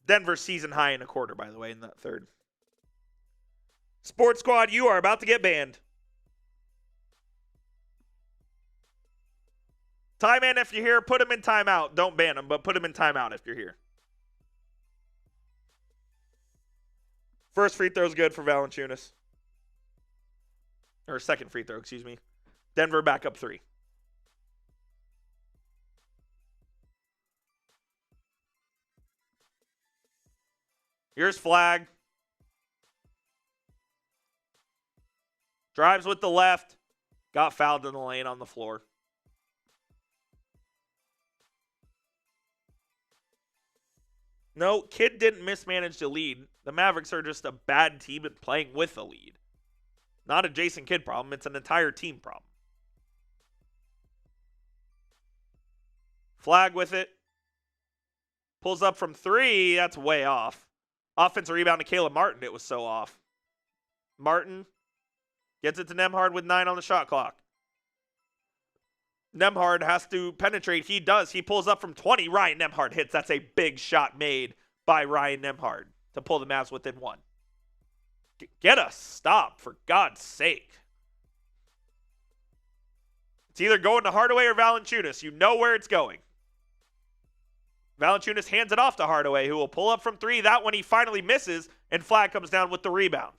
Denver season high in a quarter, by the way, in that third. Sports Squad, you are about to get banned. Time in if you're here, put him in timeout. Don't ban him, but put him in timeout if you're here. First free throw is good for Valanciunas. Or second free throw, excuse me. Denver back up 3. Here's Flagg. Drives with the left. Got fouled in the lane on the floor. No, Kidd didn't mismanage the lead. The Mavericks are just a bad team at playing with a lead. Not a Jason Kidd problem. It's an entire team problem. Flagg with it. Pulls up from 3. That's way off. Offensive rebound to Caleb Martin. It was so off. Martin gets it to Nembhard with 9 on the shot clock. Nembhard has to penetrate. He does. He pulls up from 20. Ryan Nembhard hits. That's a big shot made by Ryan Nembhard to pull the Mavs within 1. Get a stop, for God's sake. It's either going to Hardaway or Valanciunas. You know where it's going. Valanciunas hands it off to Hardaway, who will pull up from 3. That one he finally misses, and Flagg comes down with the rebound.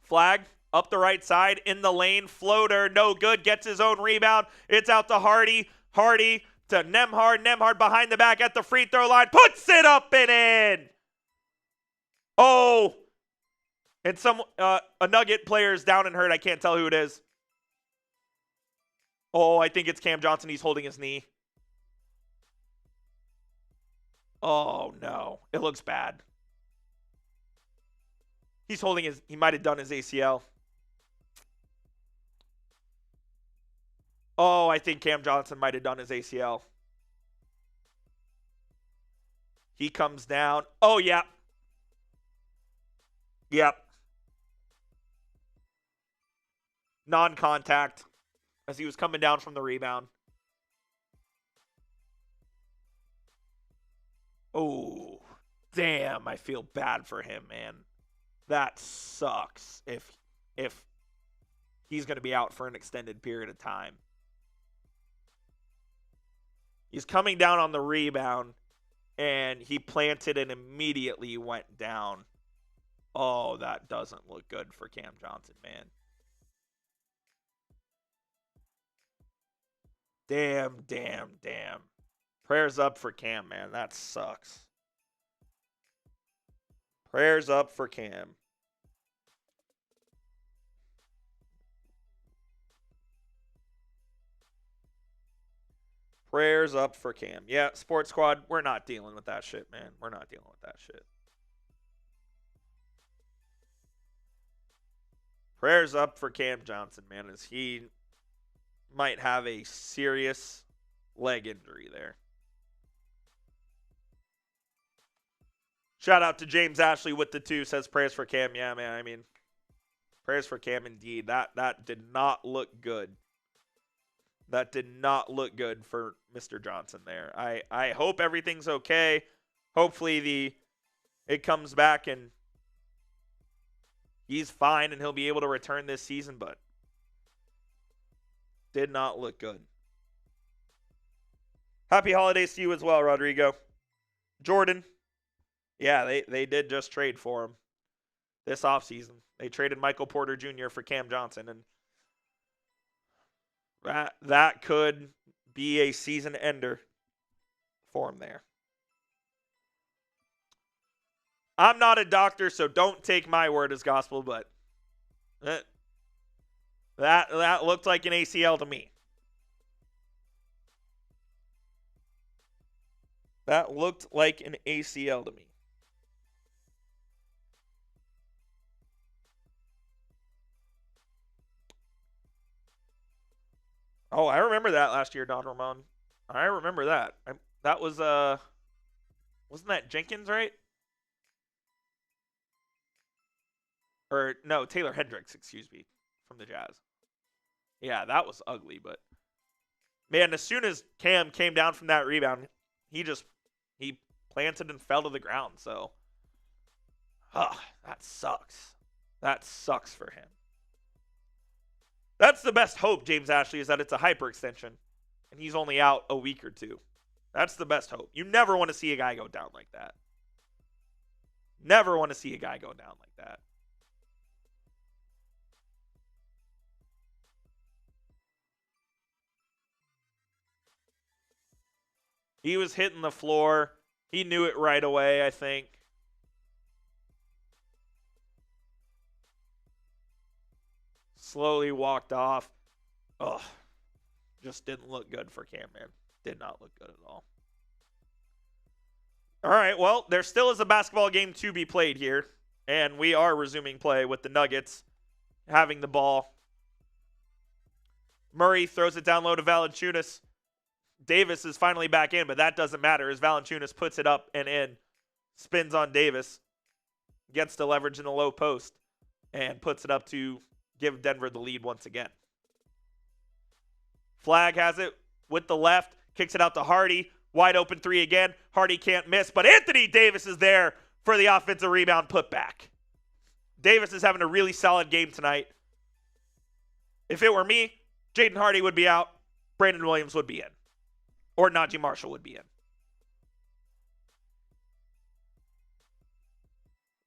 Flagg up the right side, in the lane, floater, no good, gets his own rebound. It's out to Hardy. Hardy to Nembhard. Nembhard behind the back at the free throw line, puts it up and in. Oh, and a Nugget player is down and hurt. I can't tell who it is. Oh, I think it's Cam Johnson. He's holding his knee. Oh, no. It looks bad. He's holding he might have done his ACL. Oh, I think Cam Johnson might have done his ACL. He comes down. Oh, yeah. Yep. Non-contact as he was coming down from the rebound. Oh, damn. I feel bad for him, man. That sucks if he's going to be out for an extended period of time. He's coming down on the rebound, and he planted and immediately went down. Oh, that doesn't look good for Cam Johnson, man. Damn. Prayers up for Cam, man. That sucks. Prayers up for Cam. Prayers up for Cam. Yeah, Sports Squad, we're not dealing with that shit, man. We're not dealing with that shit. Prayers up for Cam Johnson, man, as he might have a serious leg injury there. Shout out to James Ashley with the 2, says prayers for Cam. Yeah, man, I mean, prayers for Cam indeed. That did not look good. That did not look good for Mr. Johnson there. I hope everything's okay. Hopefully it comes back and he's fine and he'll be able to return this season, but did not look good. Happy holidays to you as well, Rodrigo. Jordan. Yeah, they did just trade for him this offseason. They traded Michael Porter Jr. for Cam Johnson, and that could be a season ender for him there. I'm not a doctor, so don't take my word as gospel, but that looked like an ACL to me. That looked like an ACL to me. Oh, I remember that last year, Don Ramon. I remember that. That was, wasn't that Jenkins, right? Or, no, Taylor Hendricks, excuse me, from the Jazz. Yeah, that was ugly, but, man, as soon as Cam came down from that rebound, he planted and fell to the ground, so, that sucks. That sucks for him. That's the best hope, James Ashley, is that it's a hyperextension and he's only out a week or 2. That's the best hope. You never want to see a guy go down like that. Never want to see a guy go down like that. He was hitting the floor. He knew it right away, I think. Slowly walked off. Ugh. Just didn't look good for Cam, man. Did not look good at all. All right, well, there still is a basketball game to be played here. And we are resuming play with the Nuggets having the ball. Murray throws it down low to Valanciunas. Davis is finally back in, but that doesn't matter as Valanciunas puts it up and in. Spins on Davis. Gets to leverage in the low post. And puts it up to give Denver the lead once again. Flagg has it with the left. Kicks it out to Hardy. Wide open 3 again. Hardy can't miss, but Anthony Davis is there for the offensive rebound putback. Davis is having a really solid game tonight. If it were me, Jaden Hardy would be out. Brandon Williams would be in. Or Naji Marshall would be in.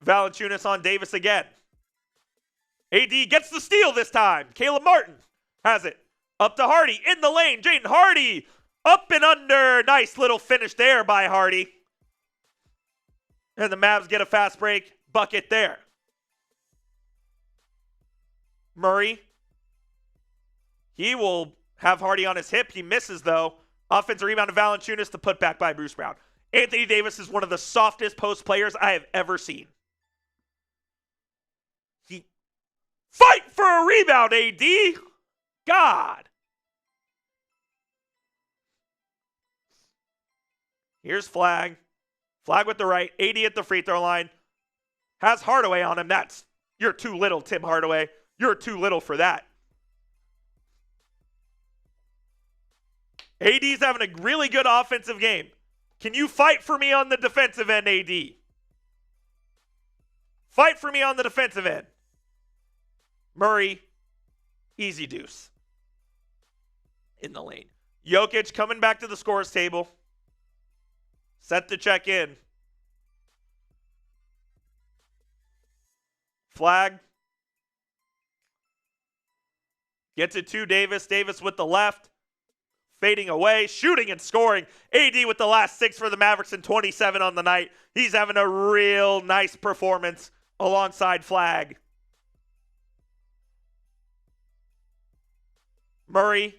Valanciunas on Davis again. AD gets the steal this time. Caleb Martin has it. Up to Hardy in the lane. Jaden Hardy up and under. Nice little finish there by Hardy. And the Mavs get a fast break bucket there. Murray. He will have Hardy on his hip. He misses though. Offensive rebound to Valanciunas to put back by Bruce Brown. Anthony Davis is one of the softest post players I have ever seen. Fight for a rebound, AD. God. Here's Flagg. Flagg with the right, 80 at the free throw line. Has Hardaway on him. You're too little, Tim Hardaway. You're too little for that. AD's having a really good offensive game. Can you fight for me on the defensive end, AD? Fight for me on the defensive end. Murray, easy deuce. In the lane. Jokic coming back to the scores table. Set to check in. Flagg. Gets it to Davis. Davis with the left. Fading away. Shooting and scoring. AD with the last 6 for the Mavericks and 27 on the night. He's having a real nice performance alongside Flagg. Murray.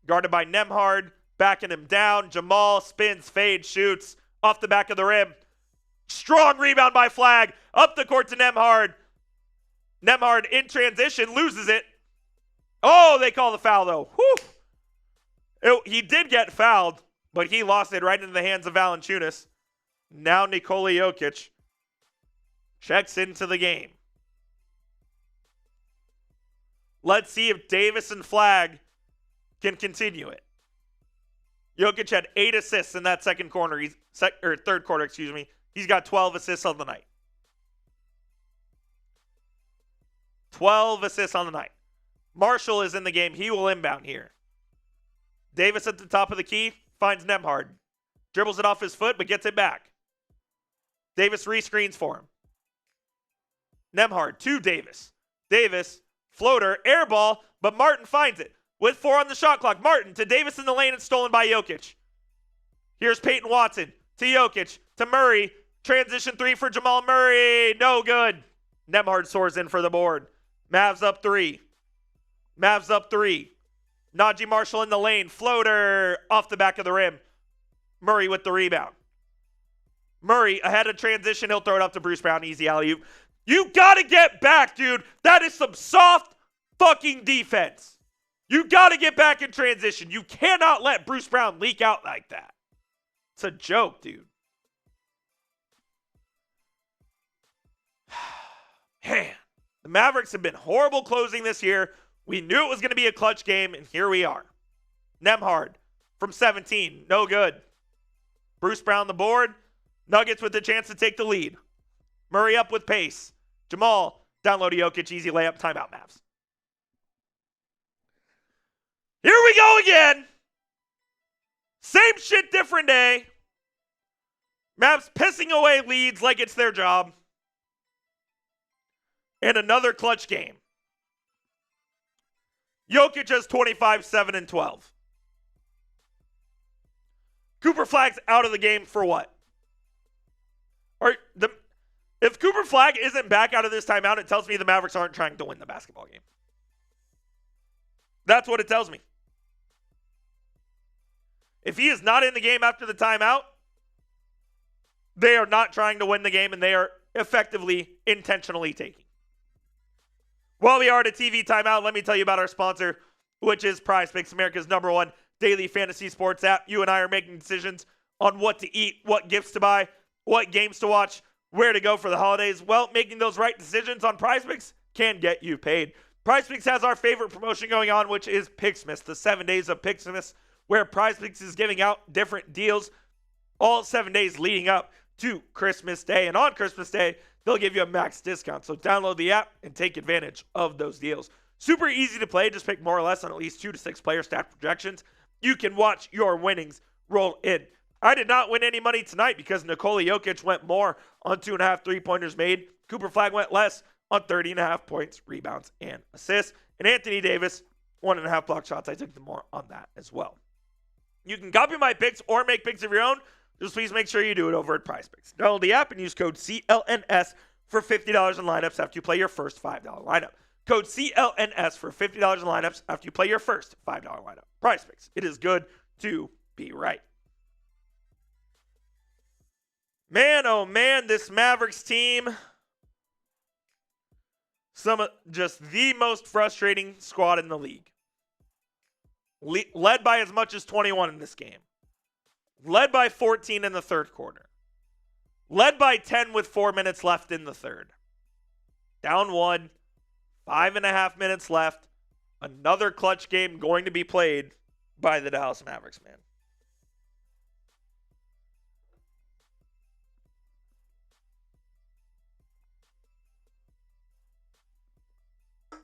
Guarded by Nembhard. Backing him down. Jamal spins, fades, shoots. Off the back of the rim. Strong rebound by Flagg. Up the court to Nembhard. Nembhard in transition. Loses it. Oh, they call the foul though. Whew. He did get fouled, but he lost it right into the hands of Valanciunas. Now Nikola Jokic checks into the game. Let's see if Davis and Flagg can continue it. Jokic had 8 assists in that third quarter, He's got 12 assists on the night. 12 assists on the night. Marshall is in the game. He will inbound here. Davis at the top of the key, finds Nembhard. Dribbles it off his foot, but gets it back. Davis rescreens for him. Nembhard to Davis. Davis, floater, air ball, but Martin finds it. With 4 on the shot clock, Martin to Davis in the lane and stolen by Jokic. Here's Peyton Watson to Jokic, to Murray. Transition 3 for Jamal Murray. No good. Nembhard soars in for the board. Mavs up 3. Mavs up 3. Naji Marshall in the lane. Floater off the back of the rim. Murray with the rebound. Murray ahead of transition. He'll throw it up to Bruce Brown. Easy alley-oop. You got to get back, dude. That is some soft fucking defense. You got to get back in transition. You cannot let Bruce Brown leak out like that. It's a joke, dude. Man, the Mavericks have been horrible closing this year. We knew it was going to be a clutch game, and here we are. Nembhard from 17, no good. Bruce Brown the board. Nuggets with the chance to take the lead. Murray up with pace. Jamal down low to Jokic, easy layup, timeout Mavs. Here we go again. Same shit, different day. Mavs pissing away leads like it's their job. And another clutch game. Jokic has 25, 7, and 12. Cooper Flagg's out of the game for what? If Cooper Flagg isn't back out of this timeout, it tells me the Mavericks aren't trying to win the basketball game. That's what it tells me. If he is not in the game after the timeout, they are not trying to win the game, and they are effectively intentionally taking. While we are at a TV timeout, let me tell you about our sponsor, which is PrizePicks, America's #1 daily fantasy sports app. You and I are making decisions on what to eat, what gifts to buy, what games to watch, where to go for the holidays. Well, making those right decisions on PrizePicks can get you paid. PrizePicks has our favorite promotion going on, which is Picksmas, the 7 days of Picksmas, where PrizePicks is giving out different deals all 7 days leading up to Christmas Day. And on Christmas Day, they'll give you a max discount. So download the app and take advantage of those deals. Super easy to play. Just pick more or less on at least 2 to 6 player stack projections. You can watch your winnings roll in. I did not win any money tonight because Nikola Jokic went more on 2.5 3-pointers made. Cooper Flagg went less on 30.5 points, rebounds, and assists. And Anthony Davis, 1.5 block shots. I took the more on that as well. You can copy my picks or make picks of your own. Just please make sure you do it over at PrizePicks. Download the app and use code CLNS for $50 in lineups after you play your first $5 lineup. Code CLNS for $50 in lineups after you play your first $5 lineup. PrizePicks. It is good to be right. Man, oh man, this Mavericks team. Just the most frustrating squad in the league. Led by as much as 21 in this game. Led by 14 in the third quarter. Led by 10 with 4 minutes left in the third. Down 1, 5.5 minutes left. Another clutch game going to be played by the Dallas Mavericks, man.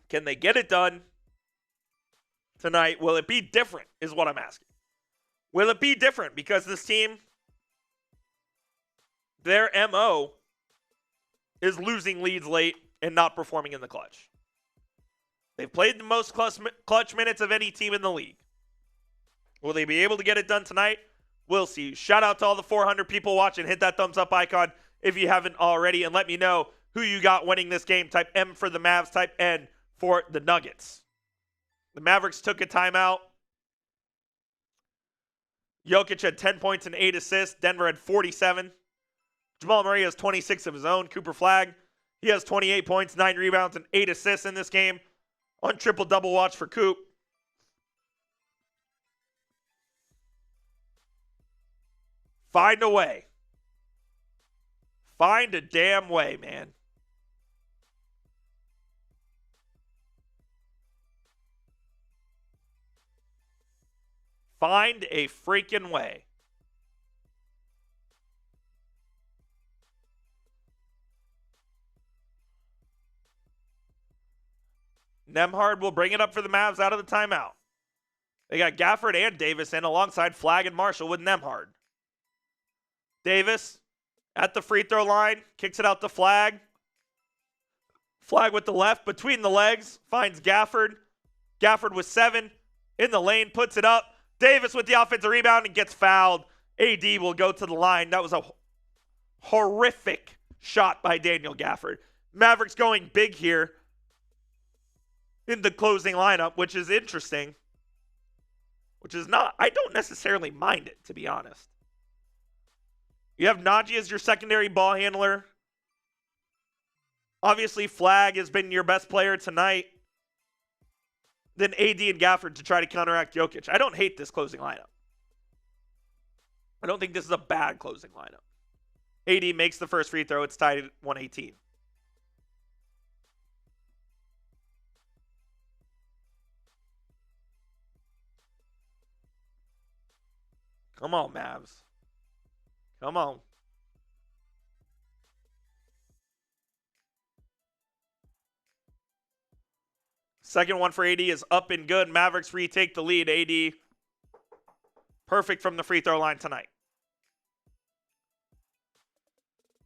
Can they get it done tonight? Will it be different is what I'm asking. Will it be different? Because this team, their MO is losing leads late and not performing in the clutch. They've played the most clutch minutes of any team in the league. Will they be able to get it done tonight? We'll see. Shout out to all the 400 people watching. Hit that thumbs up icon if you haven't already. And let me know who you got winning this game. Type M for the Mavs. Type N for the Nuggets. The Mavericks took a timeout. Jokic had 10 points and 8 assists. Denver had 47. Jamal Murray has 26 of his own. Cooper Flagg, he has 28 points, 9 rebounds, and 8 assists in this game. On triple-double watch for Coop. Find a way. Find a damn way, man. Find a freaking way. Nembhard will bring it up for the Mavs out of the timeout. They got Gafford and Davis in alongside Flagg and Marshall with Nembhard. Davis at the free throw line, kicks it out to Flagg. Flagg with the left between the legs, finds Gafford. Gafford with 7 in the lane, puts it up. Davis with the offensive rebound and gets fouled. AD will go to the line. That was a horrific shot by Daniel Gafford. Mavericks going big here in the closing lineup, which is interesting. Which is not, I don't necessarily mind it, to be honest. You have Naji as your secondary ball handler. Obviously, Flagg has been your best player tonight. Then AD and Gafford to try to counteract Jokic. I don't hate this closing lineup. I don't think this is a bad closing lineup. AD makes the first free throw. It's tied at 118. Come on, Mavs. Come on. Second one for AD is up and good. Mavericks retake the lead. AD perfect from the free throw line tonight.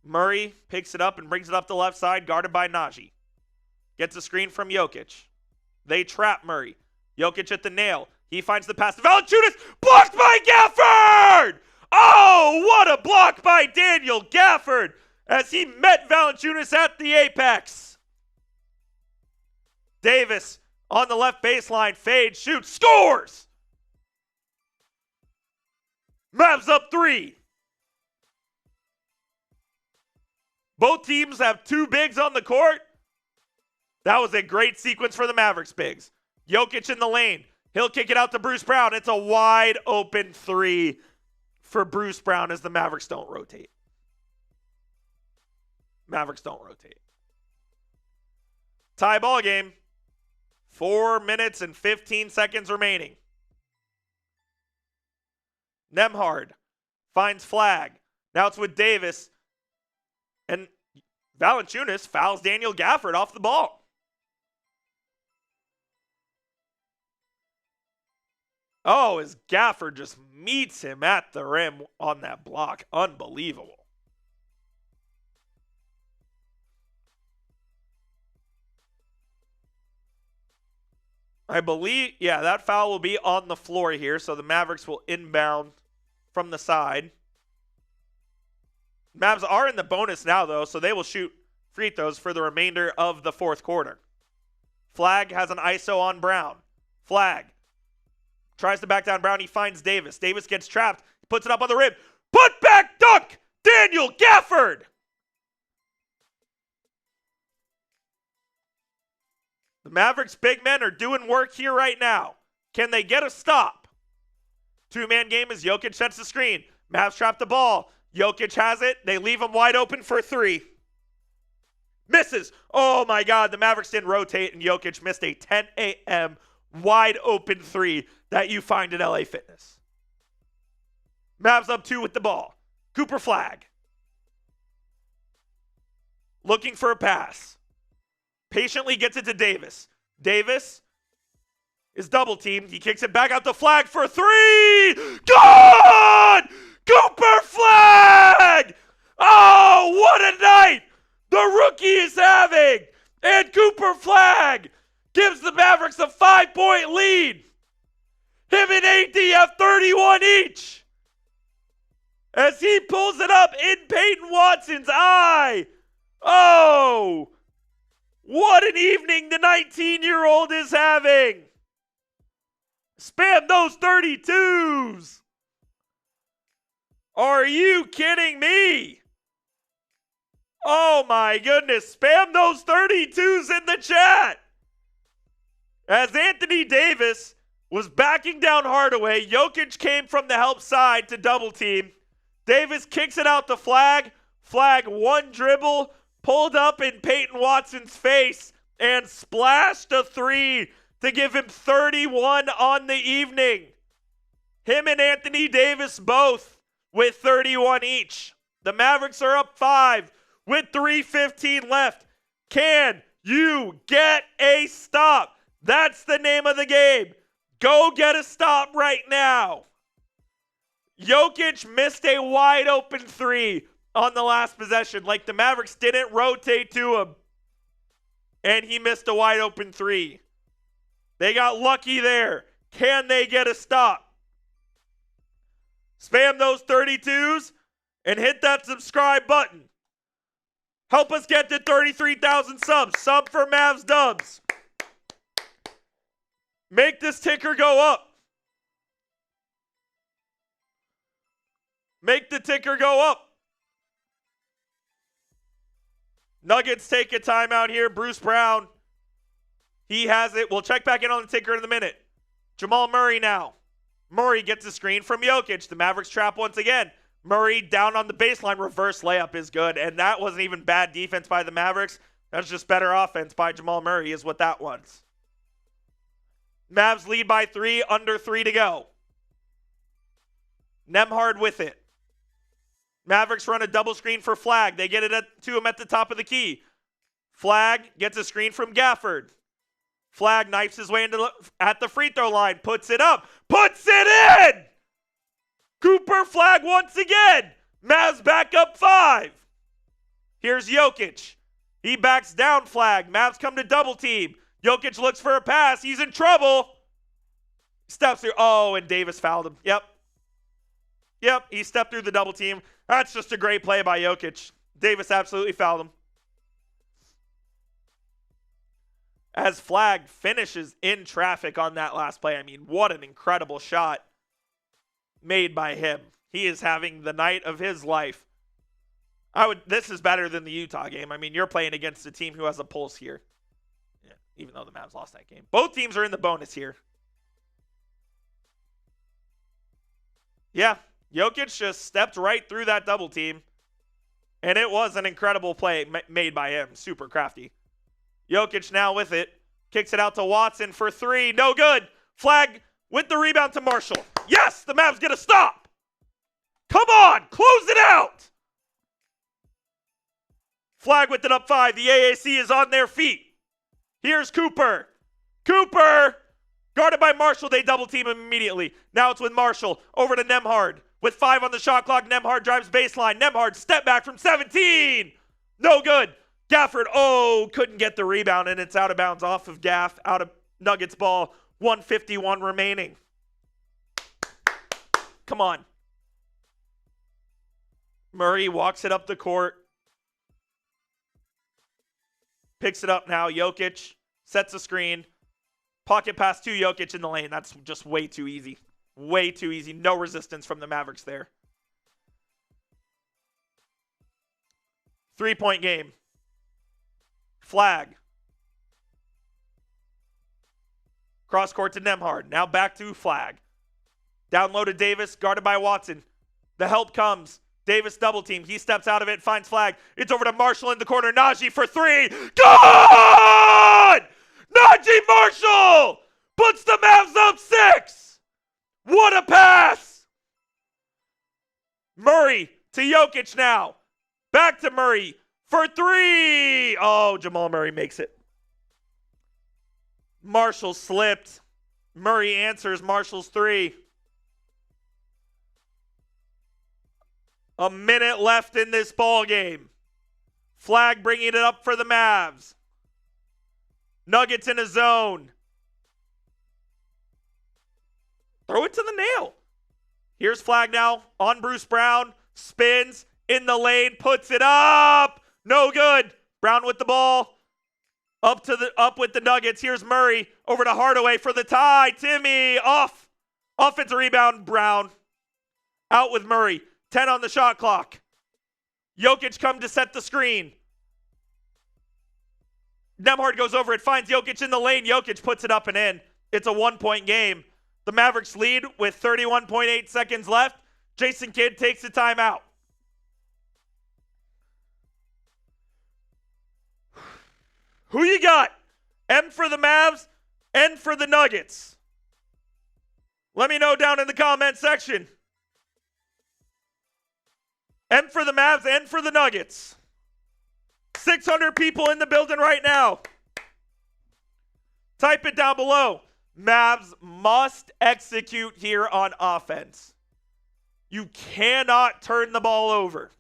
Murray picks it up and brings it up the left side, guarded by Naji. Gets a screen from Jokic. They trap Murray. Jokic at the nail. He finds the pass to Valanciunas. Blocked by Gafford! Oh, what a block by Daniel Gafford as he met Valanciunas at the apex. Davis on the left baseline, fade, shoots, scores! Mavs up 3. Both teams have 2 bigs on the court. That was a great sequence for the Mavericks bigs. Jokic in the lane. He'll kick it out to Bruce Brown. It's a wide open 3 for Bruce Brown as the Mavericks don't rotate. Mavericks don't rotate. Tie ball game. 4 minutes and 15 seconds remaining. Nembhard finds Flagg. Now it's with Davis. And Valanciunas fouls Daniel Gafford off the ball. Oh, as Gafford just meets him at the rim on that block. Unbelievable. I believe, yeah, that foul will be on the floor here, so the Mavericks will inbound from the side. Mavs are in the bonus now, though, so they will shoot free throws for the remainder of the fourth quarter. Flagg has an ISO on Brown. Flagg tries to back down Brown. He finds Davis. Davis gets trapped. Puts it up on the rim. Put back dunk! Daniel Gafford! The Mavericks big men are doing work here right now. Can they get a stop? 2-man game as Jokic sets the screen. Mavs trap the ball. Jokic has it. They leave him wide open for three. Misses. Oh my God, the Mavericks didn't rotate, and Jokic missed a 10 a.m. wide open three that you find at LA Fitness. Mavs up 2 with the ball. Cooper Flagg. Looking for a pass. Patiently gets it to Davis. Davis is double teamed. He kicks it back out to Flagg for three. Good! Cooper Flagg! Oh, what a night the rookie is having! And Cooper Flagg gives the Mavericks a 5-point lead. Him and AD have 31 each. As he pulls it up in Peyton Watson's eye. Oh, what an evening the 19-year-old is having. Spam those 32s. Are you kidding me? Oh my goodness, spam those 32s in the chat. As Anthony Davis was backing down Hardaway, Jokic came from the help side to double team. Davis kicks it out to Flagg. Flagg one dribble, pulled up in Peyton Watson's face, and splashed a three to give him 31 on the evening. Him and Anthony Davis both with 31 each. The Mavericks are up 5 with 3:15 left. Can you get a stop? That's the name of the game. Go get a stop right now. Jokic missed a wide open three on the last possession. Like the Mavericks didn't rotate to him. And he missed a wide open three. They got lucky there. Can they get a stop? Spam those 32s and hit that subscribe button. Help us get to 33,000 subs. Sub for Mavs Dubs. Make this ticker go up. Make the ticker go up. Nuggets take a timeout here. Bruce Brown, he has it. We'll check back in on the ticker in a minute. Jamal Murray now. Murray gets a screen from Jokic. The Mavericks trap once again. Murray down on the baseline. Reverse layup is good. And that wasn't even bad defense by the Mavericks. That's just better offense by Jamal Murray is what that was. Mavs lead by 3, under 3 to go. Nembhard with it. Mavericks run a double screen for Flagg. They get it to him at the top of the key. Flagg gets a screen from Gafford. Flagg knifes his way at the free throw line. Puts it up. Puts it in! Cooper Flagg once again. Mavs back up 5. Here's Jokic. He backs down Flagg. Mavs come to double team. Jokic looks for a pass. He's in trouble. Steps through. Oh, and Davis fouled him. Yep, he stepped through the double team. That's just a great play by Jokic. Davis absolutely fouled him. As Flagg finishes in traffic on that last play. I mean, what an incredible shot made by him. He is having the night of his life. This is better than the Utah game. I mean, you're playing against a team who has a pulse here. Yeah, even though the Mavs lost that game. Both teams are in the bonus here. Yeah, Jokic just stepped right through that double team. And it was an incredible play made by him. Super crafty. Jokic now with it. Kicks it out to Watson for 3. No good. Flagg with the rebound to Marshall. Yes, the Mavs get a stop. Come on, close it out. Flagg with it up 5. The AAC is on their feet. Here's Cooper. Cooper, guarded by Marshall. They double team him immediately. Now it's with Marshall over to Nembhard. With 5 on the shot clock, Nembhard drives baseline. Nembhard step back from 17. No good. Gafford, couldn't get the rebound, and it's out of bounds off of Gaff. Out of Nuggets ball. 1:51 remaining. Come on. Murray walks it up the court. Picks it up now. Jokic sets a screen. Pocket pass to Jokic in the lane. That's just way too easy. Way too easy. No resistance from the Mavericks there. 3-point game. Flagg. Cross court to Nembhard. Now back to Flagg. Down low to Davis, guarded by Watson. The help comes. Davis double team. He steps out of it, finds Flagg. It's over to Marshall in the corner. Naji for three. Good! Naji Marshall puts the Mavs up 6. What a pass! Murray to Jokic now. Back to Murray for 3. Oh, Jamal Murray makes it. Marshall slipped. Murray answers Marshall's 3. A minute left in this ball game. Flagg bringing it up for the Mavs. Nuggets in a zone. Throw it to the nail. Here's Flagg now on Bruce Brown. Spins in the lane. Puts it up. No good. Brown with the ball. Up with the Nuggets. Here's Murray over to Hardaway for the tie. Timmy off. Offensive rebound. Brown. Out with Murray. 10 on the shot clock. Jokic come to set the screen. Nembhard goes over it, finds Jokic in the lane. Jokic puts it up and in. It's a 1-point game. The Mavericks lead with 31.8 seconds left. Jason Kidd takes the timeout. Who you got? M for the Mavs, N for the Nuggets. Let me know down in the comment section. M for the Mavs, N for the Nuggets. 600 people in the building right now. Type it down below. Mavs must execute here on offense. You cannot turn the ball over.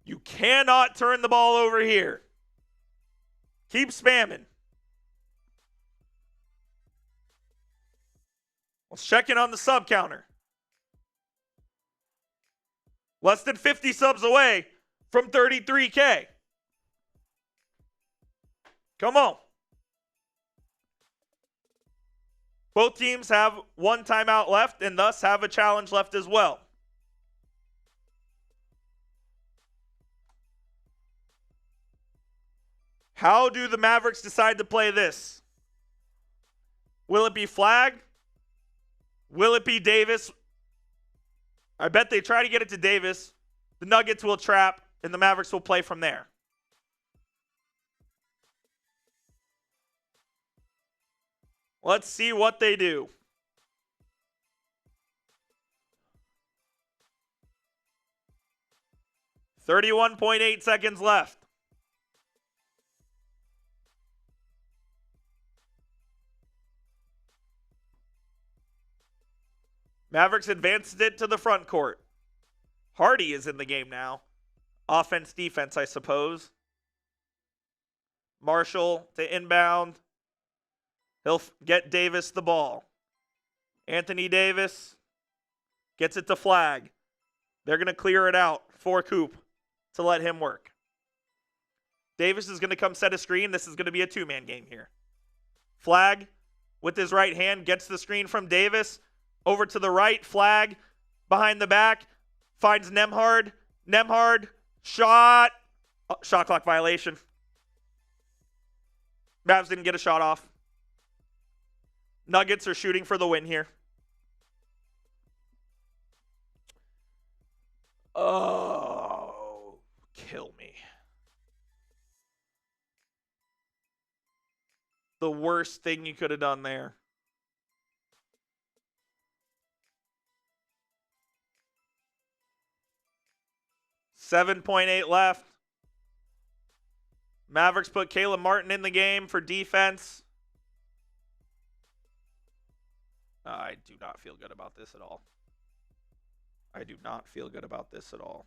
You cannot turn the ball over here. Keep spamming. Let's check in on the sub counter. Less than 50 subs away from 33K. Come on. Both teams have one timeout left and thus have a challenge left as well. How do the Mavericks decide to play this? Will it be Flagg? Will it be Davis? I bet they try to get it to Davis. The Nuggets will trap, and the Mavericks will play from there. Let's see what they do. .8 seconds left. Mavericks advanced it to the front court. Hardy is in the game now. Offense, defense, I suppose. Marshall to inbound. He'll get Davis the ball. Anthony Davis gets it to Flagg. They're going to clear it out for Coop to let him work. Davis is going to come set a screen. This is going to be a two-man game here. Flagg with his right hand gets the screen from Davis. Over to the right, Flagg behind the back, finds Nembhard. Nembhard, shot. Oh, shot clock violation. Mavs didn't get a shot off. Nuggets are shooting for the win here. Oh, kill me. The worst thing you could have done there. .8 left. Mavericks put Caleb Martin in the game for defense. I do not feel good about this at all. I do not feel good about this at all.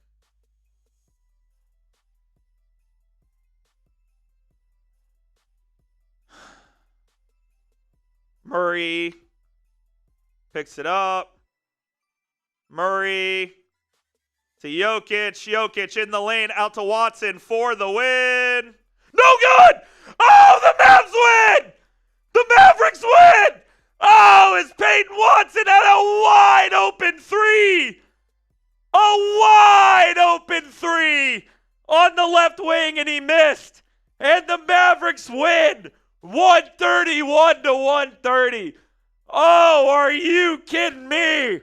Murray picks it up. Murray to Jokic. Jokic in the lane, out to Watson for the win. No good! Oh, the Mavs win! The Mavericks win! Oh, is Peyton Watson at a wide open three? A wide open three on the left wing, and he missed. And the Mavericks win 131 to 130. Oh, are you kidding me?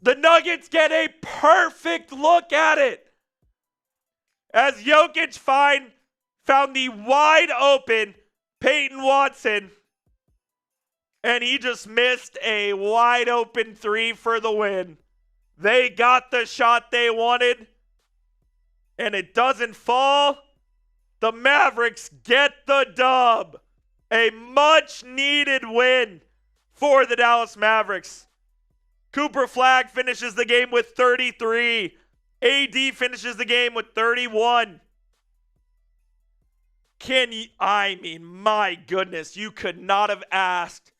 The Nuggets get a perfect look at it as Jokic found the wide open Peyton Watson, and he just missed a wide open three for the win. They got the shot they wanted, and it doesn't fall. The Mavericks get the dub. A much-needed win for the Dallas Mavericks. Cooper Flagg finishes the game with 33. AD finishes the game with 31. My goodness, you could not have asked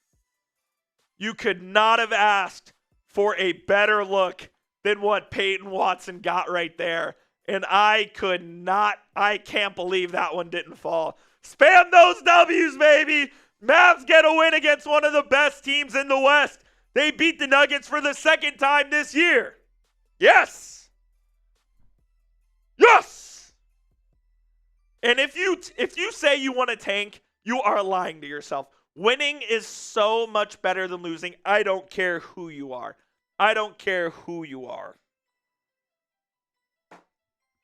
for a better look than what Peyton Watson got right there. And I can't believe that one didn't fall. Spam those W's, baby. Mavs get a win against one of the best teams in the West. They beat the Nuggets for the second time this year. Yes. Yes. And if you say you want to tank, you are lying to yourself. Winning is so much better than losing. I don't care who you are. I don't care who you are.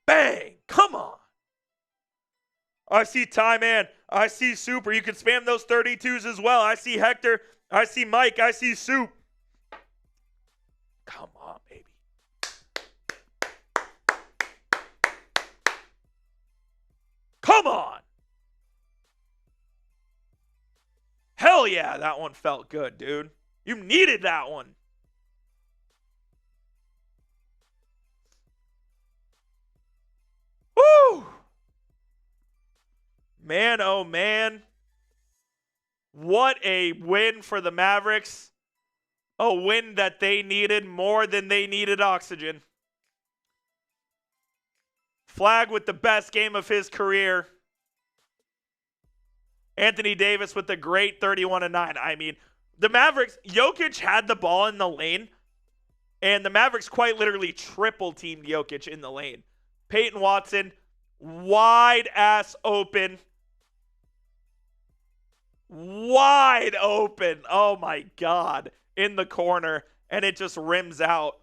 Bang! Come on. I see Ty Man. I see Super. You can spam those 32s as well. I see Hector. I see Mike. I see Soup. Come on, baby. Come on. Hell yeah, that one felt good, dude. You needed that one. Woo! Man, oh man. What a win for the Mavericks. A win that they needed more than they needed oxygen. Flagg with the best game of his career. Anthony Davis with the great 31-9. I mean, the Mavericks, Jokic had the ball in the lane, and the Mavericks quite literally triple-teamed Jokic in the lane. Peyton Watson, wide ass open. Wide open. Oh my God. In the corner. And it just rims out.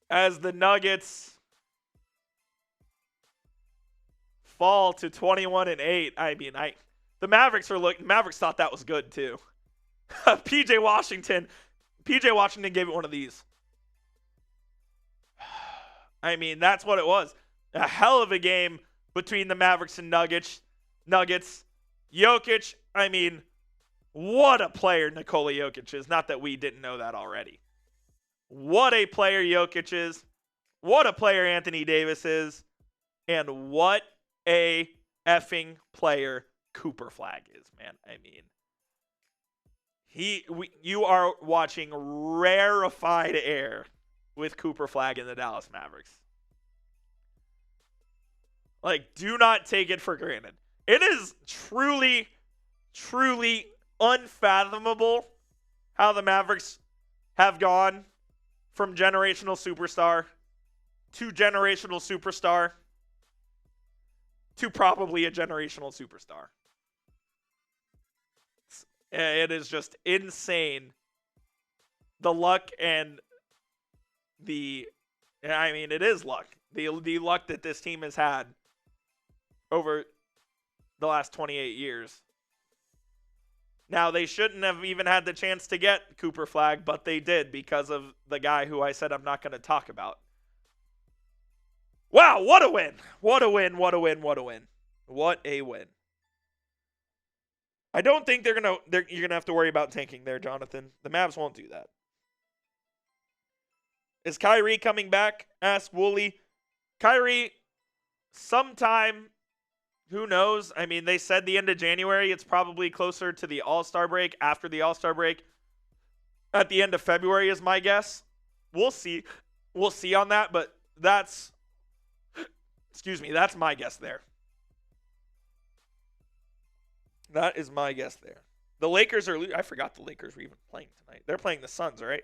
As the Nuggets fall to 21-8. I mean, the Mavericks thought that was good too. PJ Washington gave it one of these. I mean, that's what it was. A hell of a game between the Mavericks and Nuggets. Jokic, I mean, what a player Nikola Jokic is. Not that we didn't know that already. What a player Jokic is. What a player Anthony Davis is. And what a effing player Cooper Flagg is, man. I mean, you are watching rarefied air with Cooper Flagg and the Dallas Mavericks. Like, do not take it for granted. It is truly, truly unfathomable how the Mavericks have gone from generational superstar to generational superstar to probably a generational superstar. It is just insane. The luck and it is luck. The luck that this team has had over the last 28 years. Now, they shouldn't have even had the chance to get Cooper Flagg, but they did because of the guy who I said I'm not going to talk about. Wow, what a win. What a win, what a win, what a win. What a win. I don't think you're going to have to worry about tanking there, Jonathan. The Mavs won't do that. Is Kyrie coming back? Asked Wooly. Kyrie, sometime, who knows? I mean, they said the end of January. It's probably closer to the All-Star break, after the All-Star break. At the end of February is my guess. We'll see. We'll see on that, but that's my guess there. That is my guess there. The Lakers I forgot the Lakers were even playing tonight. They're playing the Suns, right?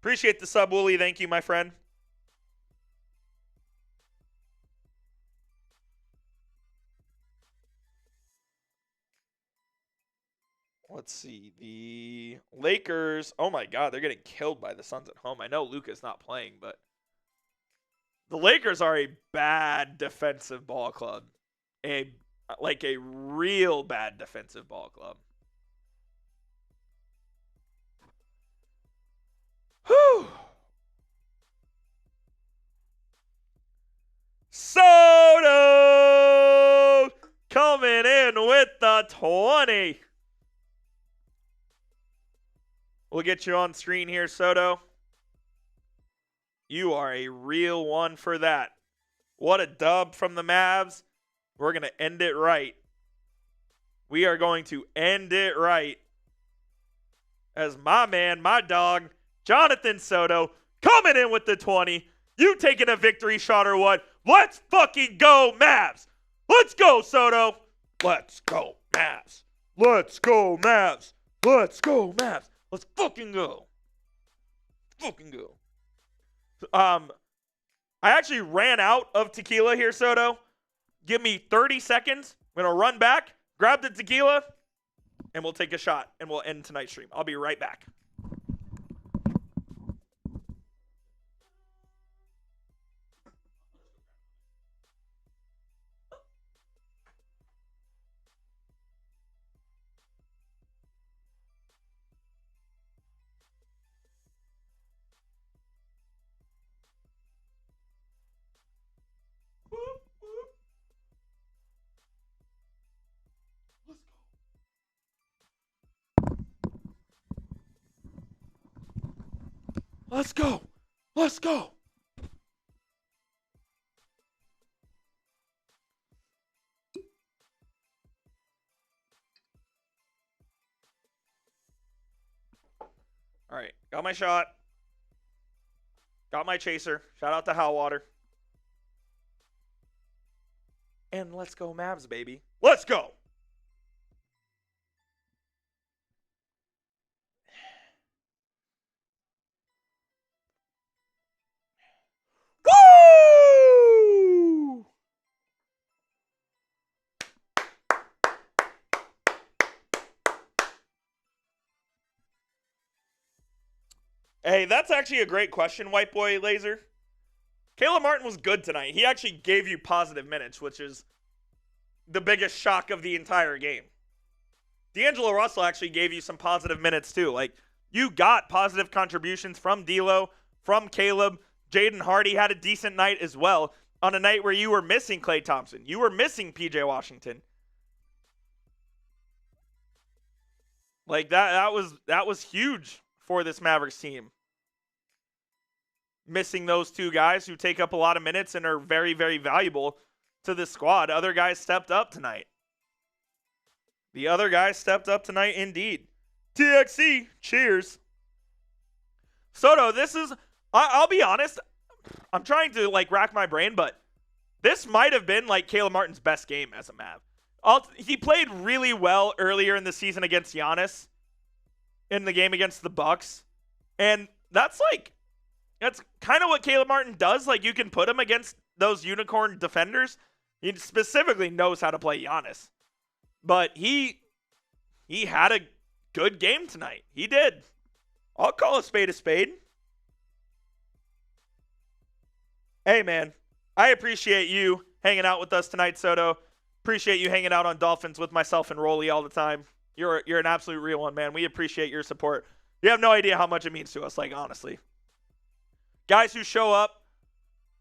Appreciate the sub, Wooly. Thank you, my friend. Let's see. The Lakers. Oh, my God. They're getting killed by the Suns at home. I know Luka's not playing, but the Lakers are a bad defensive ball club. A real bad defensive ball club. Whew. Soto coming in with the 20. We'll get you on screen here, Soto. You are a real one for that. What a dub from the Mavs. We're going to end it right. We are going to end it right. As my man, my dog, Jonathan Soto, coming in with the 20. You taking a victory shot or what? Let's fucking go, Mavs. Let's go, Soto. Let's go, Mavs. Let's go, Mavs. Let's go, Mavs. Let's fucking go. Fucking go. I actually ran out of tequila here, Soto. Give me 30 seconds. I'm going to run back, grab the tequila, and we'll take a shot, and we'll end tonight's stream. I'll be right back. Let's go. Let's go. All right. Got my shot. Got my chaser. Shout out to Howwater. And let's go Mavs, baby. Let's go. Woo! Hey, that's actually a great question, White Boy Laser. Caleb Martin was good tonight. He actually gave you positive minutes, which is the biggest shock of the entire game. D'Angelo Russell actually gave you some positive minutes too. Like, you got positive contributions from D'Lo, from Caleb. Jaden Hardy had a decent night as well on a night where you were missing Klay Thompson. You were missing PJ Washington. Like, that was huge for this Mavericks team. Missing those two guys who take up a lot of minutes and are very, very valuable to this squad. Other guys stepped up tonight. The other guys stepped up tonight indeed. TXC, cheers. Soto, this is, I'll be honest, I'm trying to rack my brain, but this might have been Caleb Martin's best game as a Mav. He played really well earlier in the season against Giannis in the game against the Bucks. And that's kind of what Caleb Martin does. You can put him against those unicorn defenders. He specifically knows how to play Giannis. But he had a good game tonight. He did. I'll call a spade a spade. Hey, man, I appreciate you hanging out with us tonight, Soto. Appreciate you hanging out on Dolphins with myself and Rolly all the time. You're an absolute real one, man. We appreciate your support. You have no idea how much it means to us, honestly. Guys who show up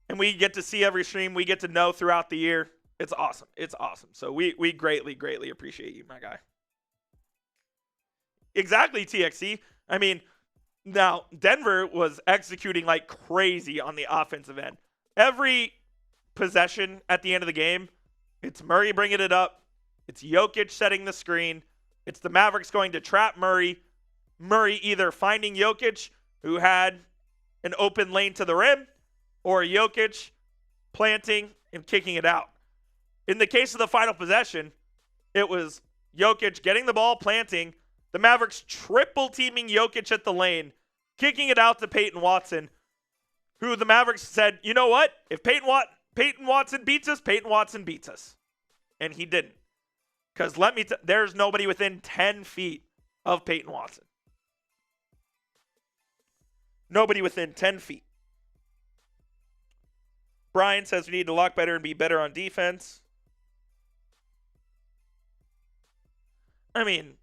and we get to see every stream, we get to know throughout the year. It's awesome. It's awesome. So we greatly, greatly appreciate you, my guy. Exactly, TXC. I mean, now Denver was executing like crazy on the offensive end. Every possession at the end of the game, it's Murray bringing it up. It's Jokic setting the screen. It's the Mavericks going to trap Murray. Murray either finding Jokic, who had an open lane to the rim, or Jokic planting and kicking it out. In the case of the final possession, it was Jokic getting the ball, planting, the Mavericks triple teaming Jokic at the lane, kicking it out to Peyton Watson, who the Mavericks said, you know what? If Peyton Watson beats us, Peyton Watson beats us. And he didn't. Because there's nobody within 10 feet of Peyton Watson. Nobody within 10 feet. Brian says we need to lock better and be better on defense. I mean,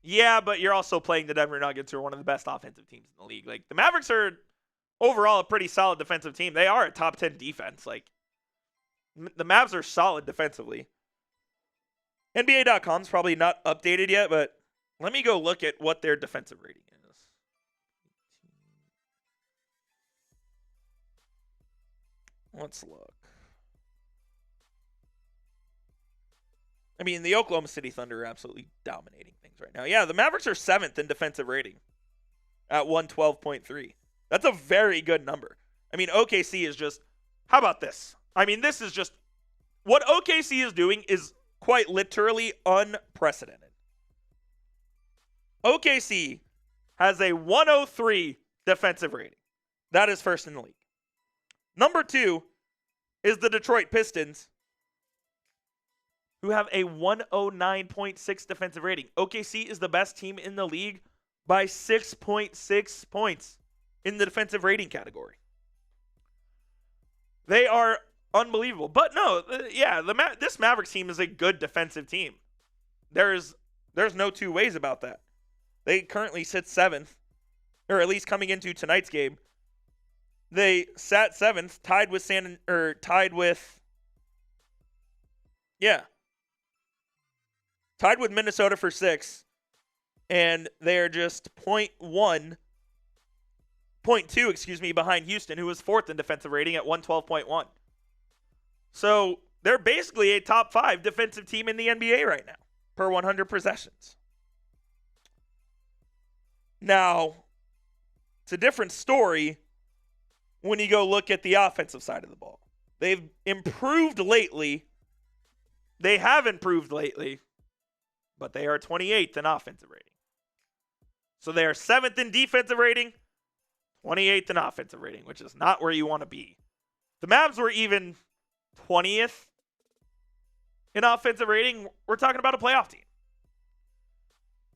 yeah, but you're also playing the Denver Nuggets, who are one of the best offensive teams in the league. Like, the Mavericks are overall a pretty solid defensive team. They are a top 10 defense. Like, the Mavs are solid defensively. NBA.com's probably not updated yet, but let me go look at what their defensive rating is. Let's look. I mean, the Oklahoma City Thunder are absolutely dominating things right now. Yeah, the Mavericks are 7th in defensive rating at 112.3. That's a very good number. I mean, OKC is just, how about this? I mean, this is just, what OKC is doing is quite literally unprecedented. OKC has a 103 defensive rating. That is first in the league. Number 2 is the Detroit Pistons, who have a 109.6 defensive rating. OKC is the best team in the league by 6.6 points in the defensive rating category. They are unbelievable. But no, this Mavericks team is a good defensive team. There's no two ways about that. They currently sit 7th, or at least coming into tonight's game. They sat 7th, tied with Minnesota for 6th, and they're just 0.2 behind Houston, who was 4th in defensive rating at 112.1. So they're basically a top 5 defensive team in the NBA right now, per 100 possessions. Now, it's a different story when you go look at the offensive side of the ball. They've improved lately. They have improved lately, but they are 28th in offensive rating. So they are 7th in defensive rating, 28th in offensive rating, which is not where you want to be. The Mavs were even 20th in offensive rating. We're talking about a playoff team.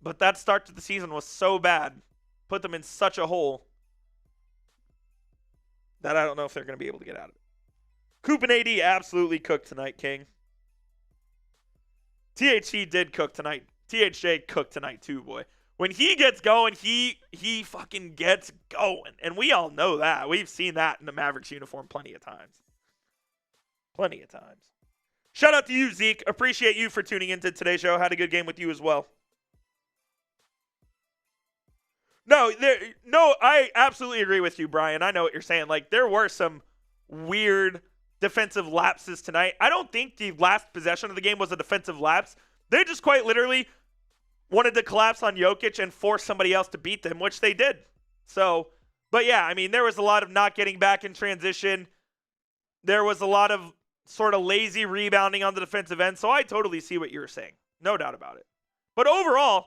But that start to the season was so bad, put them in such a hole, that I don't know if they're going to be able to get out of it. Coop and AD absolutely cooked tonight, King. THC did cook tonight. THJ cooked tonight too, boy. When he gets going, he fucking gets going. And we all know that. We've seen that in the Mavericks uniform plenty of times. Plenty of times. Shout out to you, Zeke. Appreciate you for tuning into today's show. Had a good game with you as well. No, I absolutely agree with you, Brian. I know what you're saying. Like, there were some weird defensive lapses tonight. I don't think the last possession of the game was a defensive lapse. They just quite literally wanted to collapse on Jokic and force somebody else to beat them, which they did. So, but yeah, I mean, there was a lot of not getting back in transition. There was a lot of sort of lazy rebounding on the defensive end. So I totally see what you're saying. No doubt about it. But overall,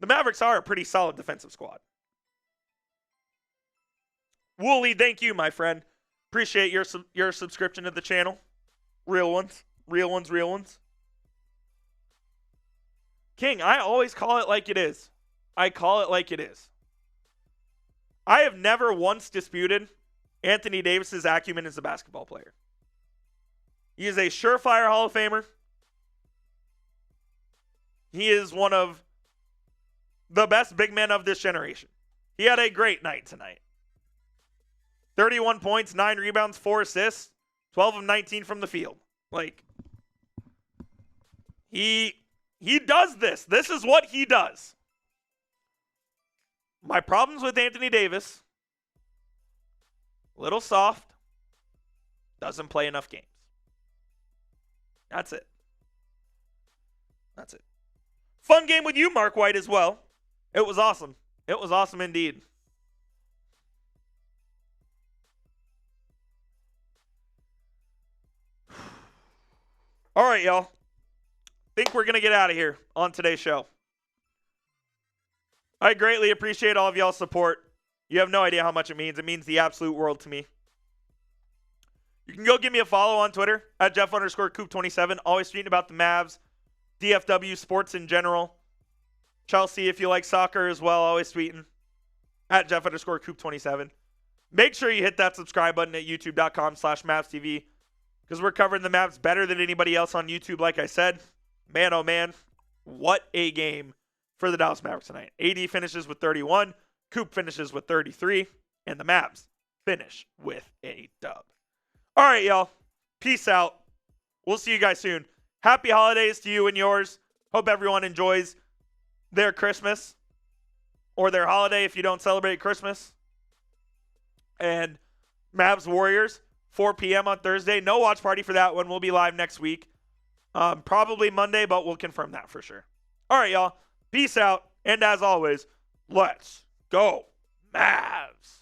the Mavericks are a pretty solid defensive squad. Wooly, thank you, my friend. Appreciate your subscription to the channel. Real ones. King, I always call it like it is. I call it like it is. I have never once disputed Anthony Davis's acumen as a basketball player. He is a surefire Hall of Famer. He is one of the best big men of this generation. He had a great night tonight. 31 points, 9 rebounds, 4 assists, 12 of 19 from the field. Like, he does this. This is what he does. My problems with Anthony Davis, little soft, doesn't play enough games. That's it. Fun game with you, Mark White, as well. It was awesome. It was awesome indeed. All right, y'all. Think we're going to get out of here on today's show. I greatly appreciate all of y'all's support. You have no idea how much it means. It means the absolute world to me. You can go give me a follow on Twitter at Jeff_Coop27. Always tweeting about the Mavs, DFW, sports in general. Chelsea, if you like soccer as well, always tweeting at Jeff_Coop27. Make sure you hit that subscribe button at youtube.com/MavsTV because we're covering the Mavs better than anybody else on YouTube, like I said. Man, oh man, what a game for the Dallas Mavericks tonight. AD finishes with 31, Coop finishes with 33, and the Mavs finish with a dub. All right, y'all. Peace out. We'll see you guys soon. Happy holidays to you and yours. Hope everyone enjoys their Christmas or their holiday if you don't celebrate Christmas. And Mavs Warriors, 4 p.m. on Thursday. No watch party for that one. We'll be live next week. Probably Monday, but we'll confirm that for sure. All right, y'all. Peace out. And as always, let's go Mavs.